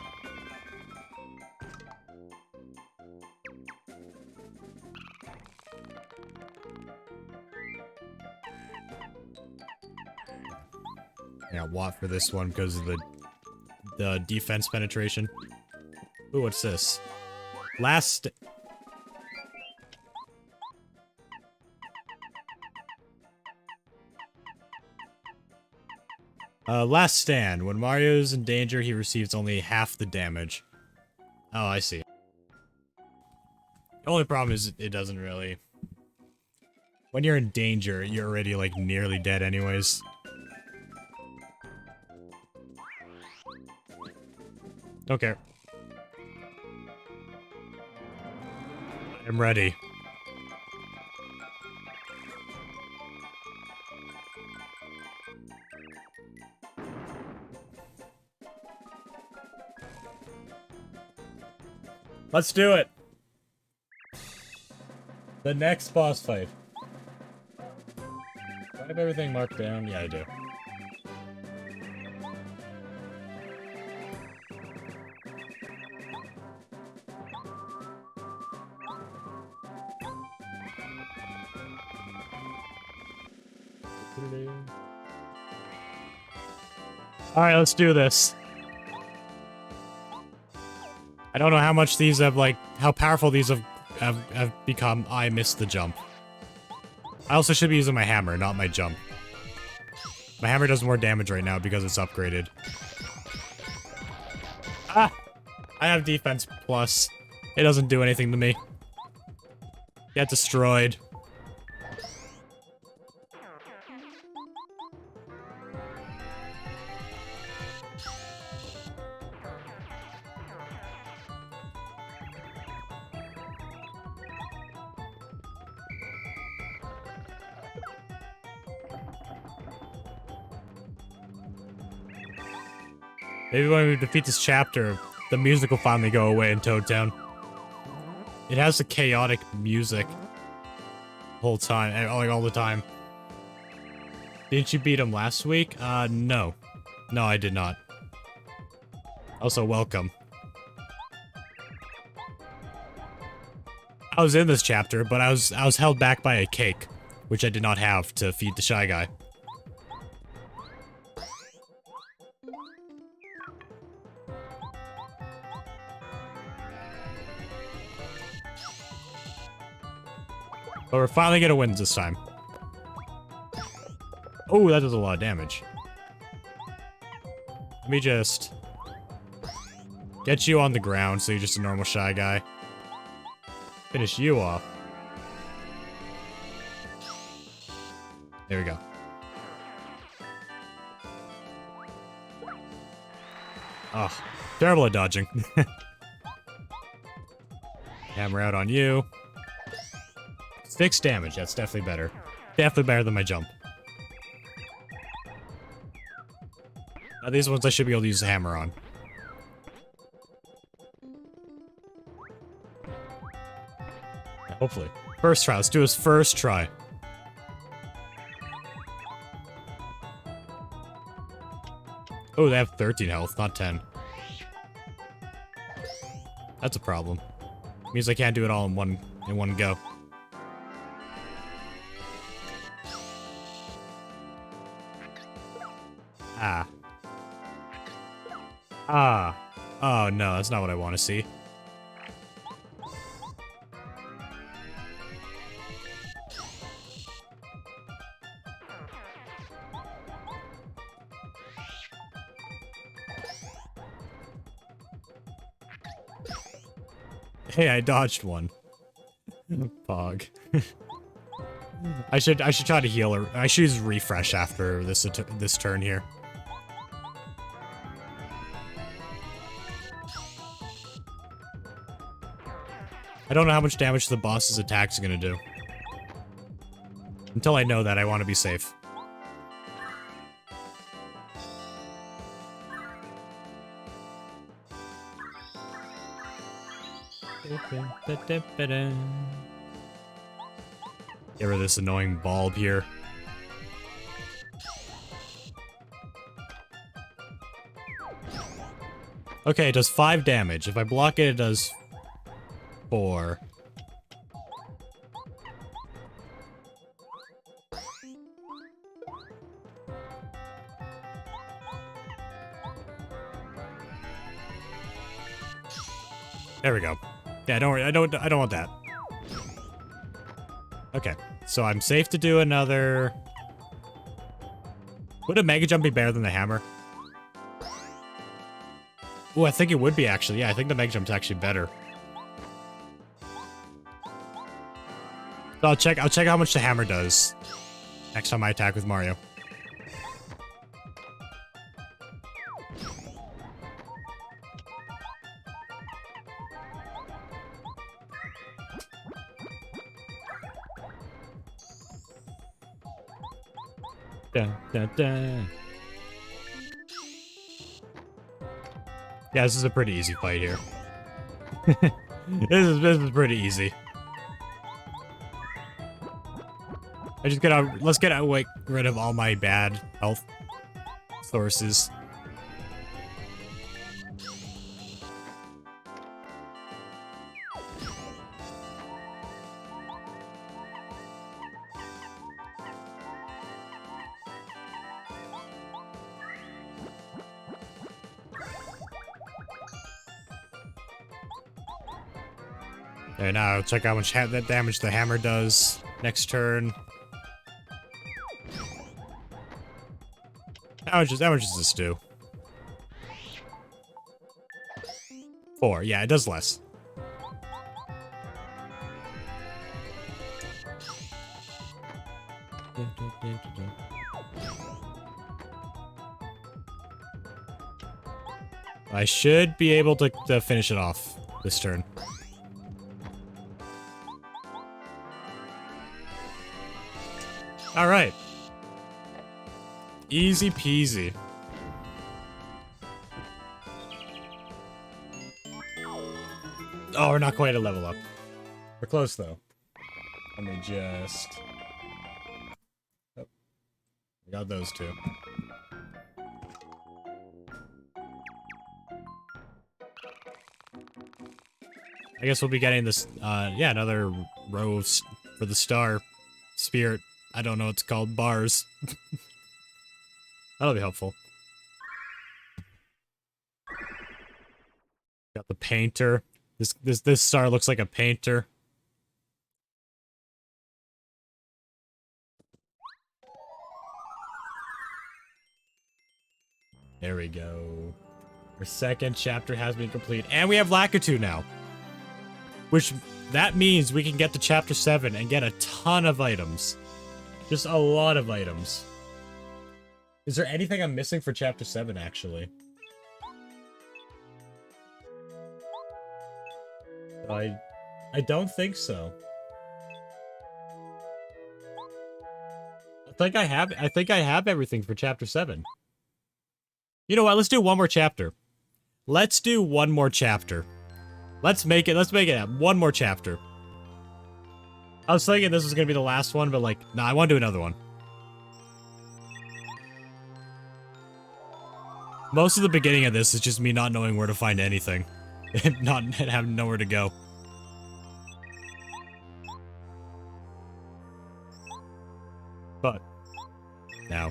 Yeah, Watt for this one because of the defense penetration. Ooh, what's this? Last... last stand. When Mario's in danger, he receives only half the damage. Oh, I see. The only problem is it doesn't really... When you're in danger, you're already, like, nearly dead anyways. Don't care. I'm ready. Let's do it! The next boss fight. Do I have everything marked down? Yeah, I do. Alright, let's do this. I don't know how much these have, like, how powerful these have become. I missed the jump. I also should be using my hammer, not my jump. My hammer does more damage right now because it's upgraded. Ah! I have defense plus. It doesn't do anything to me. Get destroyed. Maybe when we defeat this chapter, the music will finally go away in Toad Town. It has the chaotic music the whole time, like all the time. Didn't you beat him last week? No. No, I did not. Also, welcome. I was in this chapter, but I was held back by a cake, which I did not have to feed the Shy Guy. But we're finally gonna win this time. Oh, that does a lot of damage. Let me just get you on the ground so you're just a normal Shy Guy. Finish you off. There we go. Oh, terrible at dodging. Hammer out on you. 6 damage, that's definitely better. Definitely better than my jump. Now these ones I should be able to use the hammer on. Yeah, hopefully. First try, let's do his first try. Oh, they have 13 health, not 10. That's a problem. Means I can't do it all in one go. Ah. Ah. Oh no, that's not what I want to see. Hey, I dodged one. Pog. I should try to heal her. I should use refresh after this turn here. I don't know how much damage the boss's attack's gonna do. Until I know that, I want to be safe. Get rid of this annoying bulb here. Okay, it does 5 damage. If I block it, it does 4. There we go. Yeah, don't worry. I don't want that. Okay, so I'm safe to do another... Would a Mega Jump be better than the hammer? Oh, I think it would be, actually. Yeah, I think the Mega Jump's actually better. So I'll check how much the hammer does next time I attack with Mario. Dun, dun, dun. Yeah, this is a pretty easy fight here. This is pretty easy. Let's get out, like, rid of all my bad health sources. Okay, now check out how much that damage the hammer does next turn. How much does this do? 4. Yeah, it does less. I should be able to finish it off this turn. All right. Easy peasy. Oh, we're not quite a level up. We're close, though. Let me just... Oh. We got those two. I guess we'll be getting this, yeah, another row of for the star spirit. I don't know what it's called. Bars. That'll be helpful. Got the painter. This star looks like a painter. There we go. Our second chapter has been complete. And we have Lakitu now. Which, that means we can get to chapter 7 and get a ton of items. Just a lot of items. Is there anything I'm missing for chapter 7, actually? I don't think so. I think I have everything for chapter 7. You know what? Let's do one more chapter. Let's do one more chapter. Let's make it one more chapter. I was thinking this was gonna be the last one, but like, nah, I want to do another one. Most of the beginning of this is just me not knowing where to find anything. and having nowhere to go. But now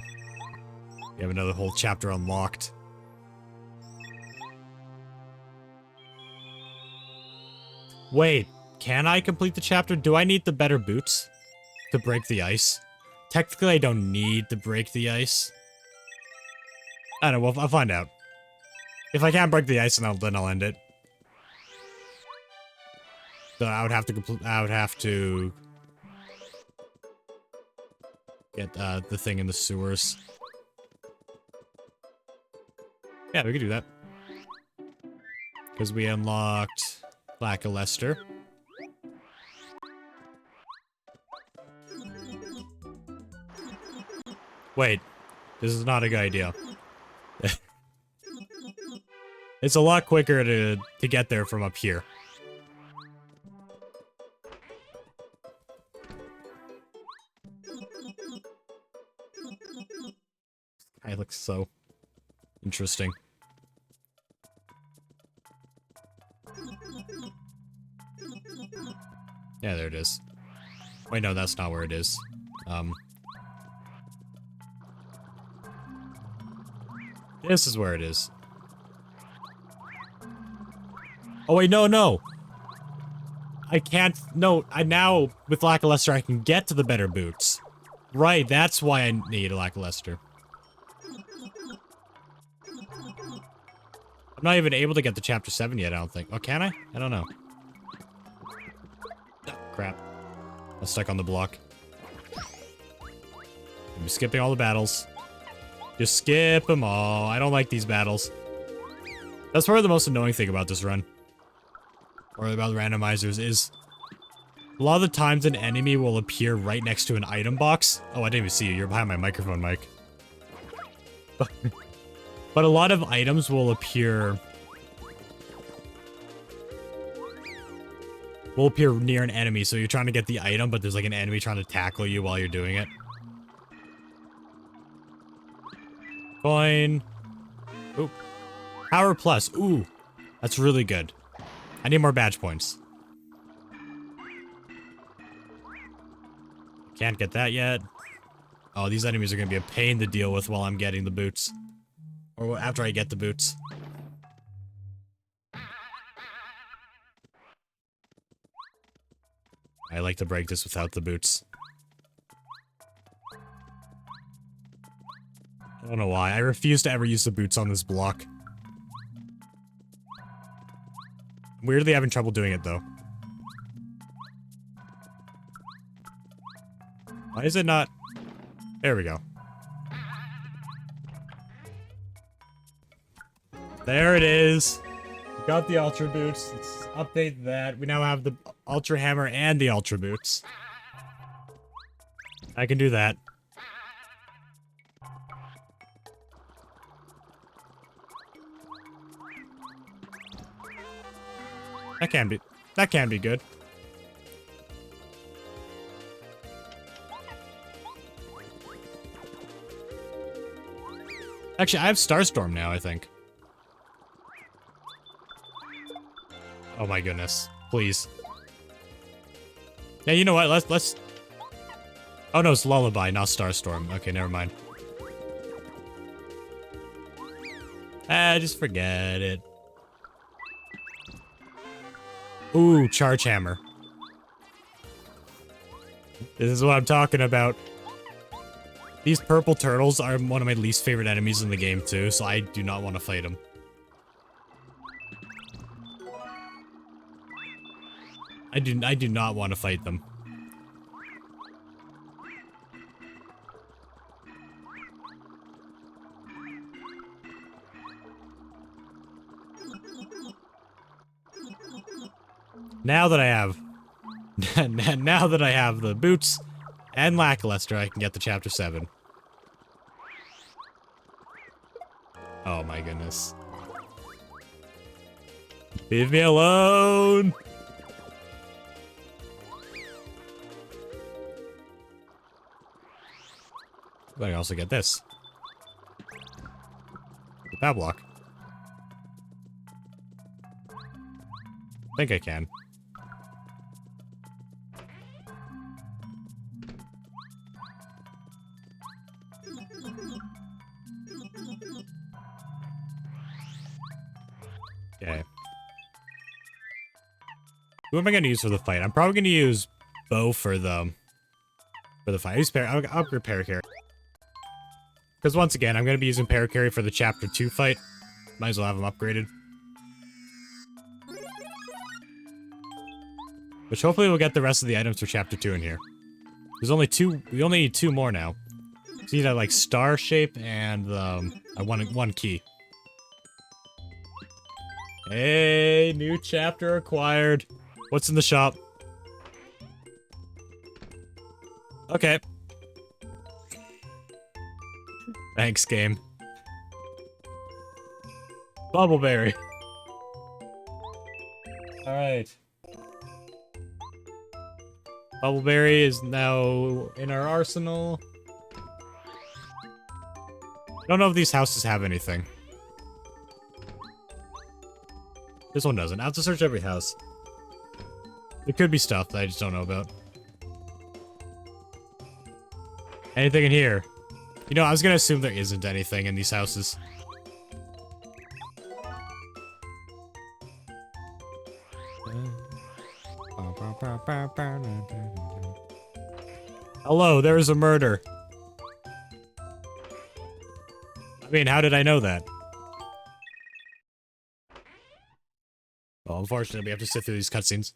we have another whole chapter unlocked. Wait, can I complete the chapter? Do I need the better boots to break the ice? Technically, I don't need to break the ice. I don't know, well, I'll find out. If I can't break the ice, then I'll end it. So I would have to get the thing in the sewers. Yeah, we could do that. Because we unlocked Lackluster. Wait, this is not a good idea. It's a lot quicker to get there from up here. Guy looks so interesting. Yeah, there it is. Wait, no, that's not where it is. This is where it is. Oh wait, no, no. I can't, no, I now, with Lackluster, I can get to the better boots. Right, that's why I need a Lackluster. I'm not even able to get to Chapter 7 yet, I don't think. Oh, can I? I don't know. Oh, crap. I'm stuck on the block. I'm skipping all the battles. Just skip them all. I don't like these battles. That's probably the most annoying thing about this run. Or about randomizers is... a lot of the times an enemy will appear right next to an item box. Oh, I didn't even see you. You're behind my microphone, Mike. But a lot of items will appear... will appear near an enemy, so you're trying to get the item, but there's like an enemy trying to tackle you while you're doing it. Coin. Ooh. Power plus. Ooh. That's really good. I need more badge points. Can't get that yet. Oh, these enemies are gonna be a pain to deal with while I'm getting the boots. Or after I get the boots. I like to break this without the boots. I don't know why. I refuse to ever use the boots on this block. I'm weirdly having trouble doing it, though. Why is it not... There we go. There it is. We got the Ultra Boots. Let's update that. We now have the Ultra Hammer and the Ultra Boots. I can do that. That can be good. Actually, I have Starstorm now, I think. Oh my goodness. Please. Yeah, you know what? Let's... Oh no, it's Lullaby, not Starstorm. Okay, never mind. Ah, just forget it. Ooh, Charge Hammer. This is what I'm talking about. These purple turtles are one of my least favorite enemies in the game too, so I do not want to fight them. I do not want to fight them. Now that I have... now that I have the boots and Lackluster, I can get to Chapter 7. Oh my goodness. Leave me alone! But I can also get this. The power block. I think I can. Okay. Who am I gonna use for the fight? I'm probably gonna use Bo for the fight. I'll upgrade Paracarry. Because once again, I'm gonna be using Paracarry for the Chapter 2 fight. Might as well have him upgraded. Which hopefully we'll get the rest of the items for Chapter 2 in here. There's only two, we only need 2 more now. So you need that, like, star shape and, I want one key. Hey, new chapter acquired. What's in the shop? Okay. Thanks, game. Bubbleberry. Alright. Bubbleberry is now in our arsenal. I don't know if these houses have anything. This one doesn't. I have to search every house. There could be stuff that I just don't know about. Anything in here? You know, I was gonna assume there isn't anything in these houses. Hello, there is a murder. I mean, how did I know that? Well, unfortunately, we have to sit through these cutscenes.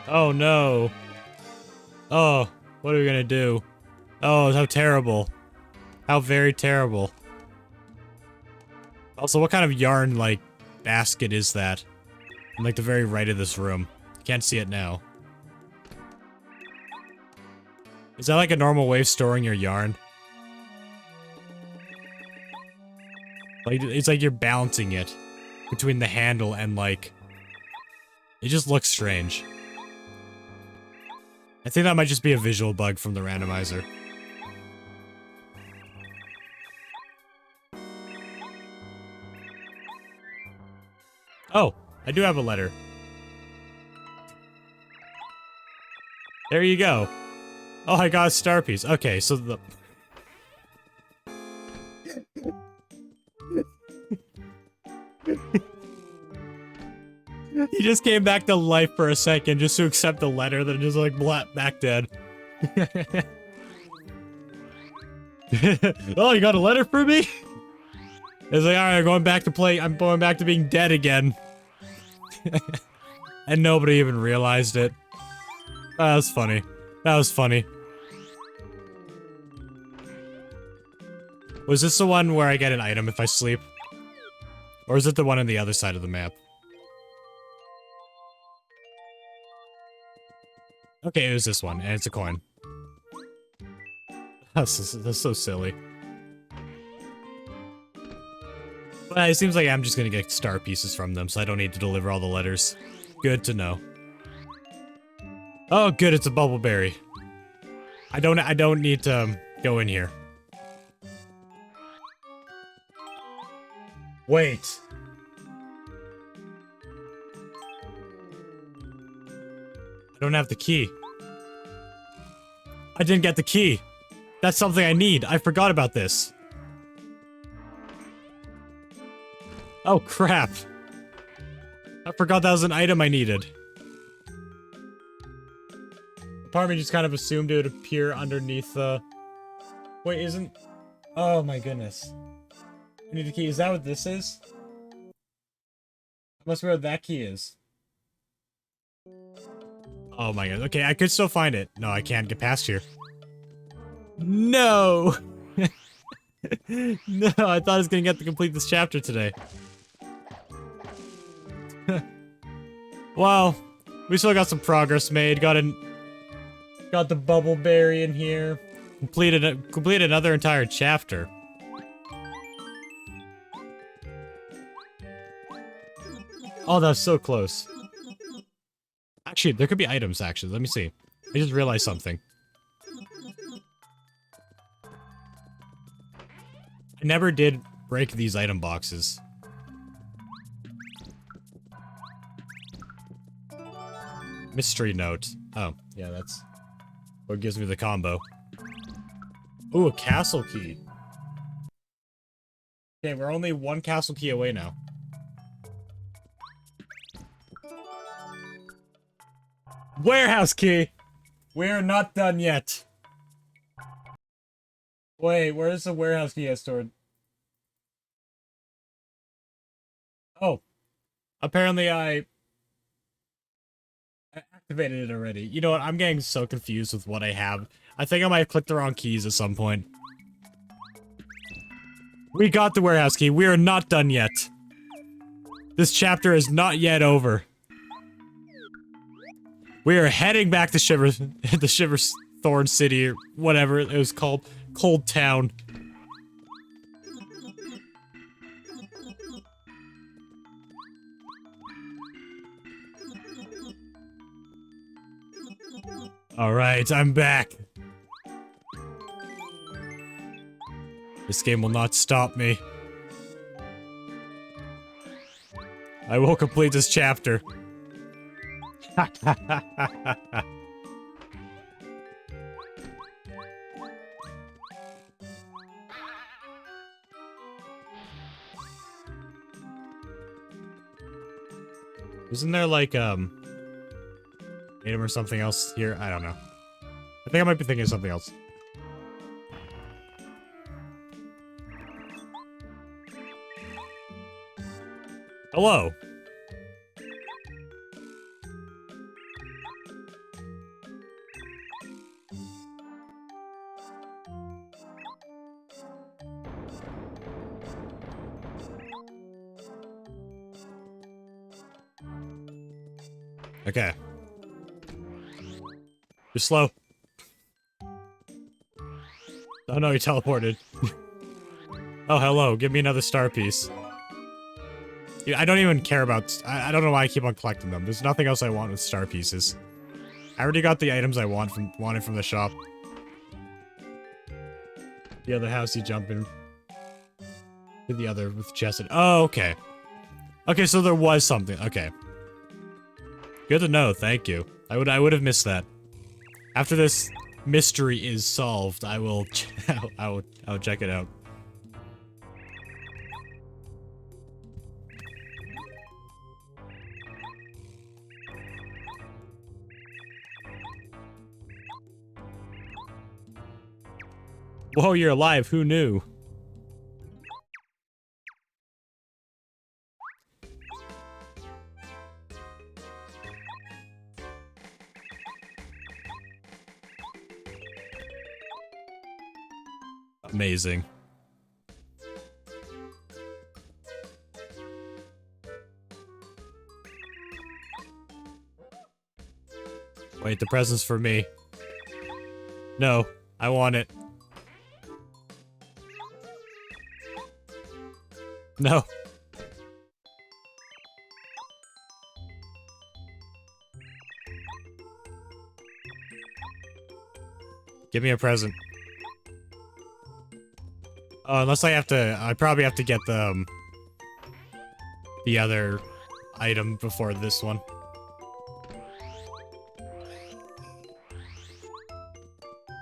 Oh no. Oh, what are we gonna do? Oh, how terrible. How very terrible. Also, what kind of yarn, like, basket is that? On, like, the very right of this room. Can't see it now. Is that like a normal way of storing your yarn? Like, it's like you're balancing it between the handle and, like... It just looks strange. I think that might just be a visual bug from the randomizer. Oh, I do have a letter. There you go. Oh, I got a star piece. Okay, so the... He just came back to life for a second just to accept the letter, then just like, blah, back dead. Oh, you got a letter for me? It's like, alright, I'm going back to being dead again. And nobody even realized it. That was funny. That was funny. Was this the one where I get an item if I sleep? Or is it the one on the other side of the map? Okay, it was this one, and it's a coin. That's so silly. But it seems like I'm just gonna get star pieces from them, so I don't need to deliver all the letters. Good to know. Oh, good, it's a bubbleberry. I don't need to go in here. Wait. I don't have the key. I didn't get the key. That's something I need. I forgot about this. Oh, crap. I forgot that was an item I needed. Part of me just kind of assumed it would appear underneath the... Wait, isn't... Oh my goodness. I need the key. Is that what this is? Must be what that key is. Oh my god. Okay, I could still find it. No, I can't get past here. No! No, I thought I was gonna get to complete this chapter today. Well, we still got some progress made. Got the bubbleberry in here. Completed another entire chapter. Oh, that was so close. Actually, there could be items, actually. Let me see. I just realized something. I never did break these item boxes. Mystery note. Oh, yeah, that's what gives me the combo. Ooh, a castle key. Okay, we're only one castle key away now. Warehouse key! We're not done yet. Wait, where's the warehouse key stored? Oh. Apparently I activated it already. You know what? I'm getting so confused with what I have. I think I might have clicked the wrong keys at some point. We got the warehouse key. We are not done yet. This chapter is not yet over. We are heading back to Thorn City, or whatever it was called. Cold Town. Alright, I'm back. This game will not stop me. I will complete this chapter. Isn't there like, item or something else here? I don't know. I think I might be thinking of something else. Hello. Okay. You're slow. Oh no, you teleported. Oh, hello. Give me another star piece. I don't even care about... I don't know why I keep on collecting them. There's nothing else I want with star pieces. I already got the items I wanted from the shop. The other house you jump in. To the other with chest. Oh, okay. Okay, so there was something. Okay. Good to know, thank you. I would have missed that. After this mystery is solved, I will I'll check it out. Whoa, you're alive, who knew? Amazing. Wait, the present's for me. No, I want it. No. Give me a present. Oh, unless I probably have to get the other item before this one.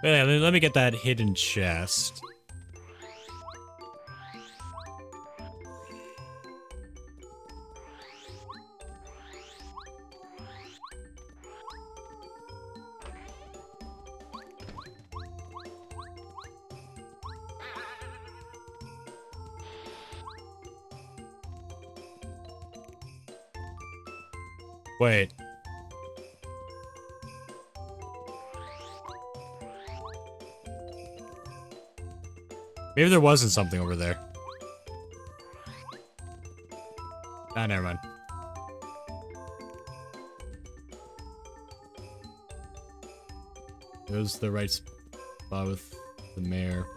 But yeah, let me get that hidden chest. Wait. Maybe there wasn't something over there. Ah, never mind. It was the right spot with the mayor.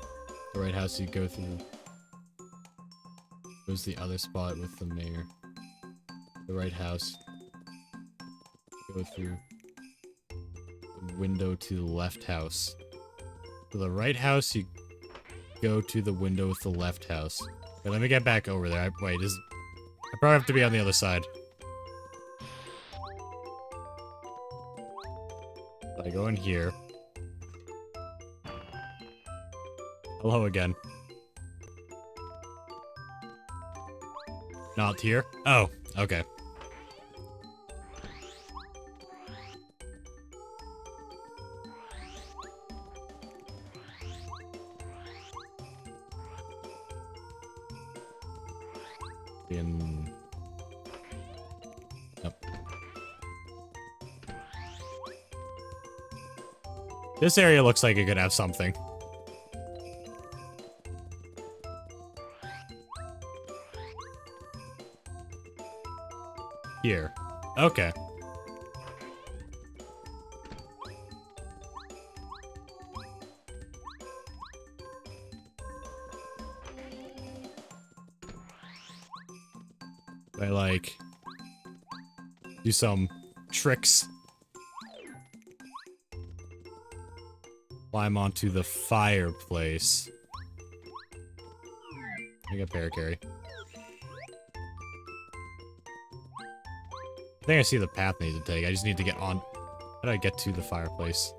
The right house you go through. It was the other spot with the mayor. The right house. Go through the window to the left house. To the right house, you go to the window with the left house. Okay, let me get back over there. Wait, I probably have to be on the other side. I go in here. Hello again. Not here? Oh, okay. Yep. This area looks like it could have something. Here. Okay. I like do some tricks. Climb onto the fireplace. I got paracarry. I think I see the path I need to take. I just need to get on. How do I get to the fireplace?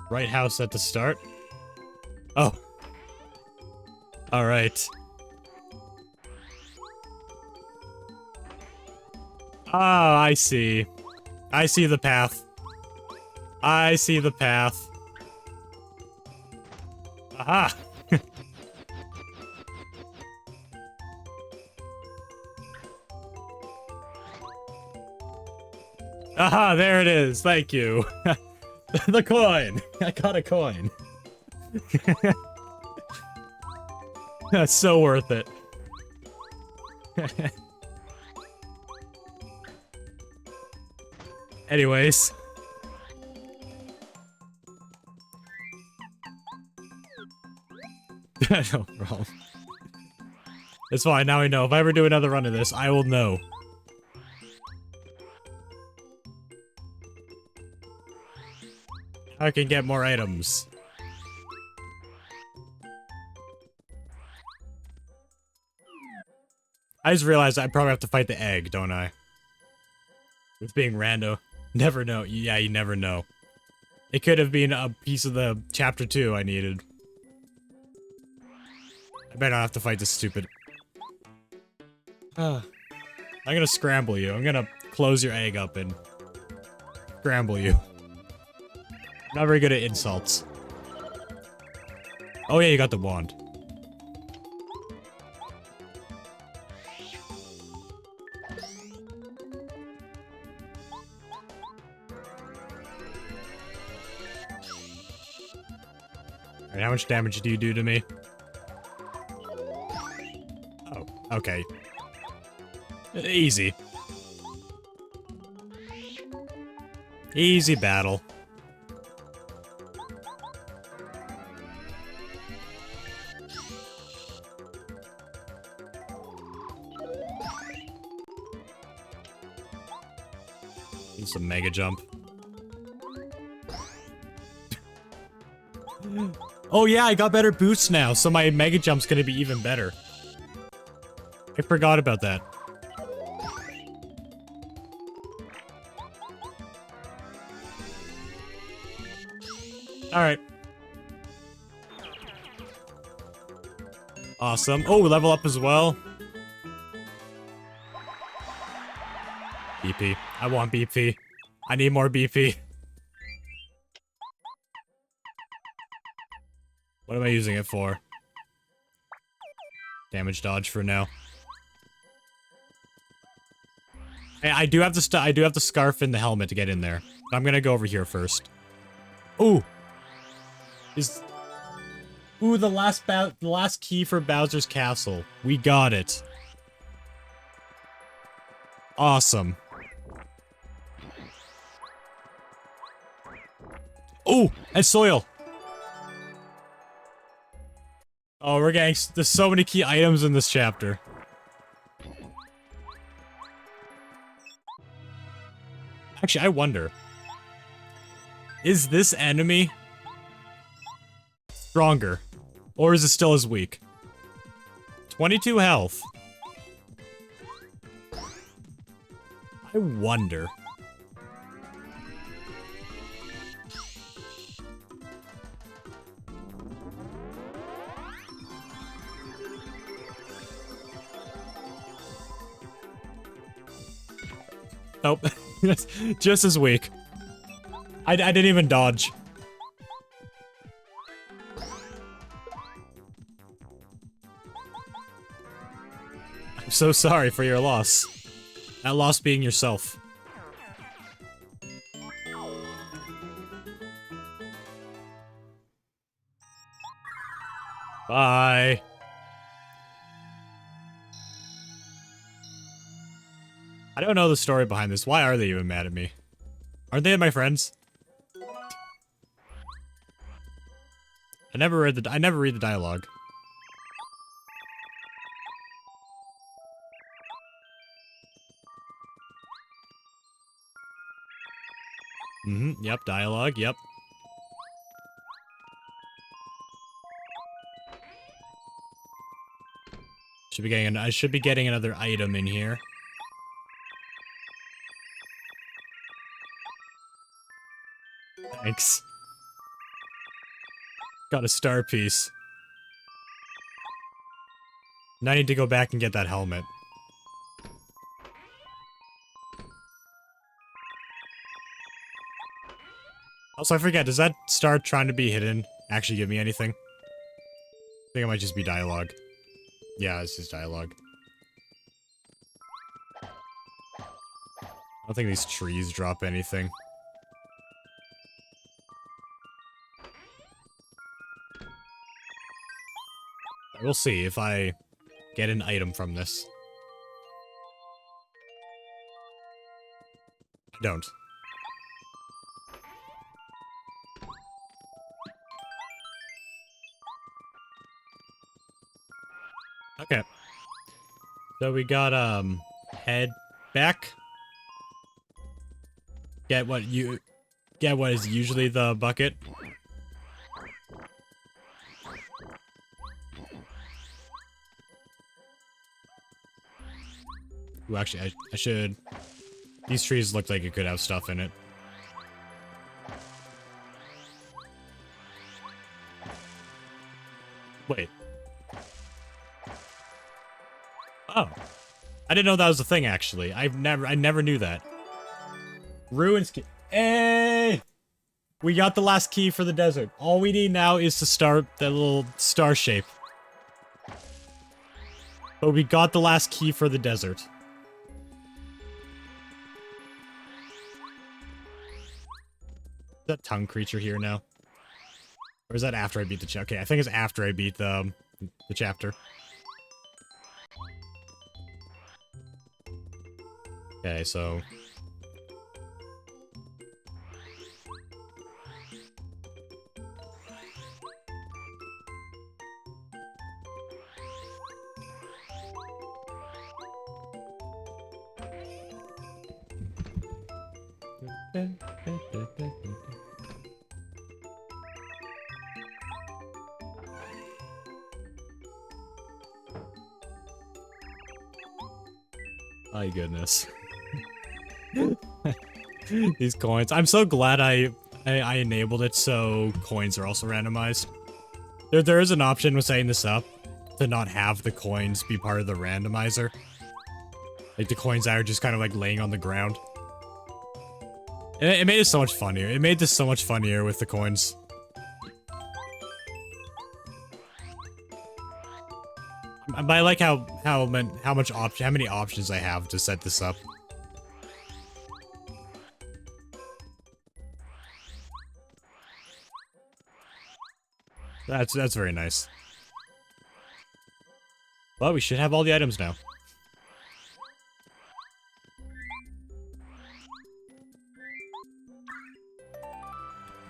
Right house at the start? Oh. Alright. Ah, I see. I see the path. I see the path. Aha! Aha, there it is. Thank you. The coin. I got a coin. That's so worth it. Anyways. No problem. It's fine, now I know. If I ever do another run of this, I will know. I can get more items. I just realized I probably have to fight the egg, don't I? With being rando. Never know. Yeah, you never know. It could have been a piece of the chapter 2 I needed. I bet I have to fight this stupid... I'm gonna scramble you. I'm gonna close your egg up and... scramble you. Not very good at insults. Oh yeah, you got the wand. Alright, how much damage do you do to me? Oh, okay. Easy. Easy battle. Need some mega jump. Oh yeah, I got better boosts now, so my mega jump's gonna be even better. I forgot about that. Alright. Awesome. Oh, level up as well. BP. I want BP. I need more BP. What am I using it for? Damage dodge for now. Hey, I do have the scarf and the helmet to get in there. I'm gonna go over here first. Ooh! Ooh, the last key for Bowser's Castle. We got it. Awesome. Ooh, and soil. Oh, there's so many key items in this chapter. Actually, I wonder. Is this enemy stronger? Or is it still as weak? 22 health. I wonder. Nope. Just as weak. I didn't even dodge. I'm so sorry for your loss. That loss being yourself. Bye. I don't know the story behind this. Why are they even mad at me? Aren't they my friends? I never read the dialogue. Yep, dialogue, yep. I should be getting another item in here. Thanks. Got a star piece. Now I need to go back and get that helmet. Also, I forget, does that star trying to be hidden actually give me anything? I think it might just be dialogue. Yeah, it's just dialogue. I don't think these trees drop anything. We'll see if I get an item from this. I don't. Okay. So we got, head back. Get what is usually the bucket. Ooh, actually, I should... These trees look like it could have stuff in it. Wait. Oh. I didn't know that was a thing, actually. I never knew that. Ruins key. Hey! We got the last key for the desert. All we need now is to start that little star shape. But we got the last key for the desert. Is that tongue creature here now? Or is that after I beat the chapter? Okay, I think it's after I beat the chapter. Okay, so... My goodness. These coins. I'm so glad I enabled it so coins are also randomized. There is an option with setting this up to not have the coins be part of the randomizer. Like the coins that are just kind of like laying on the ground. And it made it so much funnier. It made this so much funnier with the coins. But I like how many options I have to set this up. That's very nice. Well, we should have all the items now.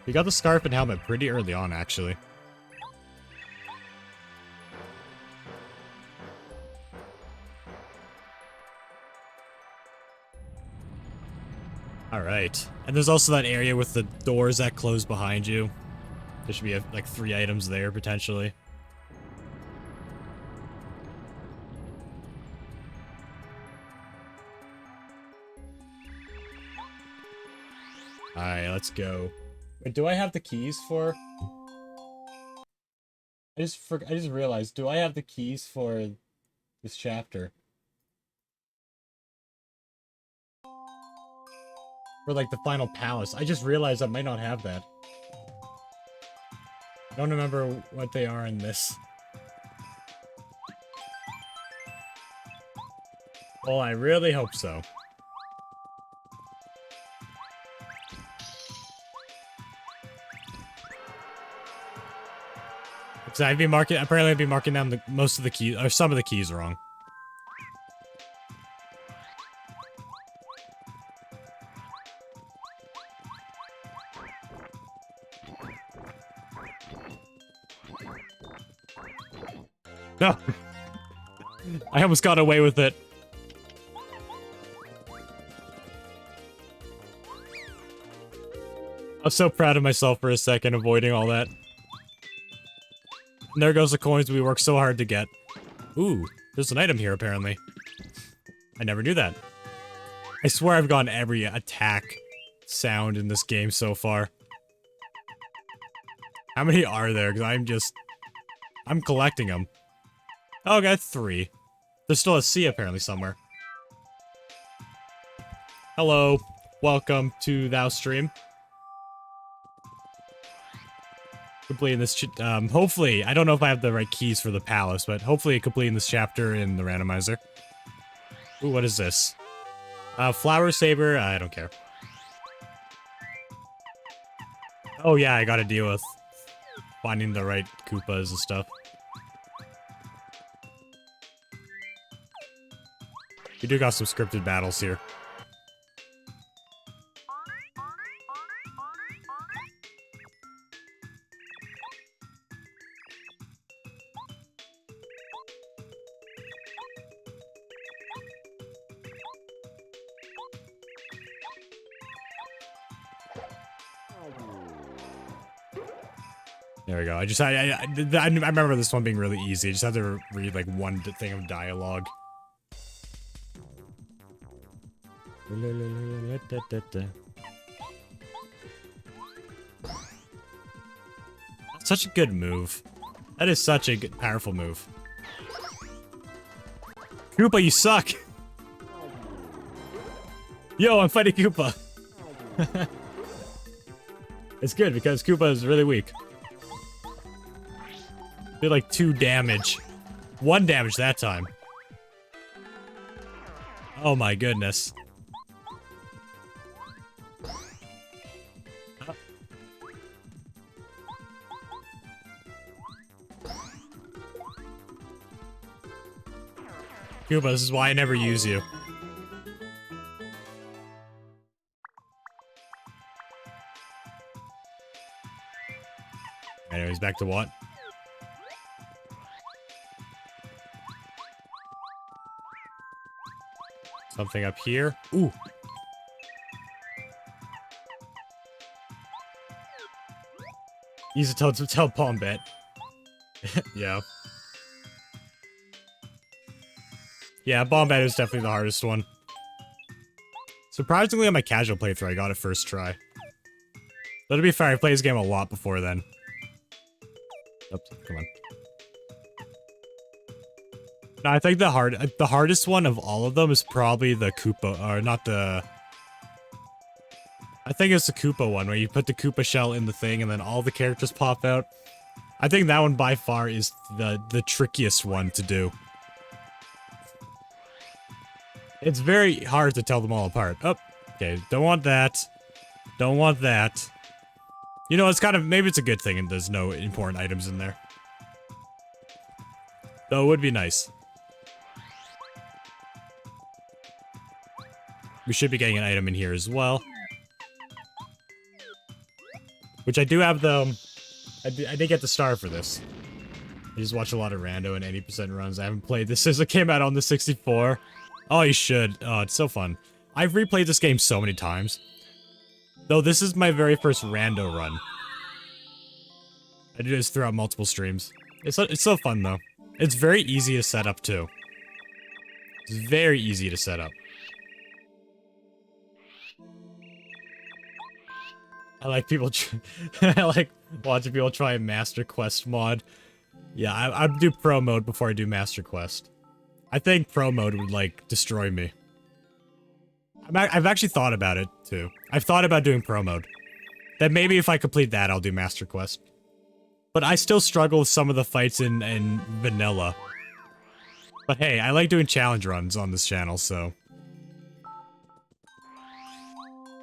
We got the scarf and helmet pretty early on, actually. Alright. And there's also that area with the doors that close behind you. There should be, like, 3 items there, potentially. Alright, let's go. Wait, do I have the keys for... I just realized, do I have the keys for this chapter? For, like, the final palace. I just realized I might not have that. I don't remember what they are in this. Well, I really hope so. Because apparently I'd be marking down most of the keys, or some of the keys wrong. No! I almost got away with it. I was so proud of myself for a second, avoiding all that. And there goes the coins we worked so hard to get. Ooh, there's an item here, apparently. I never knew that. I swear I've gotten every attack sound in this game so far. How many are there? Because I'm collecting them. Oh, I got 3. There's still a C apparently somewhere. Hello. Welcome to Thou Stream. Completing this, hopefully, I don't know if I have the right keys for the palace, but hopefully completing this chapter in the randomizer. Ooh, what is this? Flower saber, I don't care. Oh yeah, I gotta deal with finding the right Koopas and stuff. We do got some scripted battles here. There we go. I remember this one being really easy. I just had to read like one thing of dialogue. Such a good move. That is such a good, powerful move. Koopa, you suck! Yo, I'm fighting Koopa! It's good because Koopa is really weak. Did like 2 damage. 1 damage that time. Oh my goodness. Koopa, this is why I never use you. Anyways, back to what? Something up here. Ooh. Use a tell palm bet. Yeah. Yeah, Bombat is definitely the hardest one. Surprisingly, on my casual playthrough, I got it first try. But to be fair, I played this game a lot before then. Oops, come on. No, I think the hardest one of all of them is probably the Koopa, or not the... I think it's the Koopa one, where you put the Koopa shell in the thing and then all the characters pop out. I think that one by far is the trickiest one to do. It's very hard to tell them all apart. Oh, okay, don't want that. Don't want that. You know, it's kind of, maybe it's a good thing and there's no important items in there. Though it would be nice. We should be getting an item in here as well. Which I do have the, I did get the star for this. I just watch a lot of Rando and 80% runs. I haven't played this since it came out on the 64. Oh, you should. Oh, it's so fun. I've replayed this game so many times. Though this is my very first Rando run. I do this throughout multiple streams. It's so fun, though. It's very easy to set up, too. It's very easy to set up. I like people I like watching people try a Master Quest mod. Yeah, I'd do Pro mode before I do Master Quest. I think Pro mode would, like, destroy me. I've actually thought about it, too. I've thought about doing Pro mode. That maybe if I complete that, I'll do Master Quest. But I still struggle with some of the fights in vanilla. But hey, I like doing challenge runs on this channel, so...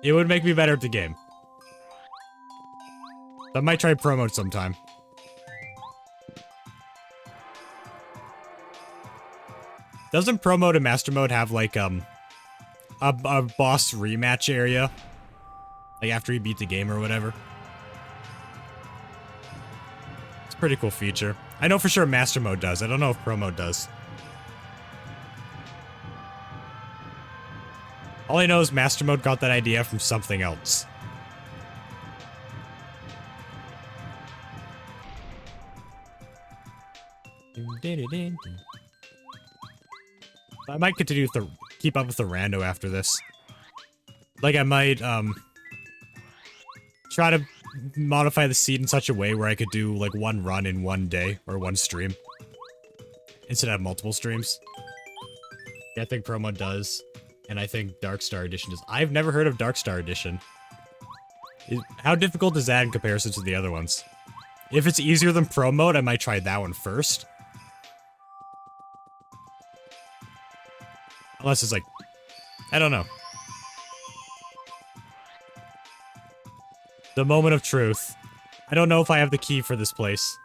it would make me better at the game. I might try Pro mode sometime. Doesn't Pro mode and Master mode have, like, a boss rematch area? Like, after you beat the game or whatever? It's a pretty cool feature. I know for sure Master mode does. I don't know if Pro mode does. All I know is Master mode got that idea from something else. I might continue to keep up with the Rando after this. Like, I might, try to modify the seed in such a way where I could do, like, one run in one day, or one stream. instead of multiple streams. Yeah, I think promo does. And I think Dark Star Edition does. I've never heard of Dark Star Edition. How difficult is that in comparison to the other ones? If it's easier than Pro Mode, I might try that one first. Unless it's like... I don't know. The moment of truth. I don't know if I have the key for this place.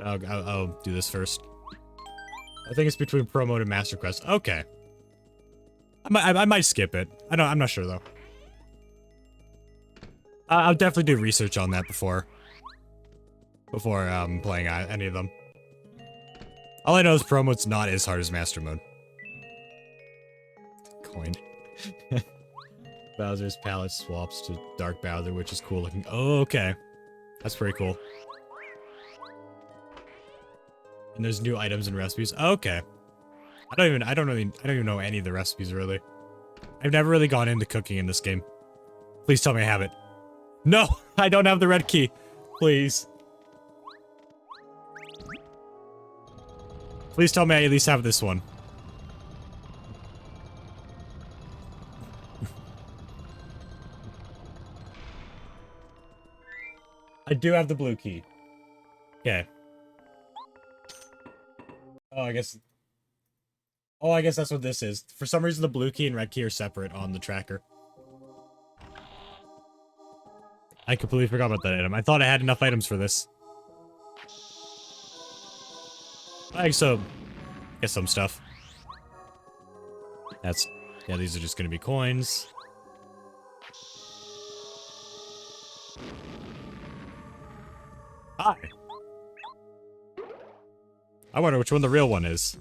I'll do this first. I think it's between Pro Mode and Master Quest. Okay. I might skip it. I'm not sure though. I'll definitely do research on that before playing any of them. All I know is Pro Mode's not as hard as Master Mode. Coin. Bowser's palette swaps to Dark Bowser, which is cool looking. Oh, okay. That's pretty cool. And there's new items and recipes. Okay. I don't even know any of the recipes really. I've never really gone into cooking in this game. Please tell me I have it. No, I don't have the red key. Please. Please tell me I at least have this one. I do have the blue key. Okay. Oh, I guess that's what this is. For some reason, the blue key and red key are separate on the tracker. I completely forgot about that item. I thought I had enough items for this. I think so. Get some stuff. Yeah, these are just gonna be coins. Hi. I wonder which one the real one is.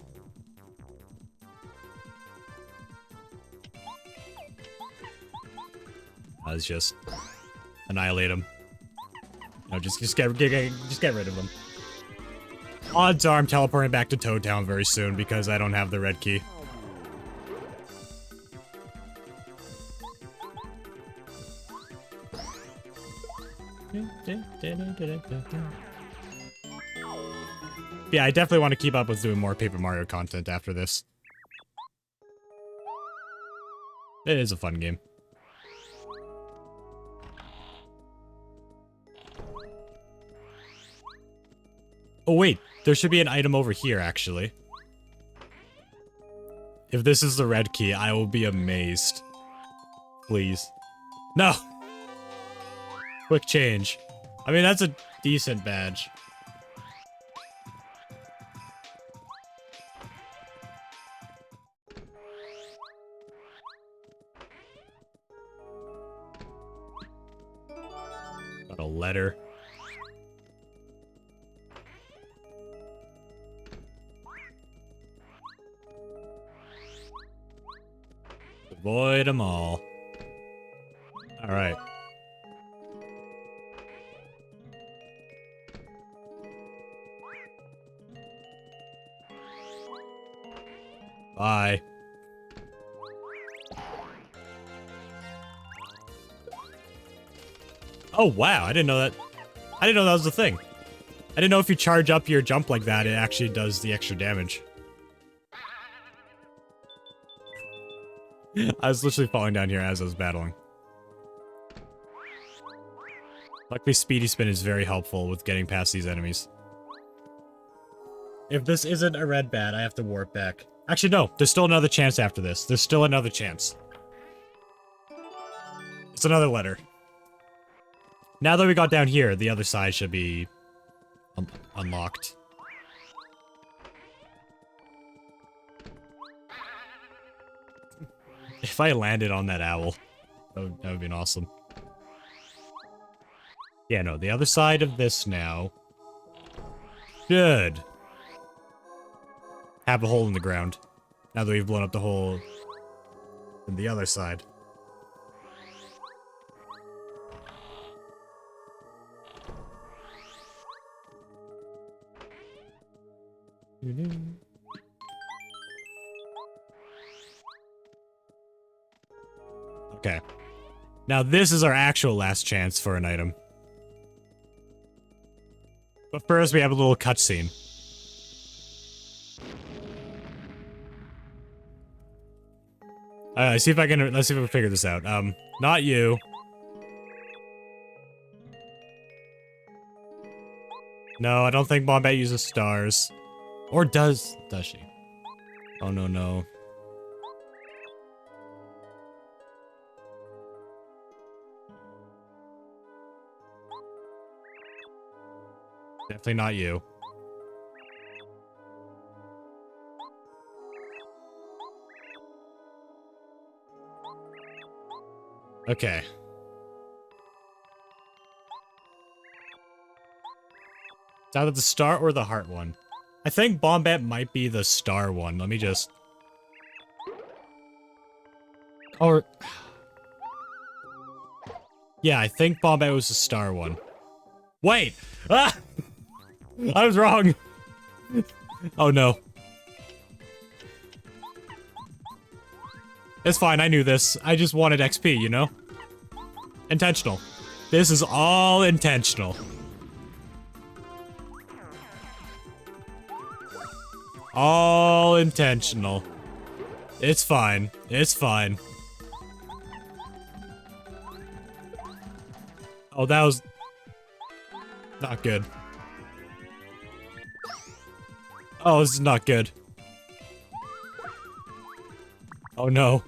Let's just annihilate him. No, just get rid of him. Odds are I'm teleporting back to Toad Town very soon because I don't have the red key. Yeah, I definitely want to keep up with doing more Paper Mario content after this. It is a fun game. Oh wait, there should be an item over here, actually. If this is the red key, I will be amazed. Please. No! Quick change. I mean, that's a decent badge. Got a letter. Avoid them all. Alright. Bye. Oh wow, I didn't know that. I didn't know that was the thing. I didn't know if you charge up your jump like that, it actually does the extra damage. I was literally falling down here as I was battling. Luckily, Speedy Spin is very helpful with getting past these enemies. If this isn't a red bat, I have to warp back. Actually, no. There's still another chance after this. There's still another chance. It's another letter. Now that we got down here, the other side should be unlocked. If I landed on that owl, that would have been awesome. Yeah, no, the other side of this now should have a hole in the ground. Now that we've blown up the hole in the other side. Okay. Now this is our actual last chance for an item. But first, we have a little cutscene. Let's see if I can figure this out. Not you. No, I don't think Bombette uses stars. Or does she? Oh, no, no. Definitely not you. Okay. It's either the star or the heart one. I think Bombette might be the star one. Let me just... Or... Yeah, I think Bombette was the star one. Wait! Ah! I was wrong! Oh no. It's fine, I knew this. I just wanted XP, you know? Intentional. This is all intentional. All intentional. It's fine. It's fine. Oh, that was... not good. Oh, this is not good. Oh no.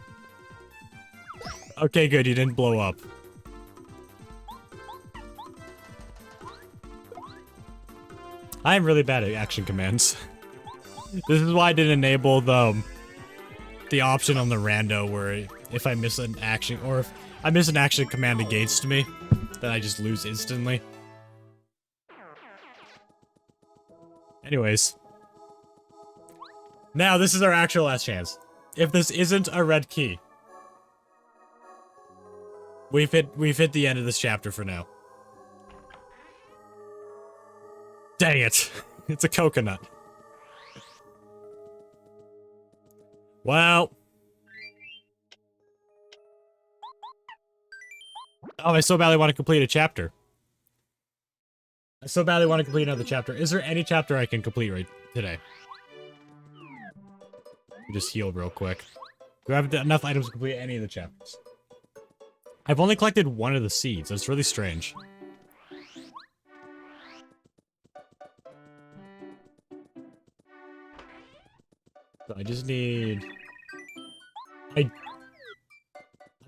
Okay, good, you didn't blow up. I am really bad at action commands. This is why I didn't enable the option on the rando where if I miss an action, or if I miss an action command against me, then I just lose instantly. Anyways. Now, this is our actual last chance. If this isn't a red key, we've hit the end of this chapter for now. Dang it. It's a coconut. Well. Oh, I so badly want to complete a chapter. I so badly want to complete another chapter. Is there any chapter I can complete right today? Just heal real quick. Do I have enough items to complete any of the chapters? I've only collected one of the seeds. That's really strange. So I just need... I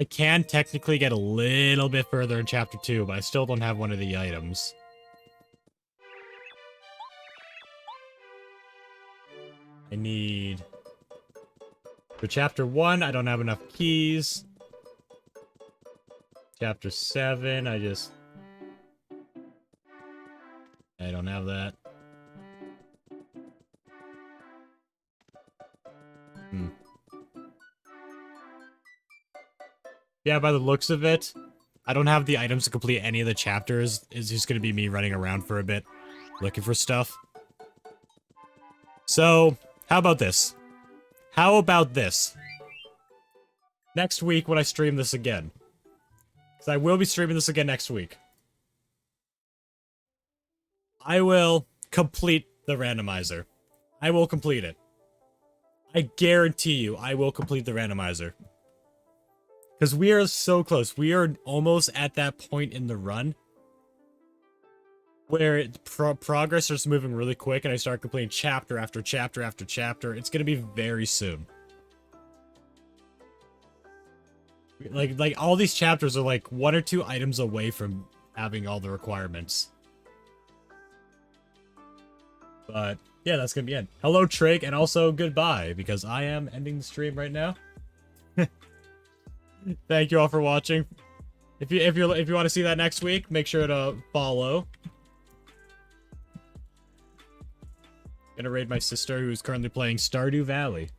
can technically get a little bit further in chapter 2, but I still don't have one of the items. I need... For chapter 1, I don't have enough keys. Chapter 7, I don't have that. Yeah, by the looks of it, I don't have the items to complete any of the chapters. It's just gonna be me running around for a bit, looking for stuff. So, how about this? How about this? Next week when I stream this again. Because I will be streaming this again next week. I will complete the randomizer. I will complete it. I guarantee you, I will complete the randomizer. Because we are so close. We are almost at that point in the run where progress starts moving really quick and I start completing chapter after chapter after chapter. It's going to be very soon. Like all these chapters are like 1 or 2 items away from having all the requirements. But yeah, that's going to be it. Hello, Trig, and also goodbye, because I am ending the stream right now. Thank you all for watching. If you want to see that next week, make sure to follow. Gonna raid my sister, who's currently playing Stardew Valley.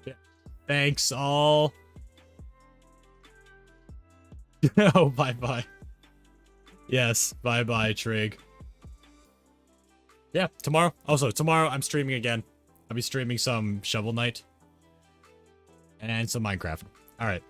Yeah. Thanks all. Oh, bye-bye. Yes, bye-bye, Trig. Yeah, tomorrow. Also, tomorrow I'm streaming again. I'll be streaming some Shovel Knight. And some Minecraft. Alright.